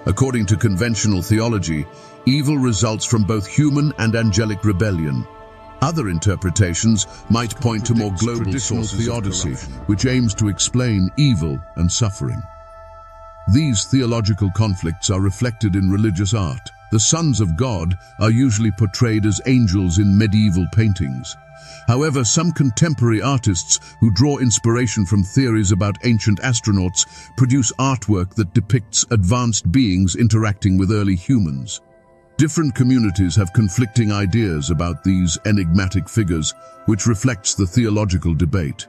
S3: According to conventional theology, evil results from both human and angelic rebellion. Other interpretations might point to more global sources theodicy, which aims to explain evil and suffering. These theological conflicts are reflected in religious art. The sons of God are usually portrayed as angels in medieval paintings. However, some contemporary artists who draw inspiration from theories about ancient astronauts produce artwork that depicts advanced beings interacting with early humans. Different communities have conflicting ideas about these enigmatic figures, which reflects the theological debate.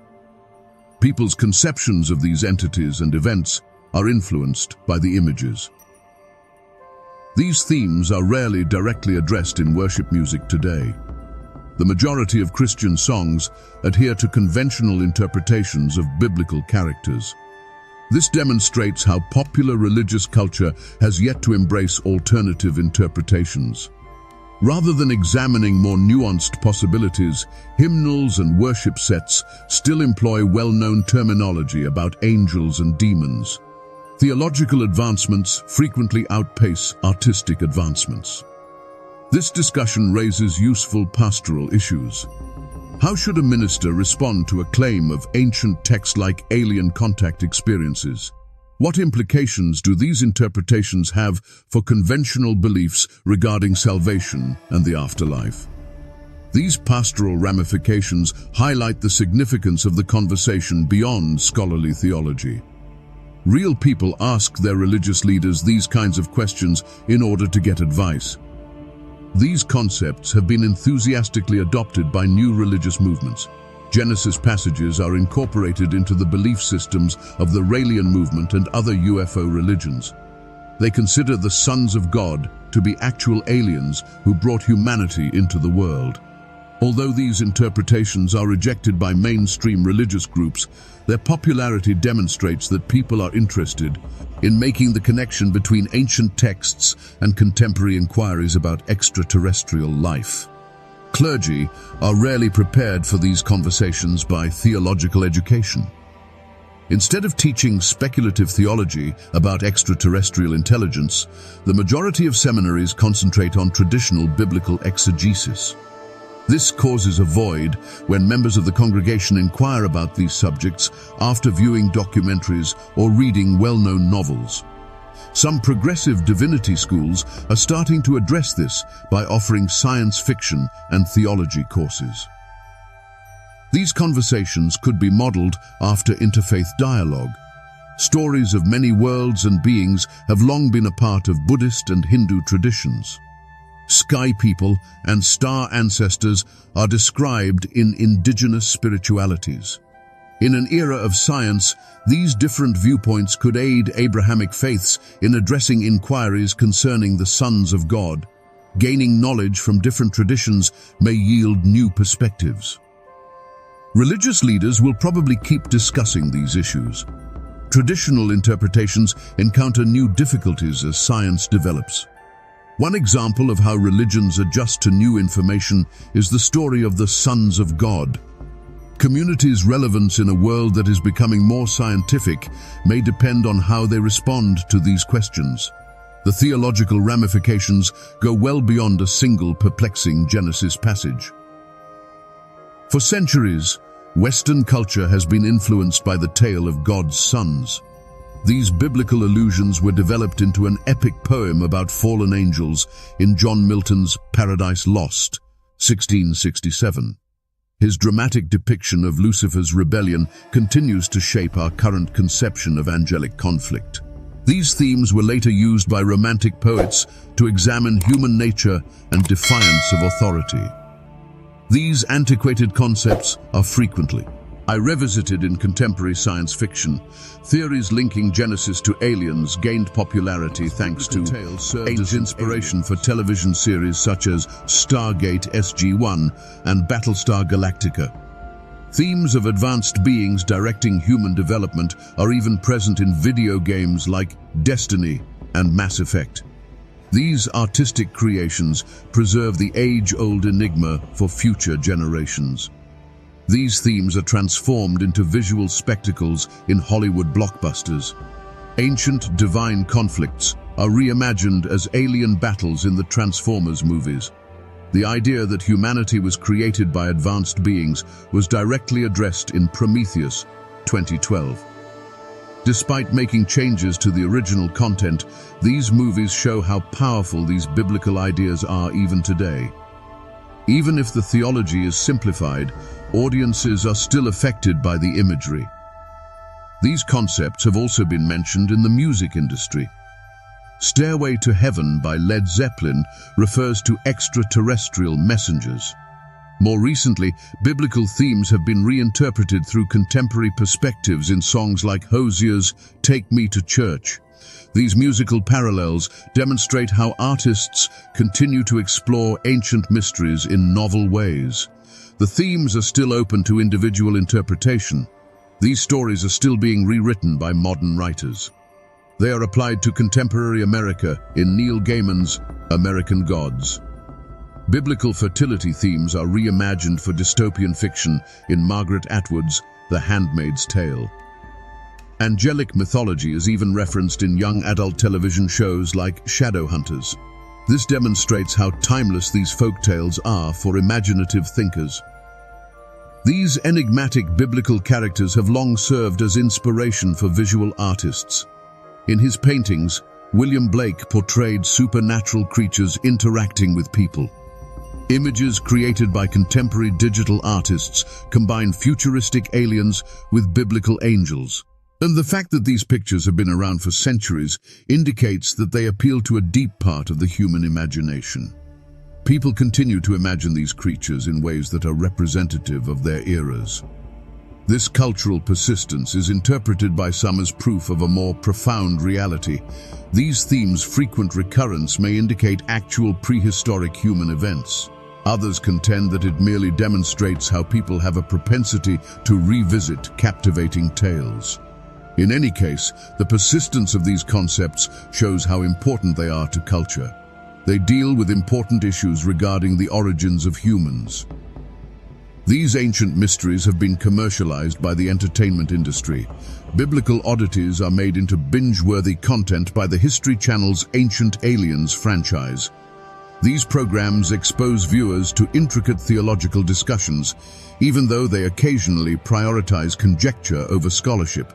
S3: People's conceptions of these entities and events are influenced by the images. These themes are rarely directly addressed in worship music today. The majority of Christian songs adhere to conventional interpretations of biblical characters. This demonstrates how popular religious culture has yet to embrace alternative interpretations. Rather than examining more nuanced possibilities, hymnals and worship sets still employ well-known terminology about angels and demons. Theological advancements frequently outpace artistic advancements. This discussion raises useful pastoral issues. How should a minister respond to a claim of ancient text like alien contact experiences? What implications do these interpretations have for conventional beliefs regarding salvation and the afterlife? These pastoral ramifications highlight the significance of the conversation beyond scholarly theology. Real people ask their religious leaders these kinds of questions in order to get advice. These concepts have been enthusiastically adopted by new religious movements. Genesis passages are incorporated into the belief systems of the Raelian movement and other UFO religions. They consider the sons of God to be actual aliens who brought humanity into the world. Although these interpretations are rejected by mainstream religious groups, their popularity demonstrates that people are interested in making the connection between ancient texts and contemporary inquiries about extraterrestrial life. Clergy are rarely prepared for these conversations by theological education. Instead of teaching speculative theology about extraterrestrial intelligence, the majority of seminaries concentrate on traditional biblical exegesis. This causes a void when members of the congregation inquire about these subjects after viewing documentaries or reading well-known novels. Some progressive divinity schools are starting to address this by offering science fiction and theology courses. These conversations could be modeled after interfaith dialogue. Stories of many worlds and beings have long been a part of Buddhist and Hindu traditions. Sky people and star ancestors are described in indigenous spiritualities. In an era of science, these different viewpoints could aid Abrahamic faiths in addressing inquiries concerning the sons of God. Gaining knowledge from different traditions may yield new perspectives. Religious leaders will probably keep discussing these issues. Traditional interpretations encounter new difficulties as science develops. One example of how religions adjust to new information is the story of the sons of God. Communities' relevance in a world that is becoming more scientific may depend on how they respond to these questions. The theological ramifications go well beyond a single perplexing Genesis passage. For centuries, Western culture has been influenced by the tale of God's sons. These biblical allusions were developed into an epic poem about fallen angels in John Milton's Paradise Lost, 1667. His dramatic depiction of Lucifer's rebellion continues to shape our current conception of angelic conflict. These themes were later used by Romantic poets to examine human nature and defiance of authority. These antiquated concepts are frequently revisited in contemporary science fiction. Theories linking Genesis to aliens gained popularity thanks to served as inspiration for television series such as Stargate SG-1 and Battlestar Galactica. Themes of advanced beings directing human development are even present in video games like Destiny and Mass Effect. These artistic creations preserve the age-old enigma for future generations. These themes are transformed into visual spectacles in Hollywood blockbusters. Ancient divine conflicts are reimagined as alien battles in the Transformers movies. The idea that humanity was created by advanced beings was directly addressed in Prometheus, 2012. Despite making changes to the original content, these movies show how powerful these biblical ideas are even today. Even if the theology is simplified, audiences are still affected by the imagery. These concepts have also been mentioned in the music industry. Stairway to Heaven by Led Zeppelin refers to extraterrestrial messengers. More recently, biblical themes have been reinterpreted through contemporary perspectives in songs like Hosier's Take Me to Church. These musical parallels demonstrate how artists continue to explore ancient mysteries in novel ways. The themes are still open to individual interpretation. These stories are still being rewritten by modern writers. They are applied to contemporary America in Neil Gaiman's American Gods. Biblical fertility themes are reimagined for dystopian fiction in Margaret Atwood's The Handmaid's Tale. Angelic mythology is even referenced in young adult television shows like Shadowhunters. This demonstrates how timeless these folktales are for imaginative thinkers. These enigmatic biblical characters have long served as inspiration for visual artists. In his paintings, William Blake portrayed supernatural creatures interacting with people. Images created by contemporary digital artists combine futuristic aliens with biblical angels. And the fact that these pictures have been around for centuries indicates that they appeal to a deep part of the human imagination. People continue to imagine these creatures in ways that are representative of their eras. This cultural persistence is interpreted by some as proof of a more profound reality. These themes' frequent recurrence may indicate actual prehistoric human events. Others contend that it merely demonstrates how people have a propensity to revisit captivating tales. In any case, the persistence of these concepts shows how important they are to culture. They deal with important issues regarding the origins of humans. These ancient mysteries have been commercialized by the entertainment industry. Biblical oddities are made into binge-worthy content by the History Channel's Ancient Aliens franchise. These programs expose viewers to intricate theological discussions, even though they occasionally prioritize conjecture over scholarship.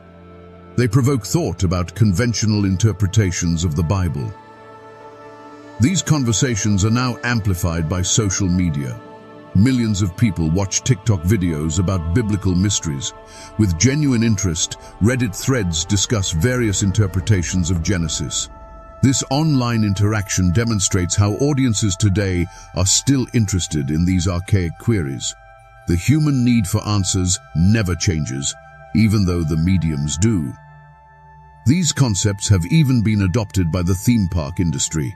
S3: They provoke thought about conventional interpretations of the Bible. These conversations are now amplified by social media. Millions of people watch TikTok videos about biblical mysteries. With genuine interest, Reddit threads discuss various interpretations of Genesis. This online interaction demonstrates how audiences today are still interested in these archaic queries. The human need for answers never changes, even though the mediums do. These concepts have even been adopted by the theme park industry.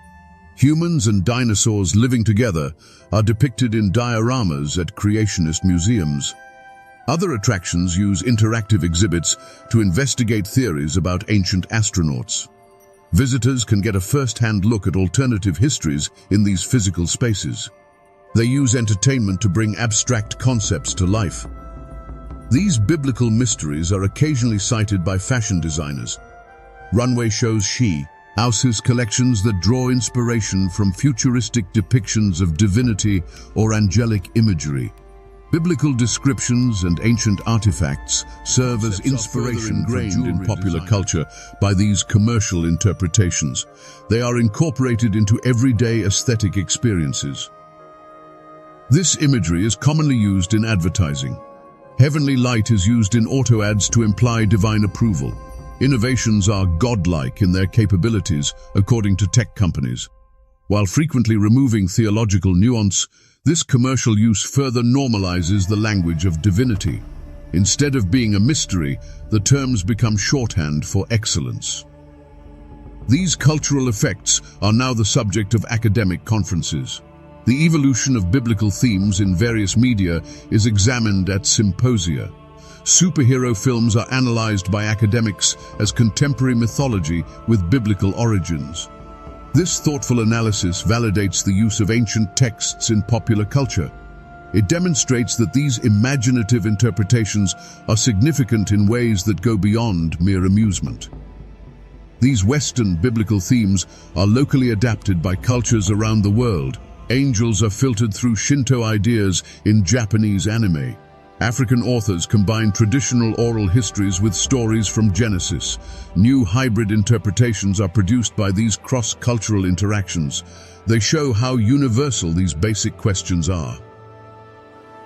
S3: Humans and dinosaurs living together are depicted in dioramas at creationist museums. Other attractions use interactive exhibits to investigate theories about ancient astronauts. Visitors can get a first-hand look at alternative histories in these physical spaces. They use entertainment to bring abstract concepts to life. These biblical mysteries are occasionally cited by fashion designers. Runway shows houses collections that draw inspiration from futuristic depictions of divinity or angelic imagery. Biblical descriptions and ancient artifacts serve as inspiration ingrained in popular culture by these commercial interpretations. They are incorporated into everyday aesthetic experiences. This imagery is commonly used in advertising. Heavenly light is used in auto ads to imply divine approval. Innovations are godlike in their capabilities, according to tech companies. While frequently removing theological nuance, this commercial use further normalizes the language of divinity. Instead of being a mystery, the terms become shorthand for excellence. These cultural effects are now the subject of academic conferences. The evolution of biblical themes in various media is examined at symposia. Superhero films are analyzed by academics as contemporary mythology with biblical origins. This thoughtful analysis validates the use of ancient texts in popular culture. It demonstrates that these imaginative interpretations are significant in ways that go beyond mere amusement. These Western biblical themes are locally adapted by cultures around the world. Angels are filtered through Shinto ideas in Japanese anime. African authors combine traditional oral histories with stories from Genesis. New hybrid interpretations are produced by these cross-cultural interactions. They show how universal these basic questions are.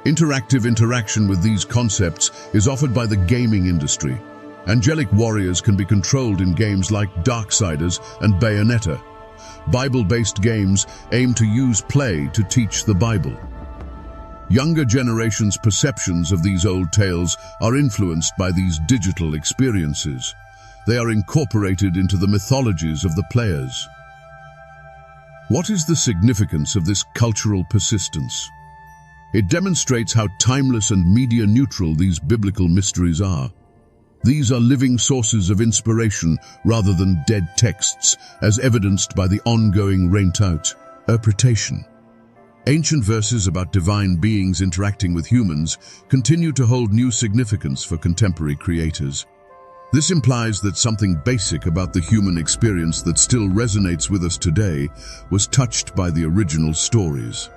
S3: Interactive interaction with these concepts is offered by the gaming industry. Angelic warriors can be controlled in games like Darksiders and Bayonetta. Bible-based games aim to use play to teach the Bible. Younger generations' perceptions of these old tales are influenced by these digital experiences. They are incorporated into the mythologies of the players. What is the significance of this cultural persistence? It demonstrates how timeless and media-neutral these biblical mysteries are. These are living sources of inspiration rather than dead texts, as evidenced by the ongoing interpretation. Ancient verses about divine beings interacting with humans continue to hold new significance for contemporary creators. This implies that something basic about the human experience that still resonates with us today was touched by the original stories.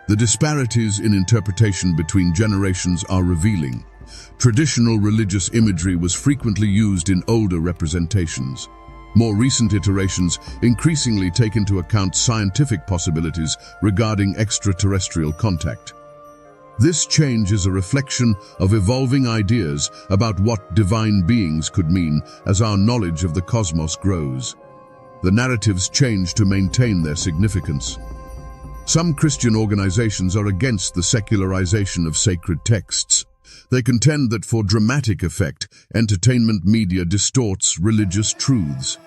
S3: The disparities in interpretation between generations are revealing. Traditional religious imagery was frequently used in older representations. More recent iterations increasingly take into account scientific possibilities regarding extraterrestrial contact. This change is a reflection of evolving ideas about what divine beings could mean as our knowledge of the cosmos grows. The narratives change to maintain their significance. Some Christian organizations are against the secularization of sacred texts. They contend that for dramatic effect, entertainment media distorts religious truths.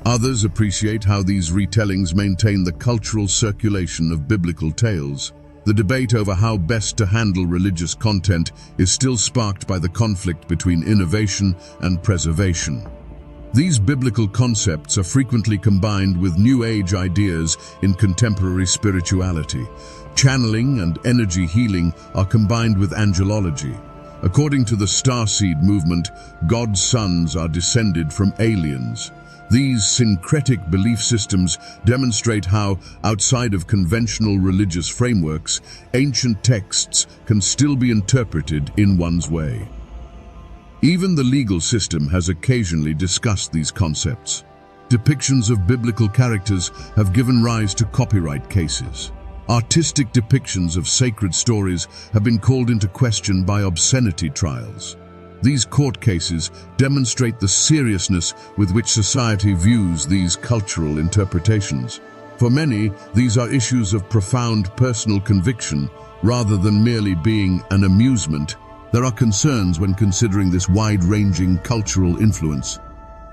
S3: Others appreciate how these retellings maintain the cultural circulation of biblical tales. The debate over how best to handle religious content is still sparked by the conflict between innovation and preservation. These biblical concepts are frequently combined with New Age ideas in contemporary spirituality. Channeling and energy healing are combined with angelology. According to the Starseed movement, God's sons are descended from aliens. These syncretic belief systems demonstrate how, outside of conventional religious frameworks, ancient texts can still be interpreted in one's way. Even the legal system has occasionally discussed these concepts. Depictions of biblical characters have given rise to copyright cases. Artistic depictions of sacred stories have been called into question by obscenity trials. These court cases demonstrate the seriousness with which society views these cultural interpretations. For many, these are issues of profound personal conviction rather than merely being an amusement. There are concerns when considering this wide-ranging cultural influence.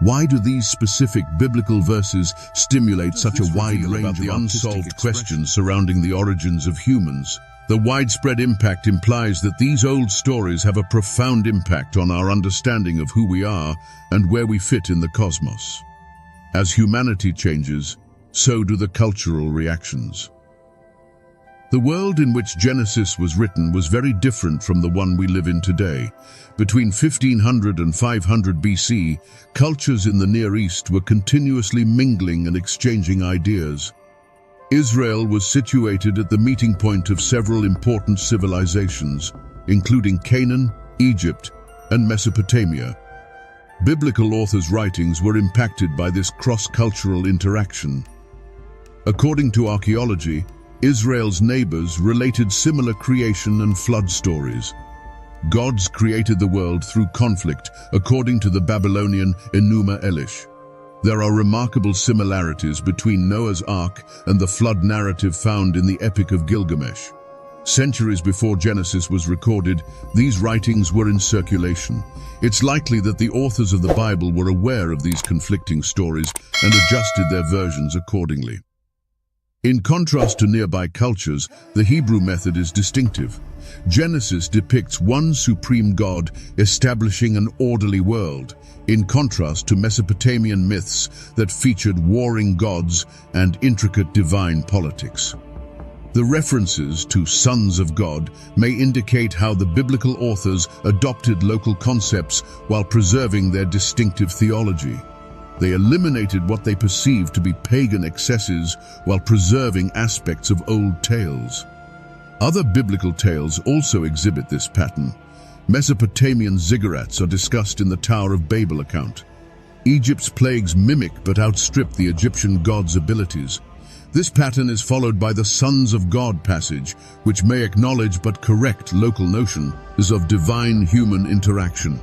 S3: Why do these specific biblical verses stimulate such a wide range of unsolved questions surrounding the origins of humans? The widespread impact implies that these old stories have a profound impact on our understanding of who we are and where we fit in the cosmos. As humanity changes, so do the cultural reactions. The world in which Genesis was written was very different from the one we live in today. Between 1500 and 500 BC, cultures in the Near East were continuously mingling and exchanging ideas. Israel was situated at the meeting point of several important civilizations, including Canaan, Egypt, and Mesopotamia. Biblical authors' writings were impacted by this cross-cultural interaction. According to archaeology, Israel's neighbors related similar creation and flood stories. Gods created the world through conflict, according to the Babylonian Enuma Elish. There are remarkable similarities between Noah's Ark and the flood narrative found in the Epic of Gilgamesh. Centuries before Genesis was recorded, these writings were in circulation. It's likely that the authors of the Bible were aware of these conflicting stories and adjusted their versions accordingly. In contrast to nearby cultures, the Hebrew method is distinctive. Genesis depicts one supreme God establishing an orderly world, in contrast to Mesopotamian myths that featured warring gods and intricate divine politics. The references to sons of God may indicate how the biblical authors adopted local concepts while preserving their distinctive theology. They eliminated what they perceived to be pagan excesses while preserving aspects of old tales. Other biblical tales also exhibit this pattern. Mesopotamian ziggurats are discussed in the Tower of Babel account. Egypt's plagues mimic but outstrip the Egyptian gods' abilities. This pattern is followed by the Sons of God passage, which may acknowledge but correct local notions of divine-human interaction.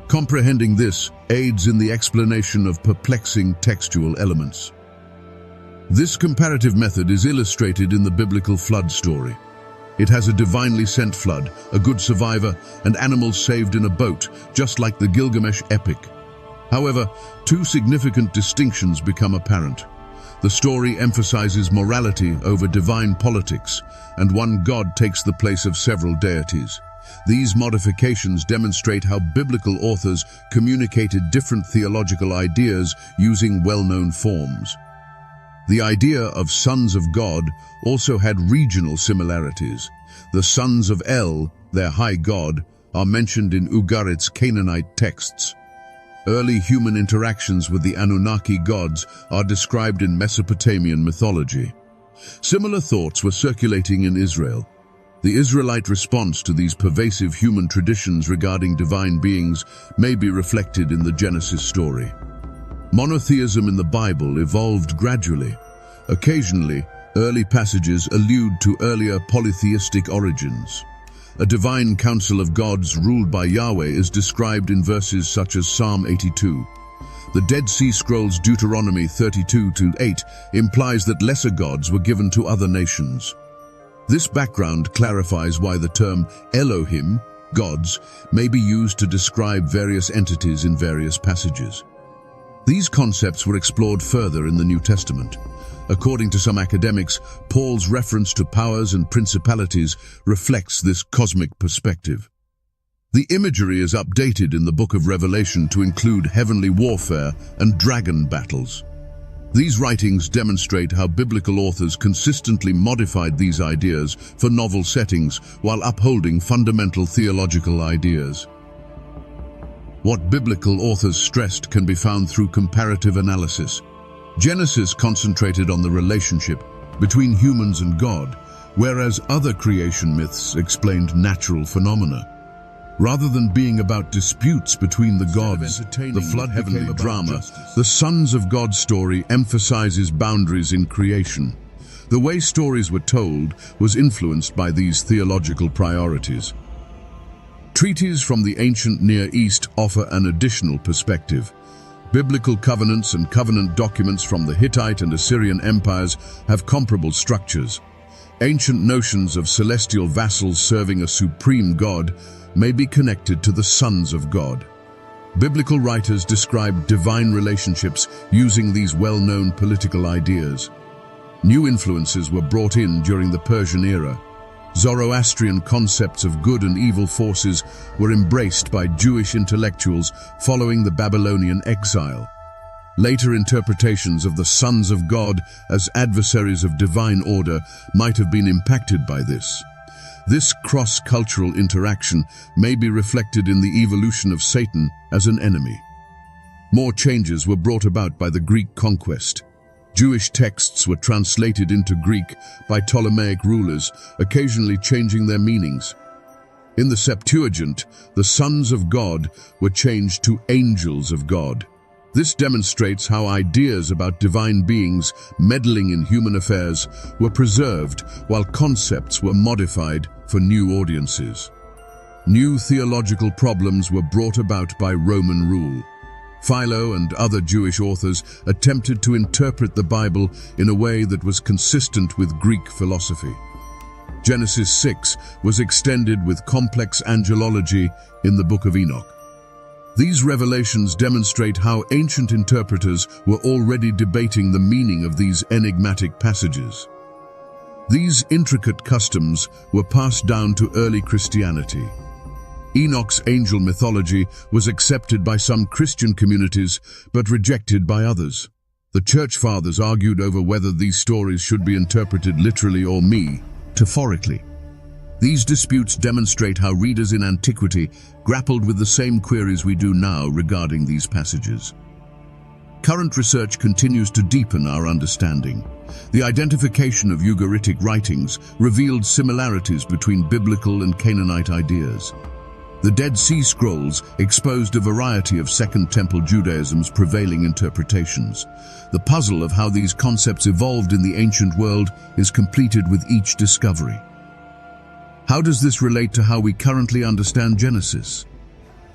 S3: Comprehending this aids in the explanation of perplexing textual elements. This comparative method is illustrated in the biblical flood story. It has a divinely sent flood, a good survivor, and animals saved in a boat, just like the Gilgamesh epic. However, two significant distinctions become apparent. The story emphasizes morality over divine politics, and one god takes the place of several deities. These modifications demonstrate how biblical authors communicated different theological ideas using well-known forms. The idea of sons of God also had regional similarities. The sons of El, their high god, are mentioned in Ugarit's Canaanite texts. Early human interactions with the Anunnaki gods are described in Mesopotamian mythology. Similar thoughts were circulating in Israel. The Israelite response to these pervasive human traditions regarding divine beings may be reflected in the Genesis story. Monotheism in the Bible evolved gradually. Occasionally, early passages allude to earlier polytheistic origins. A divine council of gods ruled by Yahweh is described in verses such as Psalm 82. The Dead Sea Scrolls Deuteronomy 32:8 implies that lesser gods were given to other nations. This background clarifies why the term Elohim, gods, may be used to describe various entities in various passages. These concepts were explored further in the New Testament. According to some academics, Paul's reference to powers and principalities reflects this cosmic perspective. The imagery is updated in the Book of Revelation to include heavenly warfare and dragon battles. These writings demonstrate how biblical authors consistently modified these ideas for novel settings while upholding fundamental theological ideas. What biblical authors stressed can be found through comparative analysis. Genesis concentrated on the relationship between humans and God, whereas other creation myths explained natural phenomena. Rather than being about disputes between the gods, the flood heavenly drama, the Sons of God story emphasizes boundaries in creation. The way stories were told was influenced by these theological priorities. Treaties from the ancient Near East offer an additional perspective. Biblical covenants and covenant documents from the Hittite and Assyrian empires have comparable structures. Ancient notions of celestial vassals serving a supreme god may be connected to the sons of God. Biblical writers describe divine relationships using these well-known political ideas. New influences were brought in during the Persian era. Zoroastrian concepts of good and evil forces were embraced by Jewish intellectuals following the Babylonian exile. Later interpretations of the sons of God as adversaries of divine order might have been impacted by this. This cross-cultural interaction may be reflected in the evolution of Satan as an enemy. More changes were brought about by the Greek conquest. Jewish texts were translated into Greek by Ptolemaic rulers, occasionally changing their meanings. In the Septuagint, the sons of God were changed to angels of God. This demonstrates how ideas about divine beings meddling in human affairs were preserved while concepts were modified for new audiences. New theological problems were brought about by Roman rule. Philo and other Jewish authors attempted to interpret the Bible in a way that was consistent with Greek philosophy. Genesis 6 was extended with complex angelology in the Book of Enoch. These revelations demonstrate how ancient interpreters were already debating the meaning of these enigmatic passages. These intricate customs were passed down to early Christianity. Enoch's angel mythology was accepted by some Christian communities but rejected by others. The Church Fathers argued over whether these stories should be interpreted literally or metaphorically. These disputes demonstrate how readers in antiquity grappled with the same queries we do now regarding these passages. Current research continues to deepen our understanding. The identification of Ugaritic writings revealed similarities between biblical and Canaanite ideas. The Dead Sea Scrolls exposed a variety of Second Temple Judaism's prevailing interpretations. The puzzle of how these concepts evolved in the ancient world is completed with each discovery. How does this relate to how we currently understand Genesis?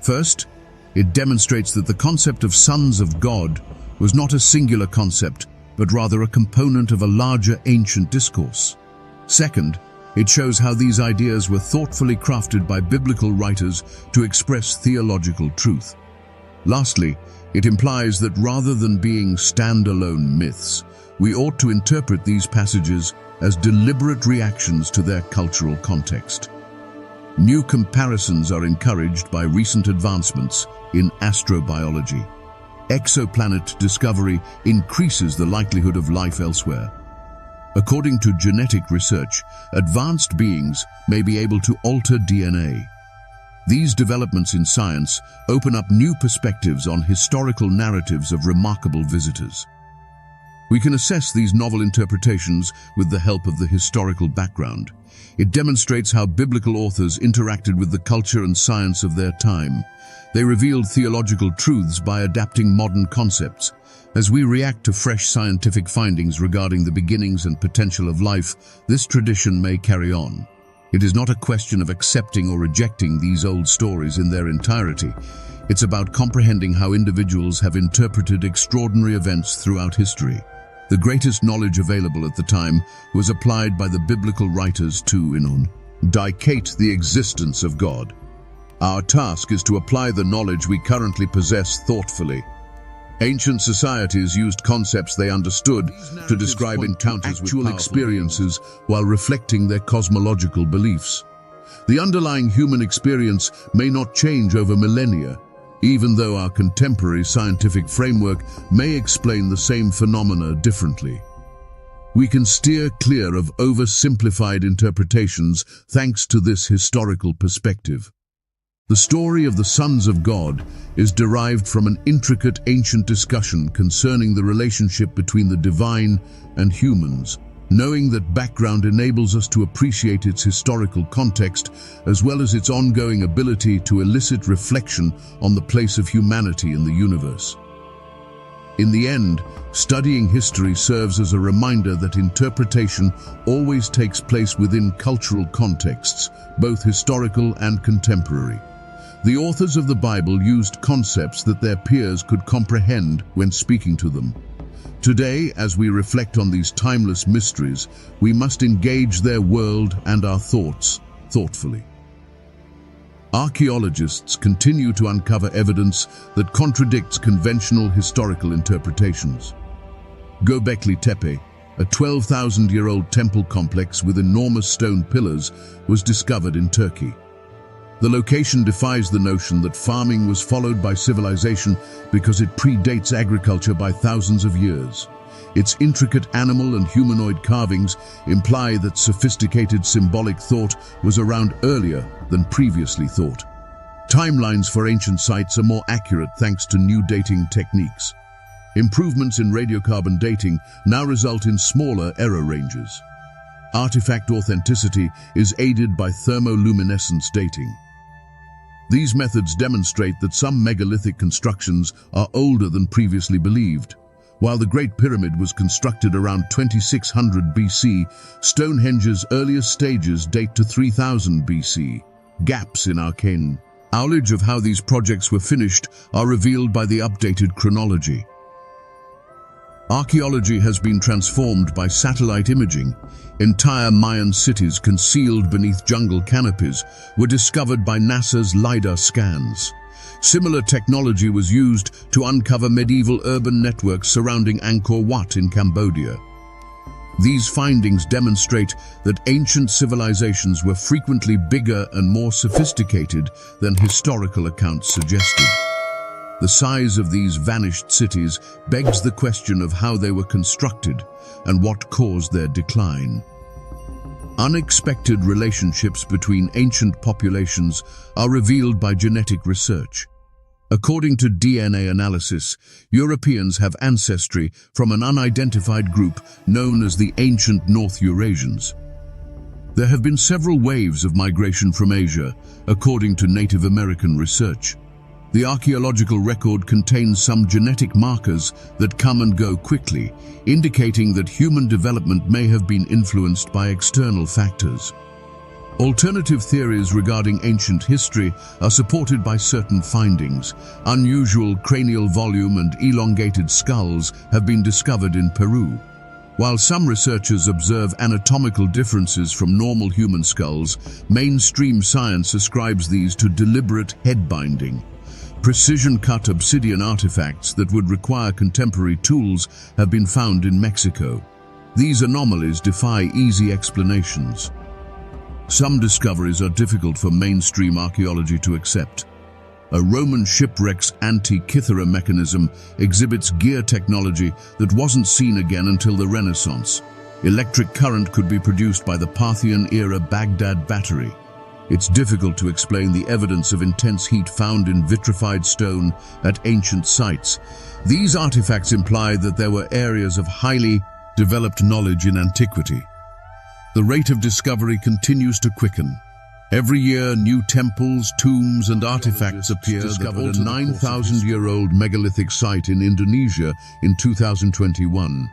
S3: First, it demonstrates that the concept of sons of God was not a singular concept, but rather a component of a larger ancient discourse. Second, it shows how these ideas were thoughtfully crafted by biblical writers to express theological truth. Lastly, it implies that rather than being standalone myths, we ought to interpret these passages as deliberate reactions to their cultural context. New comparisons are encouraged by recent advancements in astrobiology. Exoplanet discovery increases the likelihood of life elsewhere. According to genetic research, advanced beings may be able to alter DNA. These developments in science open up new perspectives on historical narratives of remarkable visitors. We can assess these novel interpretations with the help of the historical background. It demonstrates how biblical authors interacted with the culture and science of their time. They revealed theological truths by adapting modern concepts. As we react to fresh scientific findings regarding the beginnings and potential of life, this tradition may carry on. It is not a question of accepting or rejecting these old stories in their entirety. It's about comprehending how individuals have interpreted extraordinary events throughout history. The greatest knowledge available at the time was applied by the biblical writers to indicate the existence of God. Our task is to apply the knowledge we currently possess thoughtfully. Ancient societies used concepts they understood to describe encounters with actual experiences while reflecting their cosmological beliefs. The underlying human experience may not change over millennia, even though our contemporary scientific framework may explain the same phenomena differently. We can steer clear of oversimplified interpretations thanks to this historical perspective. The story of the sons of God is derived from an intricate ancient discussion concerning the relationship between the divine and humans. Knowing that background enables us to appreciate its historical context, as well as its ongoing ability to elicit reflection on the place of humanity in the universe. In the end, studying history serves as a reminder that interpretation always takes place within cultural contexts, both historical and contemporary. The authors of the Bible used concepts that their peers could comprehend when speaking to them. Today, as we reflect on these timeless mysteries, we must engage their world and our thoughts thoughtfully. Archaeologists continue to uncover evidence that contradicts conventional historical interpretations. Göbekli Tepe, a 12,000-year-old temple complex with enormous stone pillars, was discovered in Turkey. The location defies the notion that farming was followed by civilization because it predates agriculture by thousands of years. Its intricate animal and humanoid carvings imply that sophisticated symbolic thought was around earlier than previously thought. Timelines for ancient sites are more accurate thanks to new dating techniques. Improvements in radiocarbon dating now result in smaller error ranges. Artifact authenticity is aided by thermoluminescence dating. These methods demonstrate that some megalithic constructions are older than previously believed. While the Great Pyramid was constructed around 2600 BC, Stonehenge's earliest stages date to 3000 BC. Gaps in arcane knowledge of how these projects were finished are revealed by the updated chronology. Archaeology has been transformed by satellite imaging. Entire Mayan cities concealed beneath jungle canopies were discovered by NASA's LiDAR scans. Similar technology was used to uncover medieval urban networks surrounding Angkor Wat in Cambodia. These findings demonstrate that ancient civilizations were frequently bigger and more sophisticated than historical accounts suggested. The size of these vanished cities begs the question of how they were constructed and what caused their decline. Unexpected relationships between ancient populations are revealed by genetic research. According to DNA analysis, Europeans have ancestry from an unidentified group known as the ancient North Eurasians. There have been several waves of migration from Asia, according to Native American research. The archaeological record contains some genetic markers that come and go quickly, indicating that human development may have been influenced by external factors. Alternative theories regarding ancient history are supported by certain findings. Unusual cranial volume and elongated skulls have been discovered in Peru. While some researchers observe anatomical differences from normal human skulls, mainstream science ascribes these to deliberate head binding. Precision-cut obsidian artifacts that would require contemporary tools have been found in Mexico. These anomalies defy easy explanations. Some discoveries are difficult for mainstream archaeology to accept. A Roman shipwreck's Antikythera mechanism exhibits gear technology that wasn't seen again until the Renaissance. Electric current could be produced by the Parthian-era Baghdad battery. It's difficult to explain the evidence of intense heat found in vitrified stone at ancient sites. These artifacts imply that there were areas of highly developed knowledge in antiquity. The rate of discovery continues to quicken. Every year, new temples, tombs, and artifacts appear. Discovered a 9,000-year-old megalithic site in Indonesia in 2021.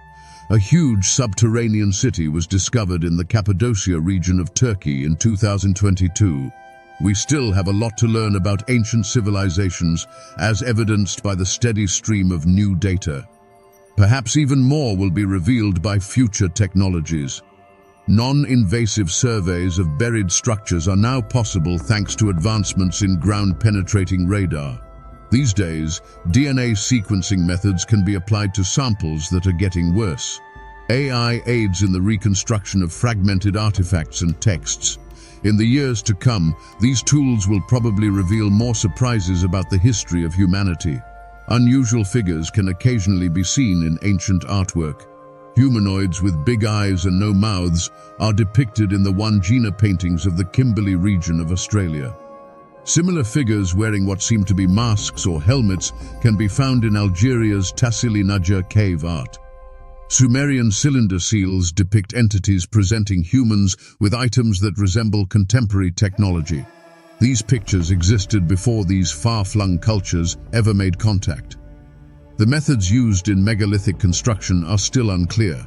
S3: A huge subterranean city was discovered in the Cappadocia region of Turkey in 2022. We still have a lot to learn about ancient civilizations, as evidenced by the steady stream of new data. Perhaps even more will be revealed by future technologies. Non-invasive surveys of buried structures are now possible thanks to advancements in ground-penetrating radar. These days, DNA sequencing methods can be applied to samples that are getting worse. AI aids in the reconstruction of fragmented artifacts and texts. In the years to come, these tools will probably reveal more surprises about the history of humanity. Unusual figures can occasionally be seen in ancient artwork. Humanoids with big eyes and no mouths are depicted in the Wandjina paintings of the Kimberley region of Australia. Similar figures wearing what seem to be masks or helmets can be found in Algeria's Tassili Najjar cave art. Sumerian cylinder seals depict entities presenting humans with items that resemble contemporary technology. These pictures existed before these far-flung cultures ever made contact. The methods used in megalithic construction are still unclear.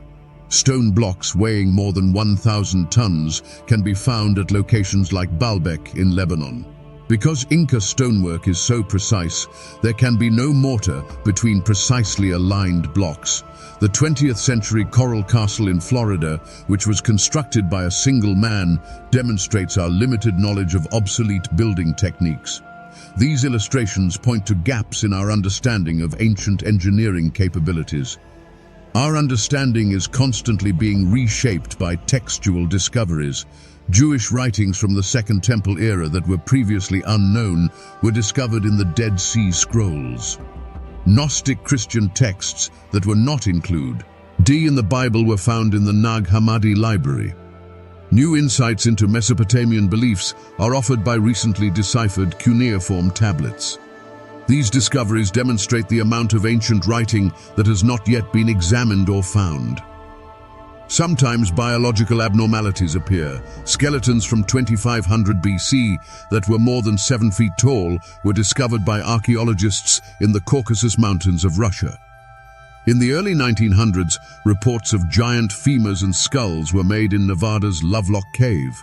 S3: Stone blocks weighing more than 1,000 tons can be found at locations like Baalbek in Lebanon. Because Inca stonework is so precise, there can be no mortar between precisely aligned blocks. The 20th century Coral Castle in Florida, which was constructed by a single man, demonstrates our limited knowledge of obsolete building techniques. These illustrations point to gaps in our understanding of ancient engineering capabilities. Our understanding is constantly being reshaped by textual discoveries. Jewish writings from the Second Temple era that were previously unknown were discovered in the Dead Sea Scrolls. Gnostic Christian texts that were not included in the Bible were found in the Nag Hammadi library. New insights into Mesopotamian beliefs are offered by recently deciphered cuneiform tablets. These discoveries demonstrate the amount of ancient writing that has not yet been examined or found. Sometimes biological abnormalities appear. Skeletons from 2500 BC that were more than 7 feet tall were discovered by archaeologists in the Caucasus Mountains of Russia. In the early 1900s, reports of giant femurs and skulls were made in Nevada's Lovelock Cave.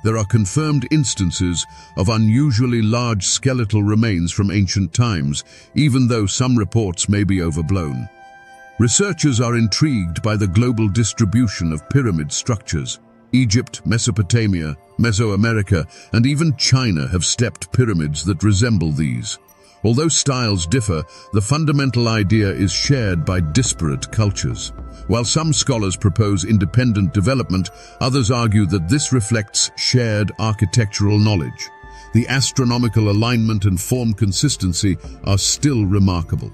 S3: There are confirmed instances of unusually large skeletal remains from ancient times, even though some reports may be overblown. Researchers are intrigued by the global distribution of pyramid structures. Egypt, Mesopotamia, Mesoamerica, and even China have stepped pyramids that resemble these. Although styles differ, the fundamental idea is shared by disparate cultures. While some scholars propose independent development, others argue that this reflects shared architectural knowledge. The astronomical alignment and form consistency are still remarkable.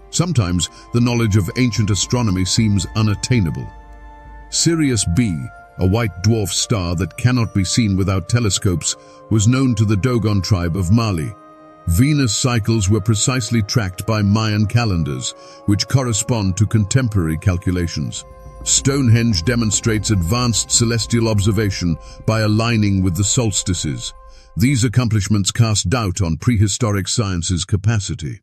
S3: Sometimes, the knowledge of ancient astronomy seems unattainable. Sirius B, a white dwarf star that cannot be seen without telescopes, was known to the Dogon tribe of Mali. Venus cycles were precisely tracked by Mayan calendars, which correspond to contemporary calculations. Stonehenge demonstrates advanced celestial observation by aligning with the solstices. These accomplishments cast doubt on prehistoric science's capacity.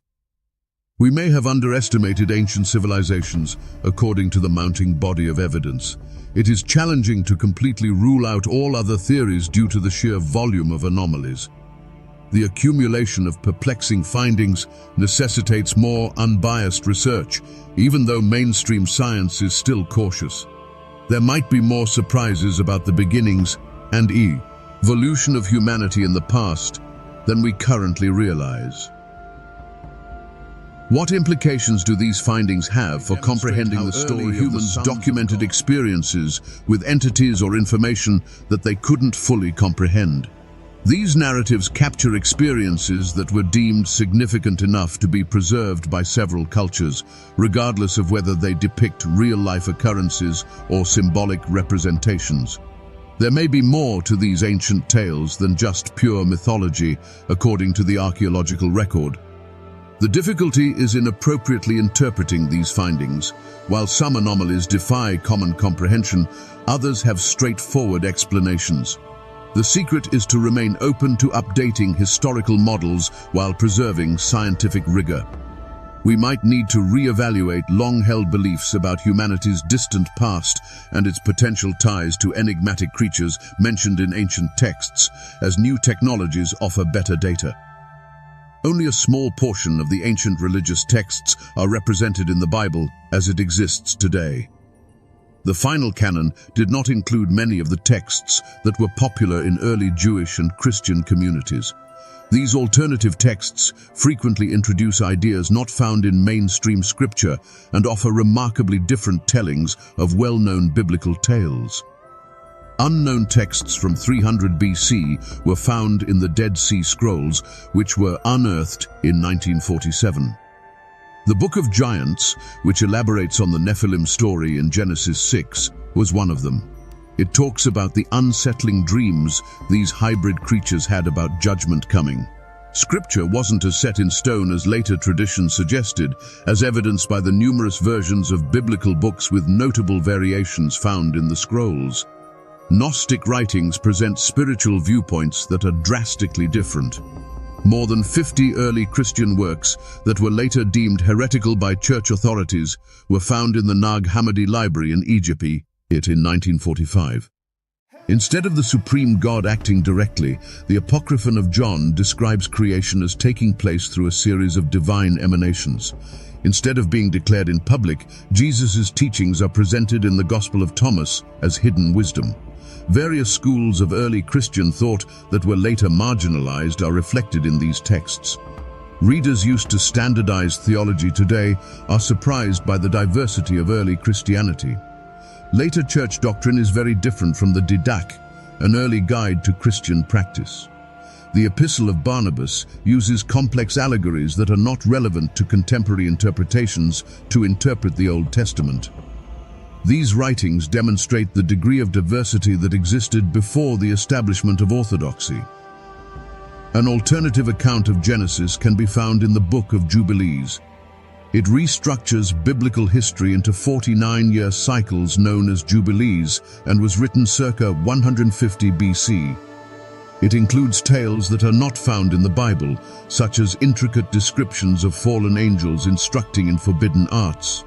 S3: We may have underestimated ancient civilizations, according to the mounting body of evidence. It is challenging to completely rule out all other theories due to the sheer volume of anomalies. The accumulation of perplexing findings necessitates more unbiased research, even though mainstream science is still cautious. There might be more surprises about the beginnings and evolution of humanity in the past than we currently realize. What implications do these findings have for comprehending the story of humans' documented experiences with entities or information that they couldn't fully comprehend? These narratives capture experiences that were deemed significant enough to be preserved by several cultures, regardless of whether they depict real-life occurrences or symbolic representations. There may be more to these ancient tales than just pure mythology, according to the archaeological record. The difficulty is in appropriately interpreting these findings. While some anomalies defy common comprehension, others have straightforward explanations. The secret is to remain open to updating historical models while preserving scientific rigor. We might need to re-evaluate long-held beliefs about humanity's distant past and its potential ties to enigmatic creatures mentioned in ancient texts, as new technologies offer better data. Only a small portion of the ancient religious texts are represented in the Bible as it exists today. The final canon did not include many of the texts that were popular in early Jewish and Christian communities. These alternative texts frequently introduce ideas not found in mainstream scripture and offer remarkably different tellings of well-known biblical tales. Unknown texts from 300 BC were found in the Dead Sea Scrolls, which were unearthed in 1947. The Book of Giants, which elaborates on the Nephilim story in Genesis 6, was one of them. It talks about the unsettling dreams these hybrid creatures had about judgment coming. Scripture wasn't as set in stone as later tradition suggested, as evidenced by the numerous versions of biblical books with notable variations found in the scrolls. Gnostic writings present spiritual viewpoints that are drastically different. More than 50 early Christian works that were later deemed heretical by church authorities were found in the Nag Hammadi Library in Egypt in 1945. Instead of the supreme God acting directly, the Apocryphon of John describes creation as taking place through a series of divine emanations. Instead of being declared in public, Jesus' teachings are presented in the Gospel of Thomas as hidden wisdom. Various schools of early Christian thought that were later marginalized are reflected in these texts. Readers used to standardize theology today are surprised by the diversity of early Christianity. Later church doctrine is very different from the Didache, an early guide to Christian practice. The Epistle of Barnabas uses complex allegories that are not relevant to contemporary interpretations to interpret the Old Testament. These writings demonstrate the degree of diversity that existed before the establishment of orthodoxy. An alternative account of Genesis can be found in the Book of Jubilees. It restructures biblical history into 49-year cycles known as Jubilees and was written circa 150 BC. It includes tales that are not found in the Bible, such as intricate descriptions of fallen angels instructing in forbidden arts.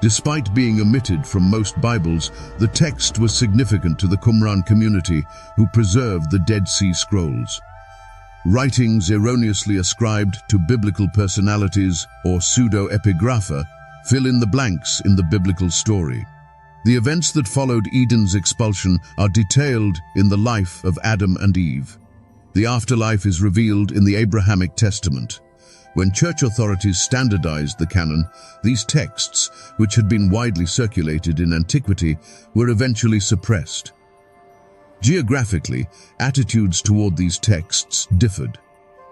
S3: Despite being omitted from most Bibles, the text was significant to the Qumran community, who preserved the Dead Sea Scrolls. Writings erroneously ascribed to biblical personalities or pseudo-epigrapha fill in the blanks in the biblical story. The events that followed Eden's expulsion are detailed in the life of Adam and Eve. The afterlife is revealed in the Abrahamic Testament. When church authorities standardized the canon, these texts, which had been widely circulated in antiquity, were eventually suppressed. Geographically, attitudes toward these texts differed.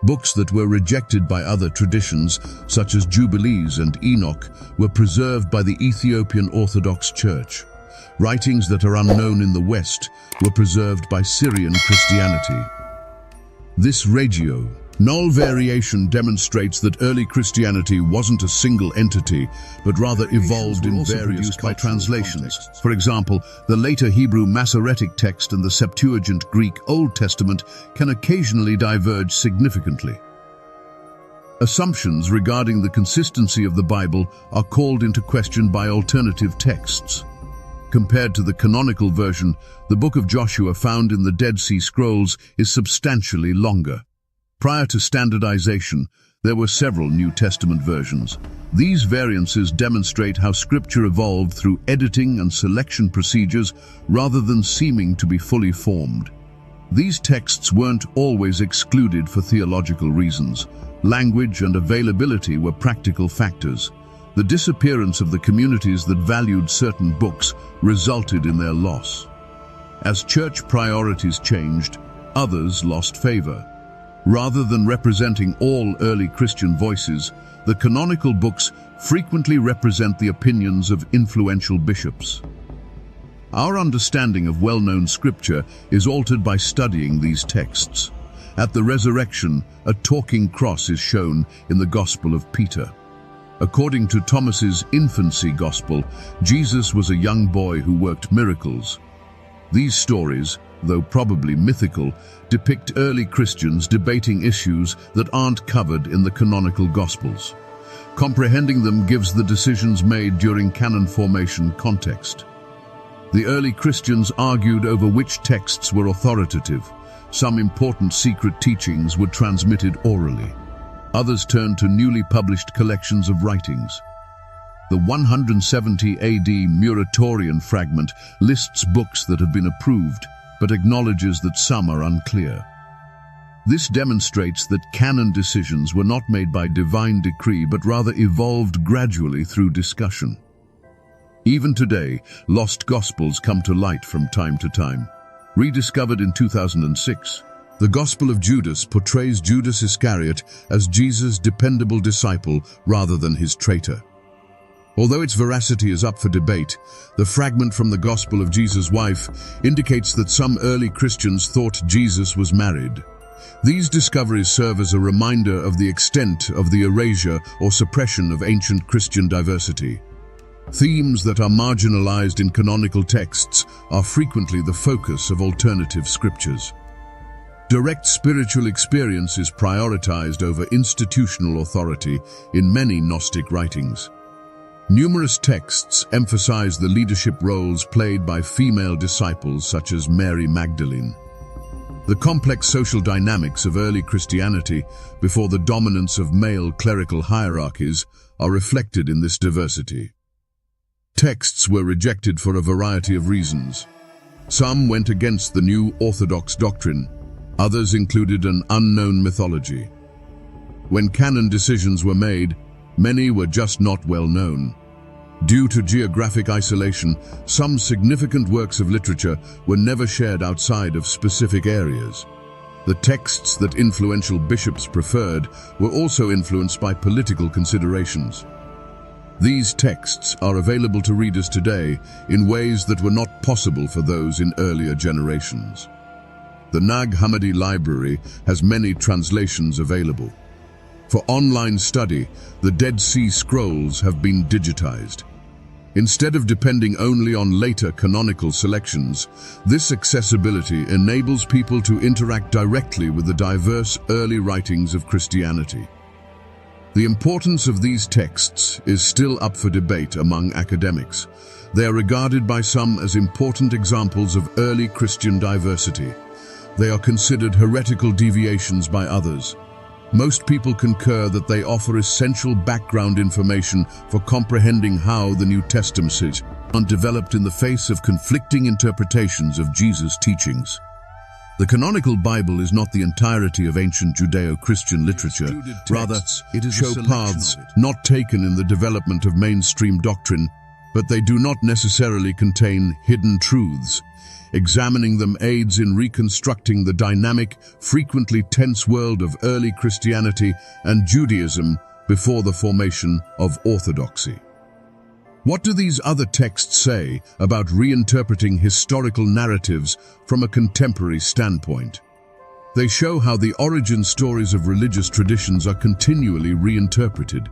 S3: Books that were rejected by other traditions, such as Jubilees and Enoch, were preserved by the Ethiopian Orthodox Church. Writings that are unknown in the West were preserved by Syrian Christianity. This regio, null variation demonstrates that early Christianity wasn't a single entity, but rather evolved in various by translations. For example, the later Hebrew Masoretic text and the Septuagint Greek Old Testament can occasionally diverge significantly. Assumptions regarding the consistency of the Bible are called into question by alternative texts. Compared to the canonical version, the Book of Joshua found in the Dead Sea Scrolls is substantially longer. Prior to standardization, there were several New Testament versions. These variances demonstrate how Scripture evolved through editing and selection procedures rather than seeming to be fully formed. These texts weren't always excluded for theological reasons. Language and availability were practical factors. The disappearance of the communities that valued certain books resulted in their loss. As church priorities changed, others lost favor. Rather than representing all early Christian voices, the canonical books frequently represent the opinions of influential bishops. Our understanding of well-known scripture is altered by studying these texts. At the resurrection, a talking cross is shown in the Gospel of Peter. According to Thomas's infancy gospel, Jesus was a young boy who worked miracles. These stories, though probably mythical, depict early Christians debating issues that aren't covered in the canonical Gospels. Comprehending them gives the decisions made during canon formation context. The early Christians argued over which texts were authoritative. Some important secret teachings were transmitted orally. Others turned to newly published collections of writings. The 170 AD Muratorian fragment lists books that have been approved, but acknowledges that some are unclear. This demonstrates that canon decisions were not made by divine decree, but rather evolved gradually through discussion. Even today, lost Gospels come to light from time to time. Rediscovered in 2006, the Gospel of Judas portrays Judas Iscariot as Jesus' dependable disciple rather than his traitor. Although its veracity is up for debate, the fragment from the Gospel of Jesus' wife indicates that some early Christians thought Jesus was married. These discoveries serve as a reminder of the extent of the erasure or suppression of ancient Christian diversity. Themes that are marginalized in canonical texts are frequently the focus of alternative scriptures. Direct spiritual experience is prioritized over institutional authority in many Gnostic writings. Numerous texts emphasize the leadership roles played by female disciples such as Mary Magdalene. The complex social dynamics of early Christianity before the dominance of male clerical hierarchies are reflected in this diversity. Texts were rejected for a variety of reasons. Some went against the new orthodox doctrine, others included an unknown mythology. When canon decisions were made, many were just not well known. Due to geographic isolation, some significant works of literature were never shared outside of specific areas. The texts that influential bishops preferred were also influenced by political considerations. These texts are available to readers today in ways that were not possible for those in earlier generations. The Nag Hammadi Library has many translations available. For online study, the Dead Sea Scrolls have been digitized. Instead of depending only on later canonical selections, this accessibility enables people to interact directly with the diverse early writings of Christianity. The importance of these texts is still up for debate among academics. They are regarded by some as important examples of early Christian diversity. They are considered heretical deviations by others. Most people concur that they offer essential background information for comprehending how the New Testament is developed in the face of conflicting interpretations of Jesus' teachings. The canonical Bible is not the entirety of ancient Judeo-Christian literature. Rather, it is show paths not taken in the development of mainstream doctrine, but they do not necessarily contain hidden truths. Examining them aids in reconstructing the dynamic, frequently tense world of early Christianity and Judaism before the formation of orthodoxy. What do these other texts say about reinterpreting historical narratives from a contemporary standpoint? They show how the origin stories of religious traditions are continually reinterpreted.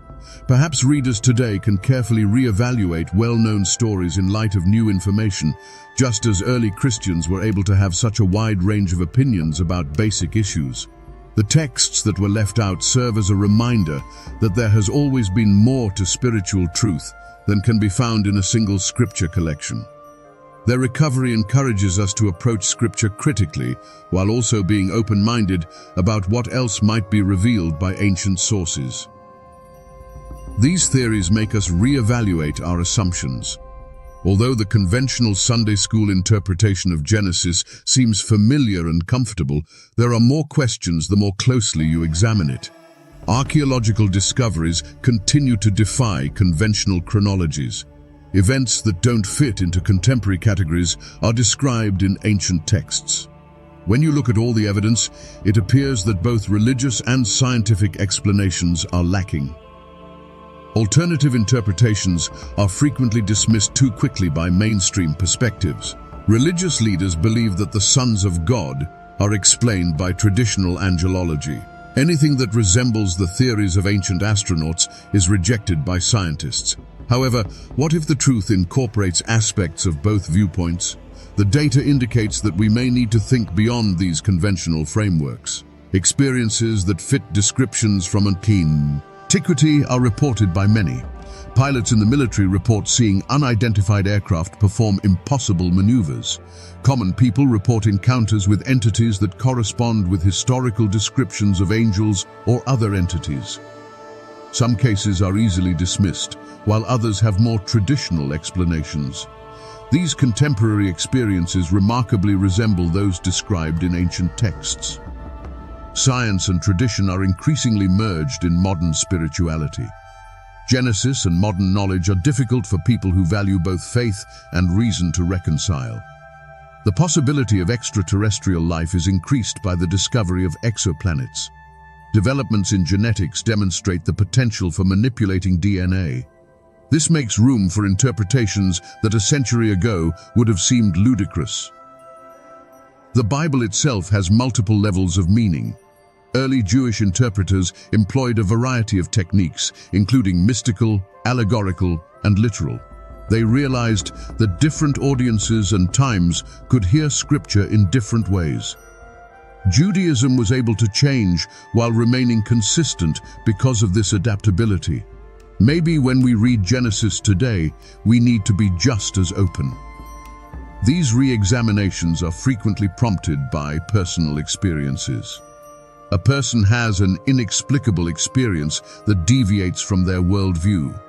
S3: Perhaps readers today can carefully reevaluate well-known stories in light of new information, just as early Christians were able to have such a wide range of opinions about basic issues. The texts that were left out serve as a reminder that there has always been more to spiritual truth than can be found in a single scripture collection. Their recovery encourages us to approach scripture critically, while also being open-minded about what else might be revealed by ancient sources. These theories make us reevaluate our assumptions. Although the conventional Sunday school interpretation of Genesis seems familiar and comfortable, there are more questions the more closely you examine it. Archaeological discoveries continue to defy conventional chronologies. Events that don't fit into contemporary categories are described in ancient texts. When you look at all the evidence, it appears that both religious and scientific explanations are lacking. Alternative interpretations are frequently dismissed too quickly by mainstream perspectives. Religious leaders believe that the sons of God are explained by traditional angelology. Anything that resembles the theories of ancient astronauts is rejected by scientists. However, what if the truth incorporates aspects of both viewpoints? The data indicates that we may need to think beyond these conventional frameworks. Experiences that fit descriptions from antiquity are reported by many. Pilots in the military report seeing unidentified aircraft perform impossible maneuvers. Common people report encounters with entities that correspond with historical descriptions of angels or other entities. Some cases are easily dismissed, while others have more traditional explanations. These contemporary experiences remarkably resemble those described in ancient texts. Science and tradition are increasingly merged in modern spirituality. Genesis and modern knowledge are difficult for people who value both faith and reason to reconcile. The possibility of extraterrestrial life is increased by the discovery of exoplanets. Developments in genetics demonstrate the potential for manipulating DNA. This makes room for interpretations that a century ago would have seemed ludicrous. The Bible itself has multiple levels of meaning. Early Jewish interpreters employed a variety of techniques, including mystical, allegorical, and literal. They realized that different audiences and times could hear scripture in different ways. Judaism was able to change while remaining consistent because of this adaptability. Maybe when we read Genesis today, we need to be just as open. These re-examinations are frequently prompted by personal experiences. A person has an inexplicable experience that deviates from their worldview.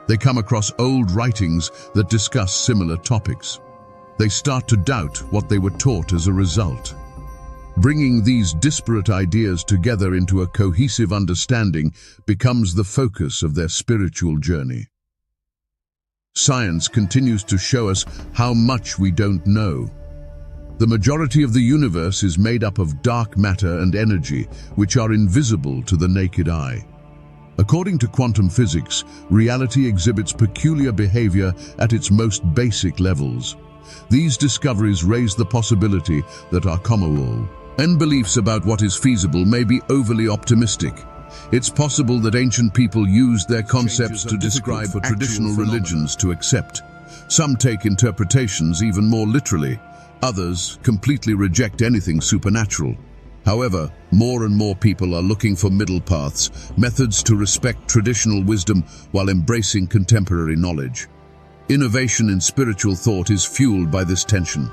S3: They come across old writings that discuss similar topics. They start to doubt what they were taught as a result. Bringing these disparate ideas together into a cohesive understanding becomes the focus of their spiritual journey. Science continues to show us how much we don't know. The majority of the universe is made up of dark matter and energy, which are invisible to the naked eye. According to quantum physics, reality exhibits peculiar behavior at its most basic levels. These discoveries raise the possibility that our common beliefs about what is feasible may be overly optimistic. It's possible that ancient people used their concepts to describe for traditional religions to accept. Some take interpretations even more literally. Others completely reject anything supernatural. However, more and more people are looking for middle paths, methods to respect traditional wisdom while embracing contemporary knowledge. Innovation in spiritual thought is fueled by this tension.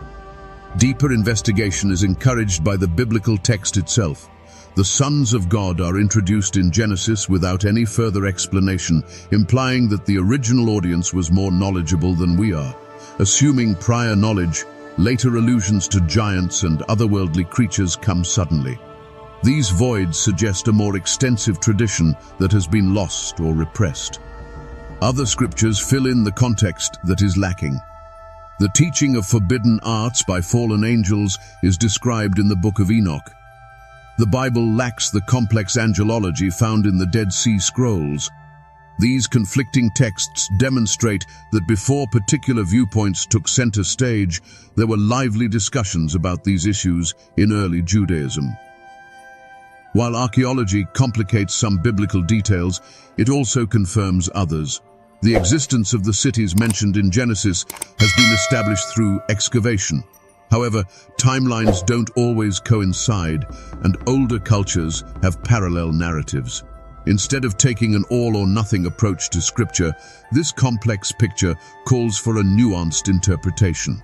S3: Deeper investigation is encouraged by the biblical text itself. The sons of God are introduced in Genesis without any further explanation, implying that the original audience was more knowledgeable than we are. Assuming prior knowledge, later allusions to giants and otherworldly creatures come suddenly. These voids suggest a more extensive tradition that has been lost or repressed. Other scriptures fill in the context that is lacking. The teaching of forbidden arts by fallen angels is described in the Book of Enoch. The Bible lacks the complex angelology found in the Dead Sea Scrolls. These conflicting texts demonstrate that before particular viewpoints took center stage, there were lively discussions about these issues in early Judaism. While archaeology complicates some biblical details, it also confirms others. The existence of the cities mentioned in Genesis has been established through excavation. However, timelines don't always coincide, and older cultures have parallel narratives. Instead of taking an all-or-nothing approach to scripture, this complex picture calls for a nuanced interpretation.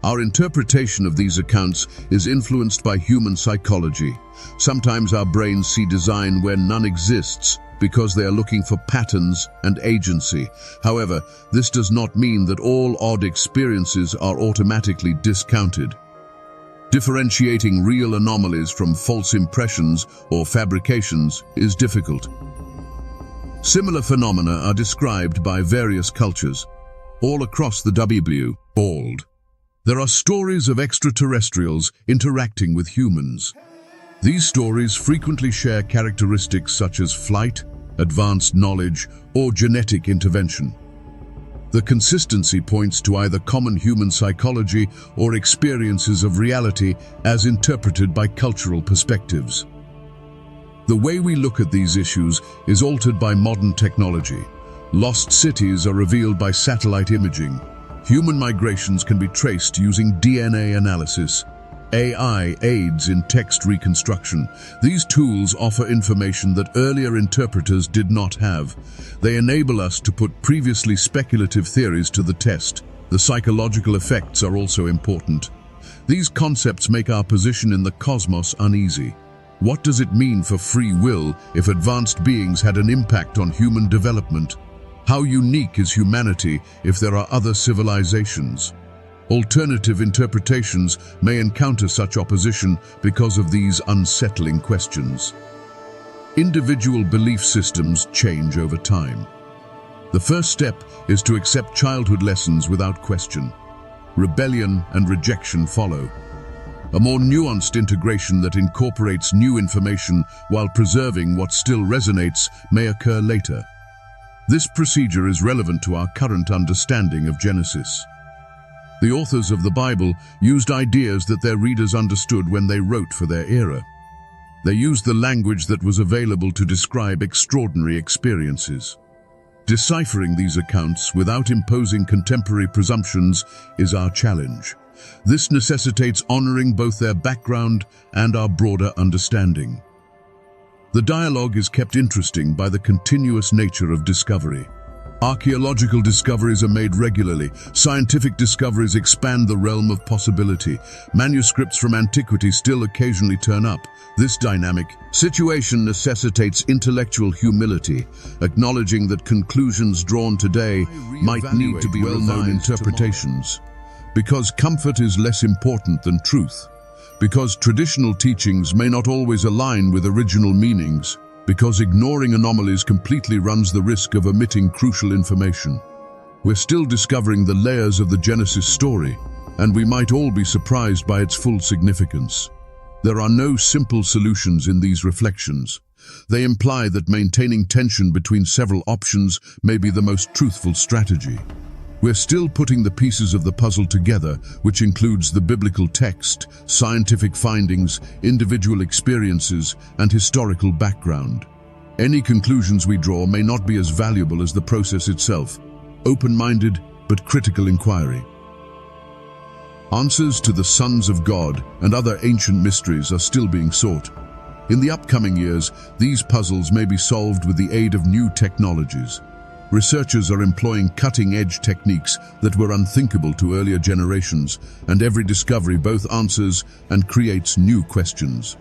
S3: Our interpretation of these accounts is influenced by human psychology. Sometimes our brains see design where none exists because they are looking for patterns and agency. However, this does not mean that all odd experiences are automatically discounted. Differentiating real anomalies from false impressions or fabrications is difficult. Similar phenomena are described by various cultures. All across the world, there are stories of extraterrestrials interacting with humans. These stories frequently share characteristics such as flight, advanced knowledge, or genetic intervention. The consistency points to either common human psychology or experiences of reality as interpreted by cultural perspectives. The way we look at these issues is altered by modern technology. Lost cities are revealed by satellite imaging. Human migrations can be traced using DNA analysis. AI aids in text reconstruction. These tools offer information that earlier interpreters did not have. They enable us to put previously speculative theories to the test. The psychological effects are also important. These concepts make our position in the cosmos uneasy. What does it mean for free will if advanced beings had an impact on human development? How unique is humanity if there are other civilizations? Alternative interpretations may encounter such opposition because of these unsettling questions. Individual belief systems change over time. The first step is to accept childhood lessons without question. Rebellion and rejection follow. A more nuanced integration that incorporates new information while preserving what still resonates may occur later. This procedure is relevant to our current understanding of Genesis. The authors of the Bible used ideas that their readers understood when they wrote for their era. They used the language that was available to describe extraordinary experiences. Deciphering these accounts without imposing contemporary presumptions is our challenge. This necessitates honoring both their background and our broader understanding. The dialogue is kept interesting by the continuous nature of discovery. Archaeological discoveries are made regularly. Scientific discoveries expand the realm of possibility. Manuscripts from antiquity still occasionally turn up. This dynamic situation necessitates intellectual humility, acknowledging that conclusions drawn today might need to be well-known interpretations. Because comfort is less important than truth. Because traditional teachings may not always align with original meanings. Because ignoring anomalies completely runs the risk of omitting crucial information. We're still discovering the layers of the Genesis story, and we might all be surprised by its full significance. There are no simple solutions in these reflections. They imply that maintaining tension between several options may be the most truthful strategy. We're still putting the pieces of the puzzle together, which includes the biblical text, scientific findings, individual experiences, and historical background. Any conclusions we draw may not be as valuable as the process itself. Open-minded, but critical inquiry. Answers to the sons of God and other ancient mysteries are still being sought. In the upcoming years, these puzzles may be solved with the aid of new technologies. Researchers are employing cutting-edge techniques that were unthinkable to earlier generations, and every discovery both answers and creates new questions.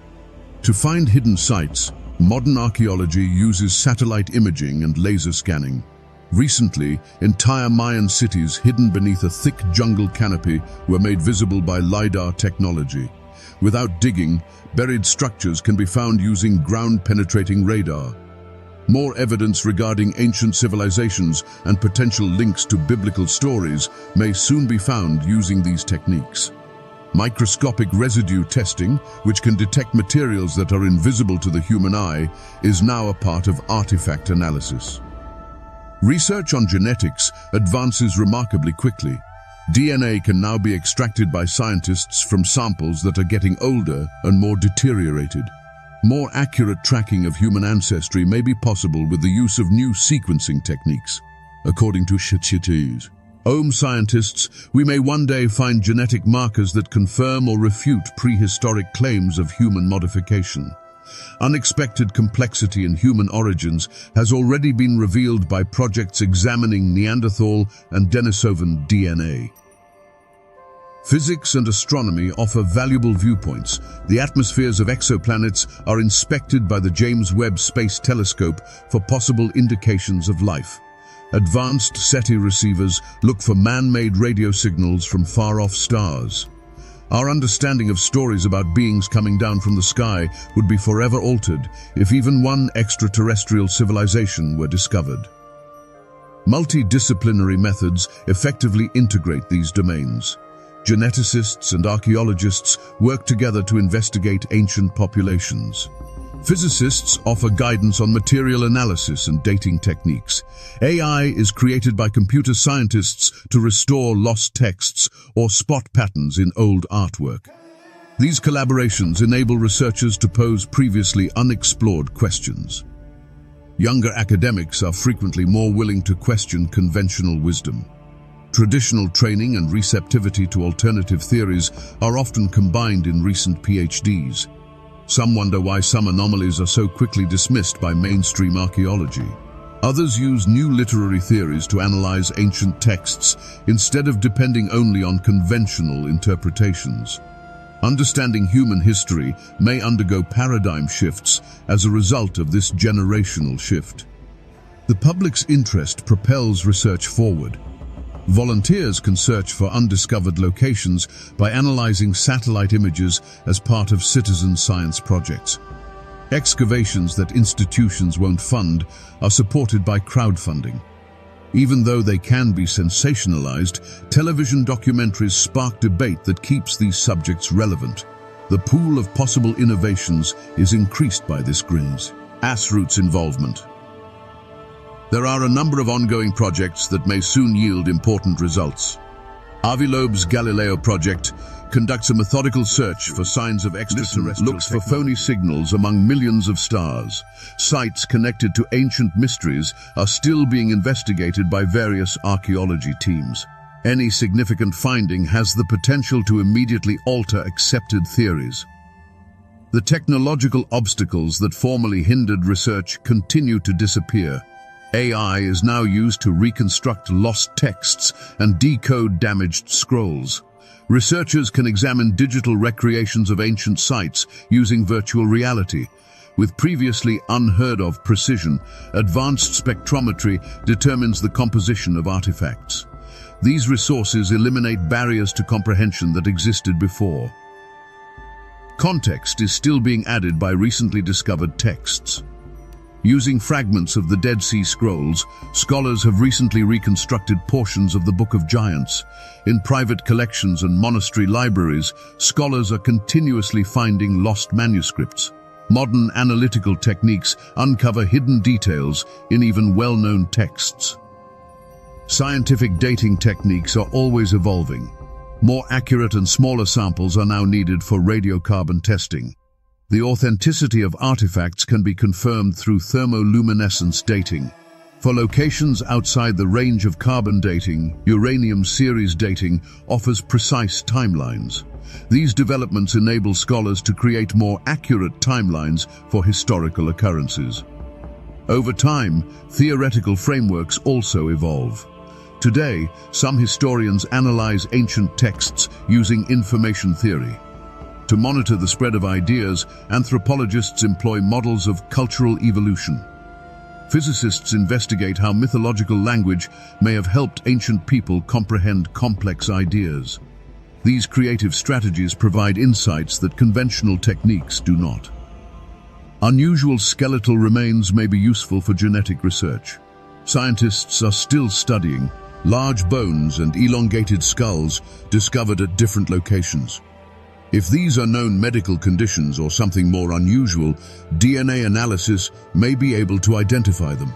S3: To find hidden sites, modern archaeology uses satellite imaging and laser scanning. Recently, entire Mayan cities hidden beneath a thick jungle canopy were made visible by LiDAR technology. Without digging, buried structures can be found using ground-penetrating radar. More evidence regarding ancient civilizations and potential links to biblical stories may soon be found using these techniques. Microscopic residue testing, which can detect materials that are invisible to the human eye, is now a part of artifact analysis. Research on genetics advances remarkably quickly. DNA can now be extracted by scientists from samples that are getting older and more deteriorated. More accurate tracking of human ancestry may be possible with the use of new sequencing techniques. According to scientists, we may one day find genetic markers that confirm or refute prehistoric claims of human modification. Unexpected complexity in human origins has already been revealed by projects examining Neanderthal and Denisovan DNA. Physics and astronomy offer valuable viewpoints. The atmospheres of exoplanets are inspected by the James Webb Space Telescope for possible indications of life. Advanced SETI receivers look for man-made radio signals from far-off stars. Our understanding of stories about beings coming down from the sky would be forever altered if even one extraterrestrial civilization were discovered. Multidisciplinary methods effectively integrate these domains. Geneticists and archaeologists work together to investigate ancient populations. Physicists offer guidance on material analysis and dating techniques. AI is created by computer scientists to restore lost texts or spot patterns in old artwork. These collaborations enable researchers to pose previously unexplored questions. Younger academics are frequently more willing to question conventional wisdom. Traditional training and receptivity to alternative theories are often combined in recent PhDs. Some wonder why some anomalies are so quickly dismissed by mainstream archaeology. Others use new literary theories to analyze ancient texts instead of depending only on conventional interpretations. Understanding human history may undergo paradigm shifts as a result of this generational shift. The public's interest propels research forward. Volunteers can search for undiscovered locations by analyzing satellite images as part of citizen science projects. Excavations that institutions won't fund are supported by crowdfunding. Even though they can be sensationalized, television documentaries spark debate that keeps these subjects relevant. The pool of possible innovations is increased by this grassroots involvement. There are a number of ongoing projects that may soon yield important results. Avi Loeb's Galileo project conducts a methodical search for signs of extraterrestrial looks for phony signals among millions of stars. Sites connected to ancient mysteries are still being investigated by various archaeology teams. Any significant finding has the potential to immediately alter accepted theories. The technological obstacles that formerly hindered research continue to disappear. AI is now used to reconstruct lost texts and decode damaged scrolls. Researchers can examine digital recreations of ancient sites using virtual reality. With previously unheard-of precision, advanced spectrometry determines the composition of artifacts. These resources eliminate barriers to comprehension that existed before. Context is still being added by recently discovered texts. Using fragments of the Dead Sea Scrolls, scholars have recently reconstructed portions of the Book of Giants. In private collections and monastery libraries, scholars are continuously finding lost manuscripts. Modern analytical techniques uncover hidden details in even well-known texts. Scientific dating techniques are always evolving. More accurate and smaller samples are now needed for radiocarbon testing. The authenticity of artifacts can be confirmed through thermoluminescence dating. For locations outside the range of carbon dating, uranium series dating offers precise timelines. These developments enable scholars to create more accurate timelines for historical occurrences. Over time, theoretical frameworks also evolve. Today, some historians analyze ancient texts using information theory. To monitor the spread of ideas, anthropologists employ models of cultural evolution. Physicists investigate how mythological language may have helped ancient people comprehend complex ideas. These creative strategies provide insights that conventional techniques do not. Unusual skeletal remains may be useful for genetic research. Scientists are still studying large bones and elongated skulls discovered at different locations. If these are known medical conditions or something more unusual, DNA analysis may be able to identify them.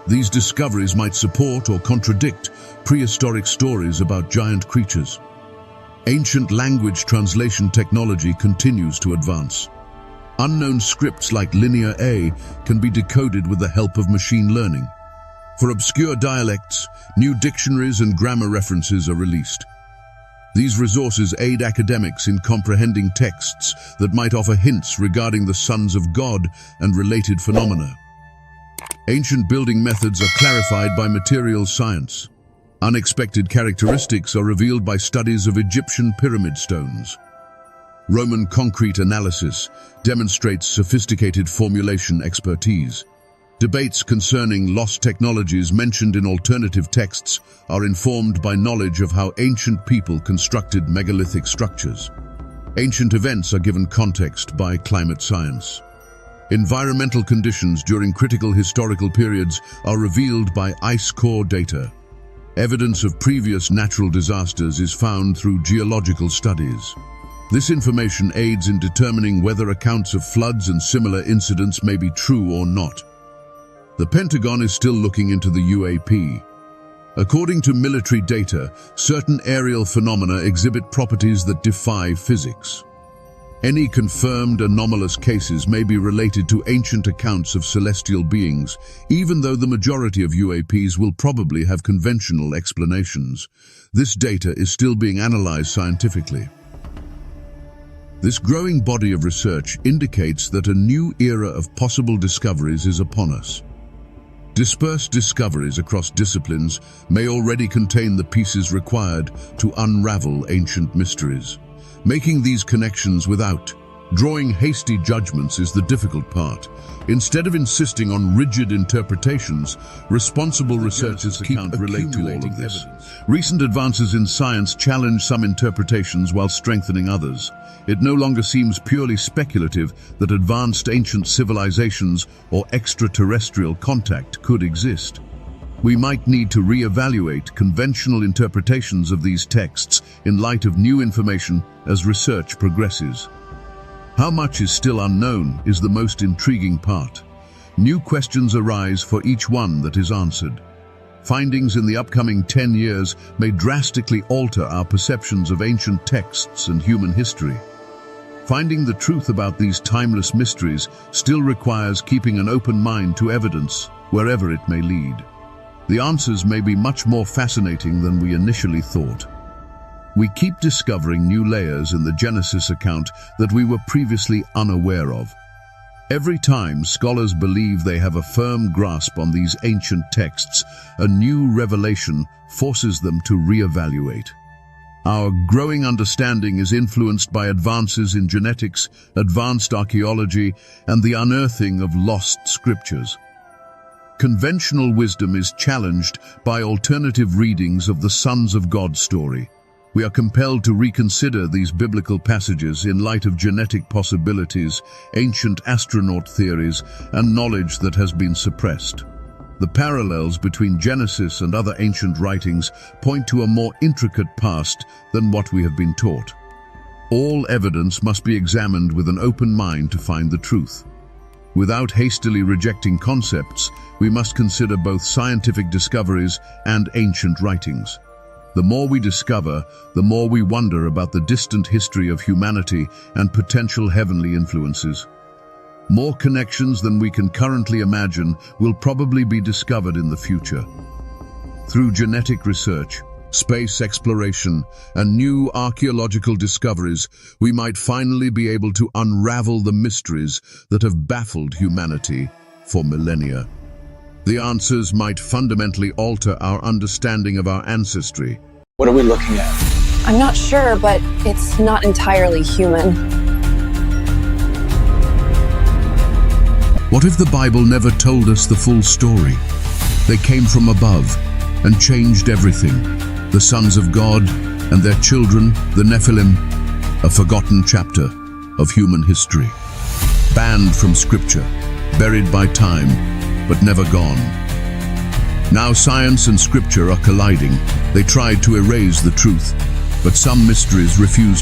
S3: These discoveries might support or contradict prehistoric stories about giant creatures. Ancient language translation technology continues to advance. Unknown scripts like Linear A can be decoded with the help of machine learning. For obscure dialects, new dictionaries and grammar references are released. These resources aid academics in comprehending texts that might offer hints regarding the sons of God and related phenomena. Ancient building methods are clarified by materials science. Unexpected characteristics are revealed by studies of Egyptian pyramid stones. Roman concrete analysis demonstrates sophisticated formulation expertise. Debates concerning lost technologies mentioned in alternative texts are informed by knowledge of how ancient people constructed megalithic structures. Ancient events are given context by climate science. Environmental conditions during critical historical periods are revealed by ice core data. Evidence of previous natural disasters is found through geological studies. This information aids in determining whether accounts of floods and similar incidents may be true or not. The Pentagon is still looking into the UAP. According to military data, certain aerial phenomena exhibit properties that defy physics. Any confirmed anomalous cases may be related to ancient accounts of celestial beings, even though the majority of UAPs will probably have conventional explanations. This data is still being analyzed scientifically. This growing body of research indicates that a new era of possible discoveries is upon us. Dispersed discoveries across disciplines may already contain the pieces required to unravel ancient mysteries. Making these connections without drawing hasty judgments is the difficult part. Instead of insisting on rigid interpretations, responsible researchers can't relate to all of this. Recent advances in science challenge some interpretations while strengthening others. It no longer seems purely speculative that advanced ancient civilizations or extraterrestrial contact could exist. We might need to re-evaluate conventional interpretations of these texts in light of new information as research progresses. How much is still unknown is the most intriguing part. New questions arise for each one that is answered. Findings in the upcoming 10 years may drastically alter our perceptions of ancient texts and human history. Finding the truth about these timeless mysteries still requires keeping an open mind to evidence, wherever it may lead. The answers may be much more fascinating than we initially thought. We keep discovering new layers in the Genesis account that we were previously unaware of. Every time scholars believe they have a firm grasp on these ancient texts, a new revelation forces them to reevaluate. Our growing understanding is influenced by advances in genetics, advanced archaeology, and the unearthing of lost scriptures. Conventional wisdom is challenged by alternative readings of the Sons of God story. We are compelled to reconsider these biblical passages in light of genetic possibilities, ancient astronaut theories, and knowledge that has been suppressed. The parallels between Genesis and other ancient writings point to a more intricate past than what we have been taught. All evidence must be examined with an open mind to find the truth. Without hastily rejecting concepts, we must consider both scientific discoveries and ancient writings. The more we discover, the more we wonder about the distant history of humanity and potential heavenly influences. More connections than we can currently imagine will probably be discovered in the future. Through genetic research, space exploration, and new archaeological discoveries, we might finally be able to unravel the mysteries that have baffled humanity for millennia. The answers might fundamentally alter our understanding of our ancestry.
S1: What are we looking at?
S2: I'm not sure, but it's not entirely human.
S3: What if the Bible never told us the full story? They came from above and changed everything. The sons of God and their children, the Nephilim, a forgotten chapter of human history. Banned from Scripture, buried by time, but never gone. Now science and Scripture are colliding. They tried to erase the truth, but some mysteries refuse to